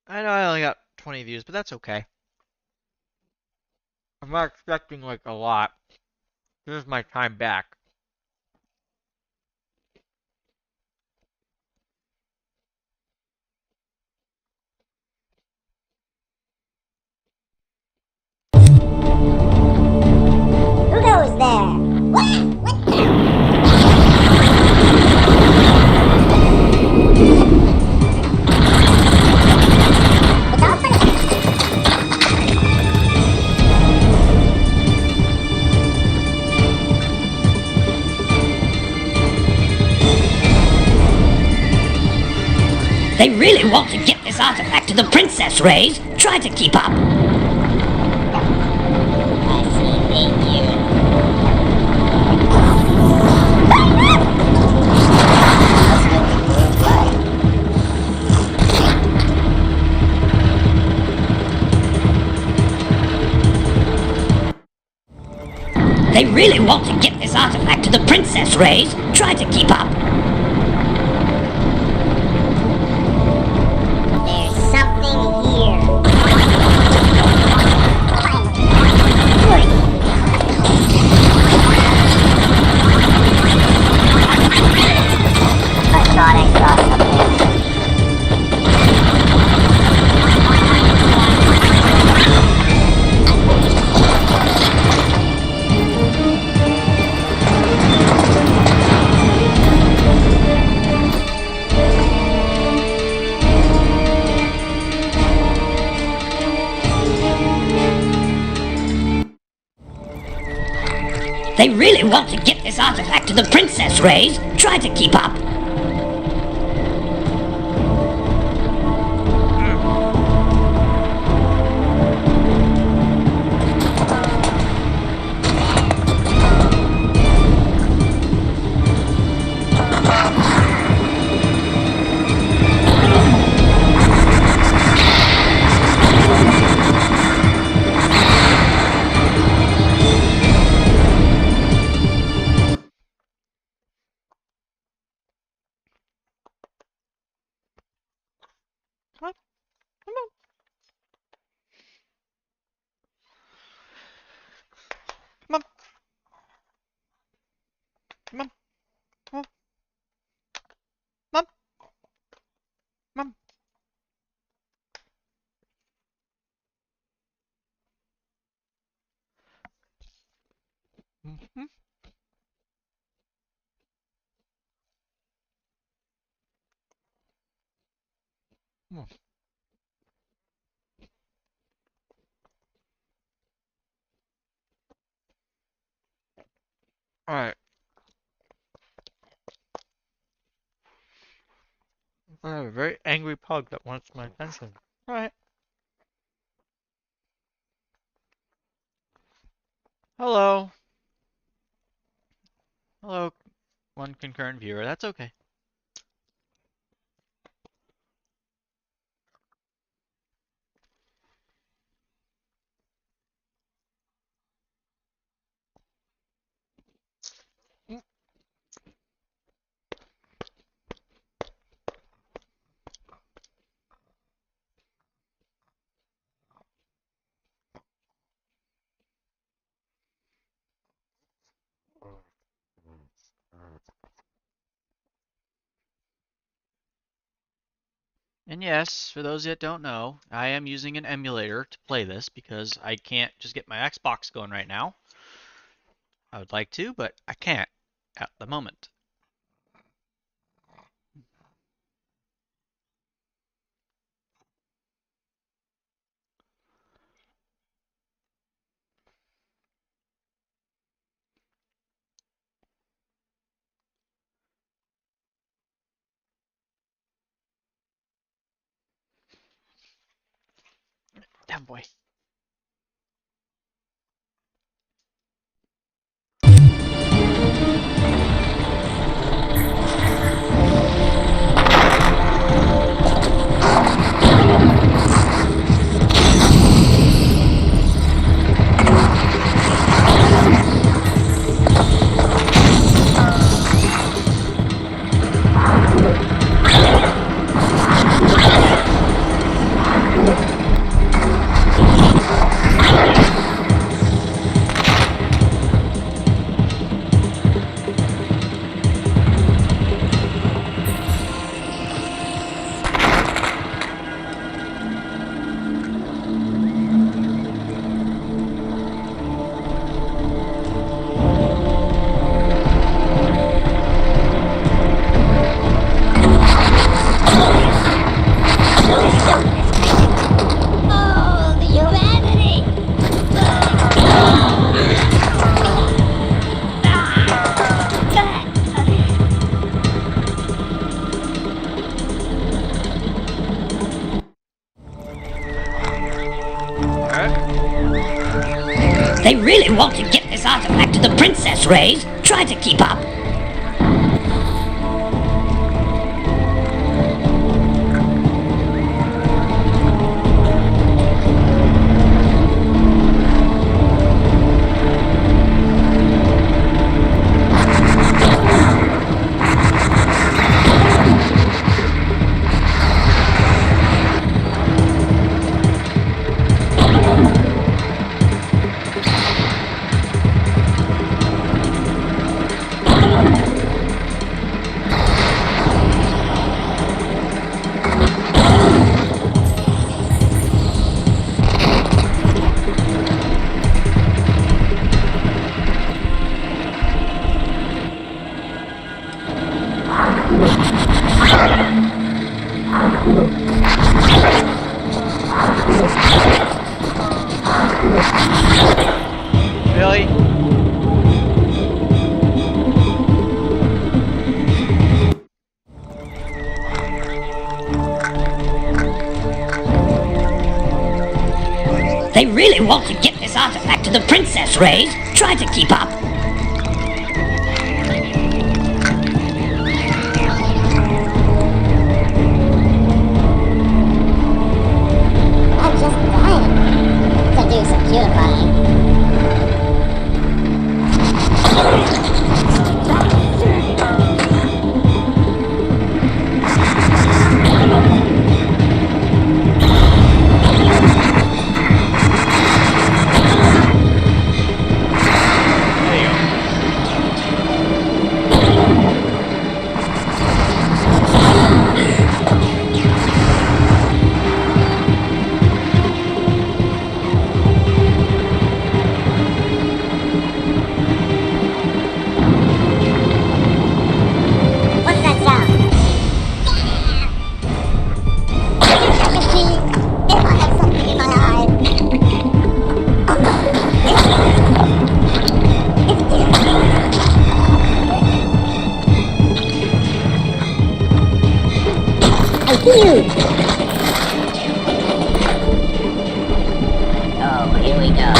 I know I only got 20 views, but that's okay. I'm not expecting like a lot. This is my time back. Who goes there? What the? It's all finished. They really want to get this artifact to the princess, Rays. Try to keep up. I see, thank you. They really want to get this artifact to the princess, Rays. Try to keep up. There's something here. I thought I saw something. They really want to get this artifact to the princess, Rays. Try to keep up. What? Come on. Come on. Come on. Come on. Come on. Come on. Mm-hmm. Come on. Alright. I have a very angry pug that wants my attention. Alright. Hello. Hello, one concurrent viewer. That's okay. And yes, for those that don't know, I am using an emulator to play this because I can't just get my Xbox going right now. I would like to, but I can't at the moment. Damn boy. They really want to get this artifact to the princess, Rays. Try to keep up. Really? They really want to get this artifact to the princess, Rays. Try to keep up. I'm just dying to do some beautifying. Oh, here we go.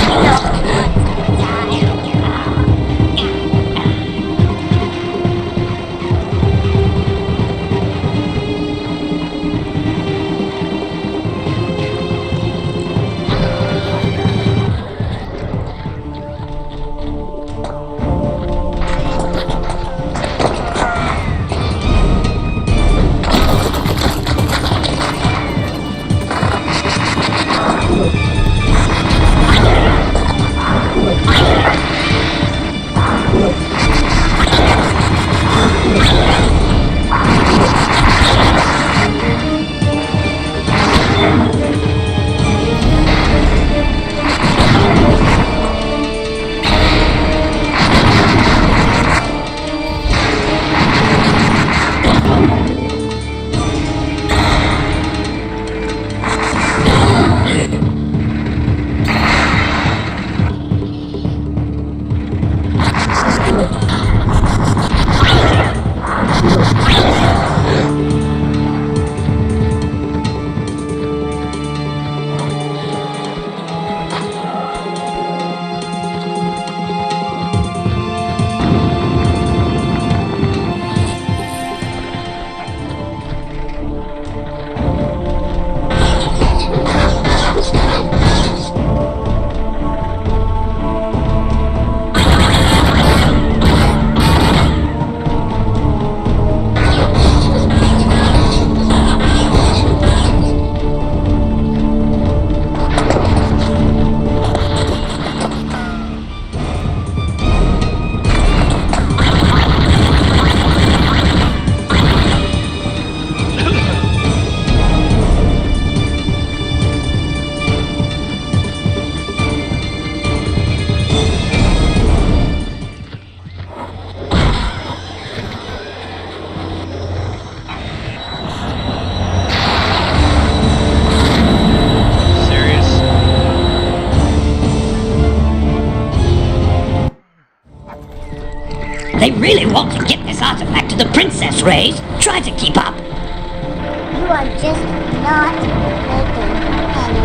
They really want to get this artifact to the princess, Rays. Try to keep up. You are just not making any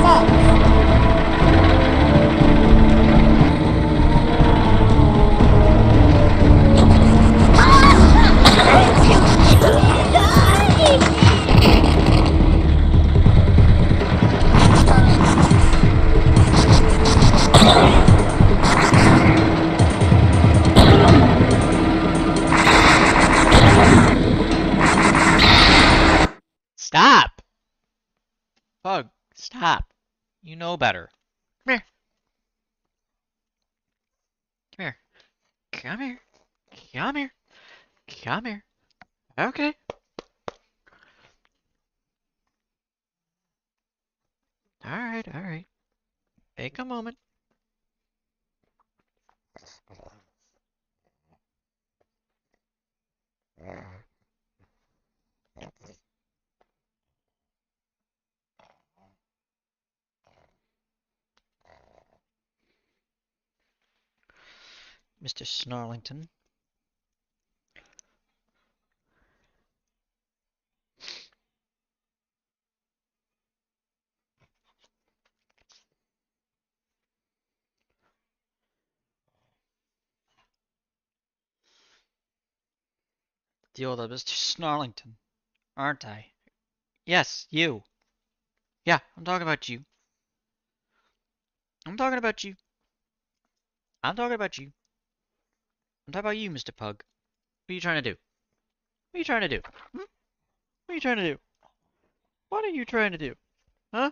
sense. Stop! Pug, stop. You know better. Come here. Come here. Come here. Come here. Come here. Okay. Alright, alright. Take a moment. Mr. Snarlington. The old Mr. Snarlington, aren't I? Yes, you. Yeah, I'm talking about you. I'm talking about you. I'm talking about you. I'm talking about you, Mr. Pug. What are you trying to do? What are you trying to do? Hmm? What are you trying to do? What are you trying to do? Huh?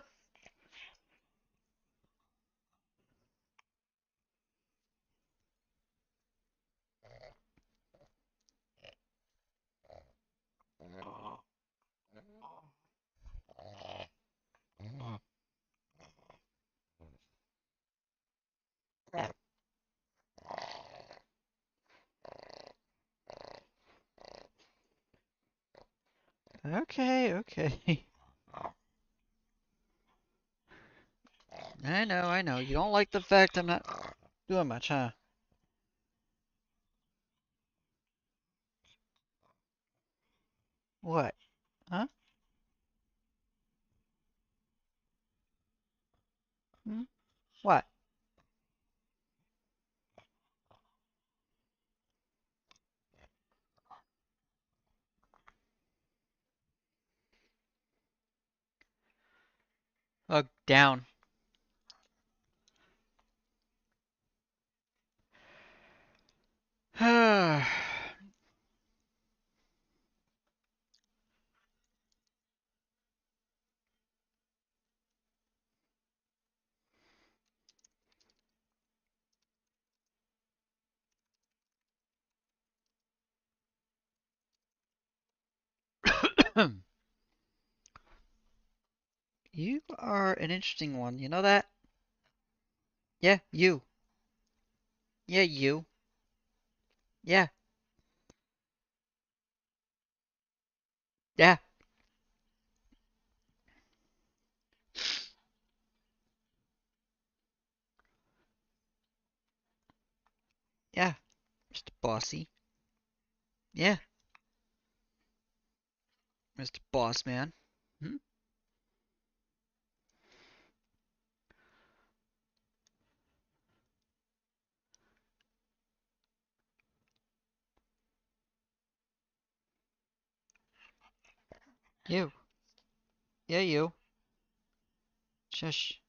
Okay, okay. I know. You don't like the fact I'm not doing much, huh? What? Huh? Hmm? What? Down. You are an interesting one, you know that? Yeah, you. Yeah, you. Yeah. Yeah. Yeah. Mr. Bossy. Yeah. Mr. Boss Man. Hmm? You. Yeah, you. Shush.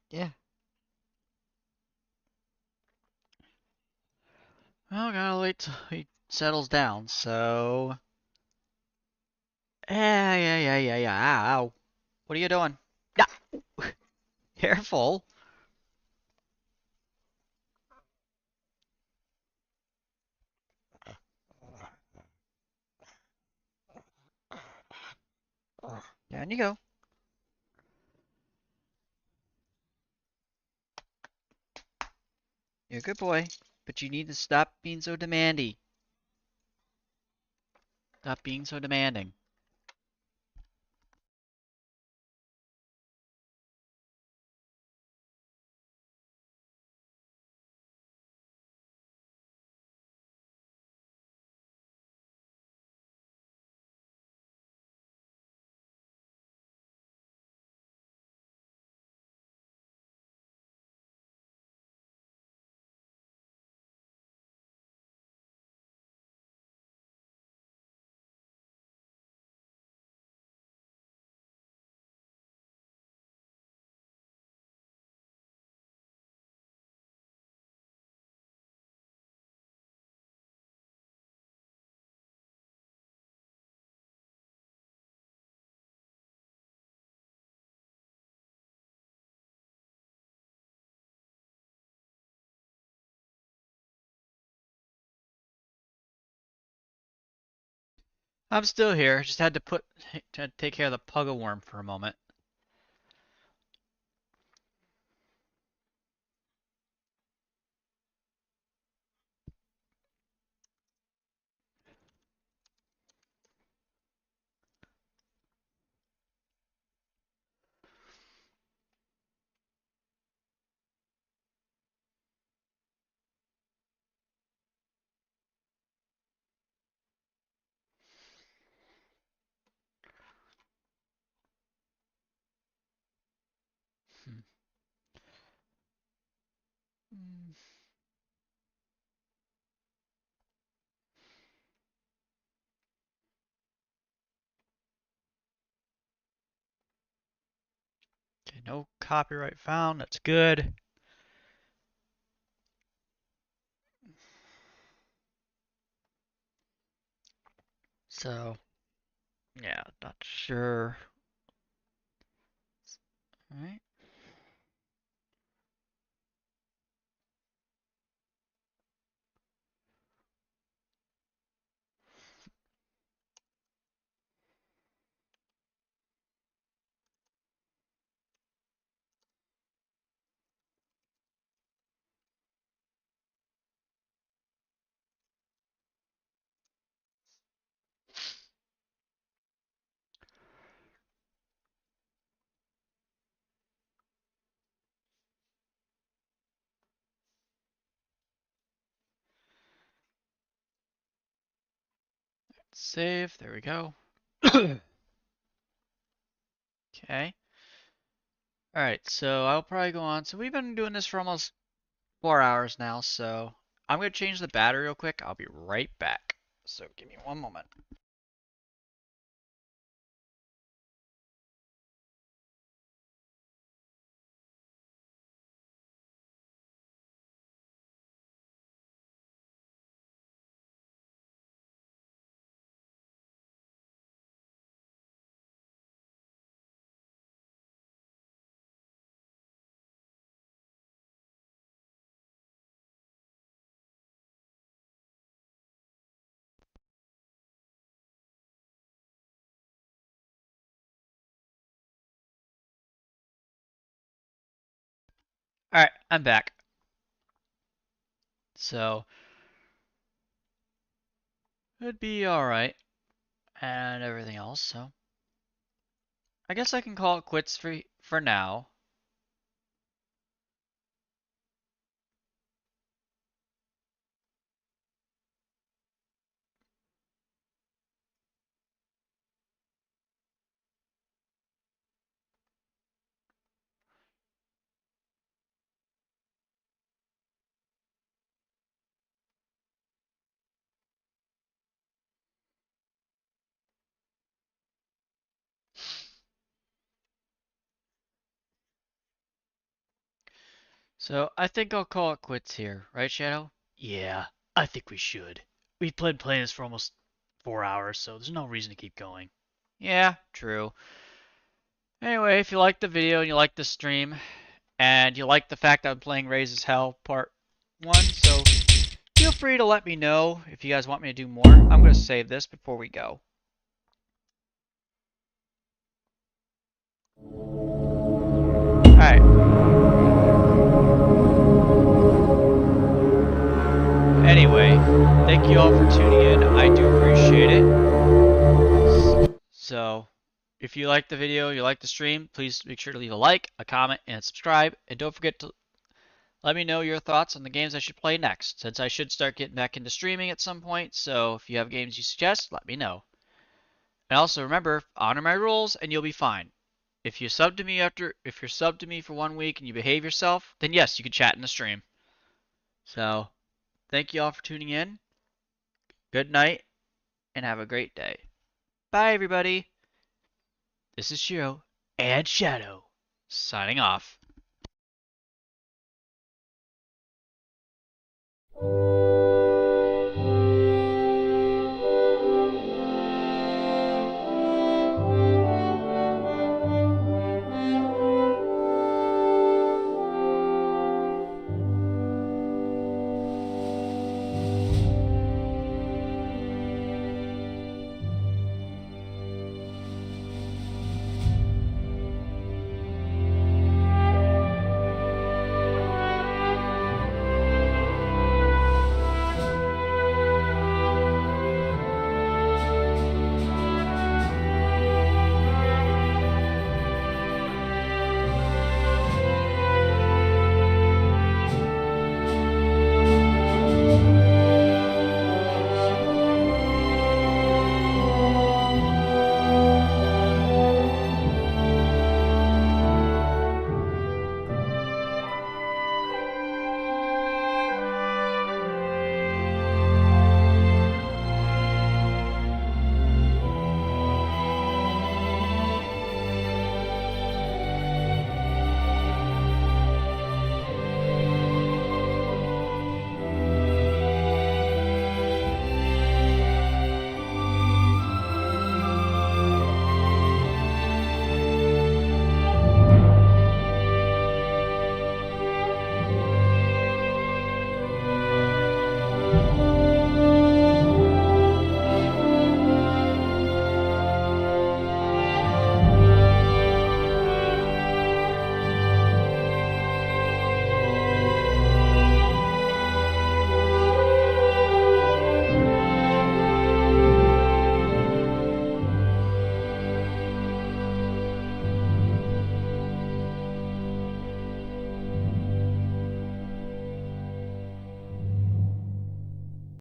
Yeah. Well, gotta wait till he settles down, so. Yeah. Ow. What are you doing? Ah. Careful. Down you go. You're a good boy, but you need to stop being so demandy. Stop being so demanding. I'm still here. Just had to take care of the pug worm for a moment. Okay, no copyright found. That's good. So, yeah, not sure. All right. Save. There we go. Okay. Alright, so I'll probably go on. So we've been doing this for almost 4 hours now, so I'm going to change the battery real quick. I'll be right back. So give me one moment. Alright, I'm back. So, it'd be alright. and everything else, so I guess I can call it quits for now. So I think I'll call it quits here, right, Shadow? Yeah, I think we should. We've playing this for almost 4 hours, so there's no reason to keep going. Yeah, true. Anyway, if you like the video and you like the stream, and you like the fact that I'm playing Razes Hell Part 1, so feel free to let me know if you guys want me to do more. I'm going to save this before we go. Alright. Anyway, thank you all for tuning in. I do appreciate it. So, if you like the video, you like the stream, please make sure to leave a like, a comment, and subscribe. And don't forget to let me know your thoughts on the games I should play next, since I should start getting back into streaming at some point. So if you have games you suggest, let me know. And also remember, honor my rules and you'll be fine. If you're subbed to me for 1 week and you behave yourself, then yes, you can chat in the stream. So, thank you all for tuning in. Good night, and have a great day. Bye, everybody. This is Shiro and Shadow, signing off.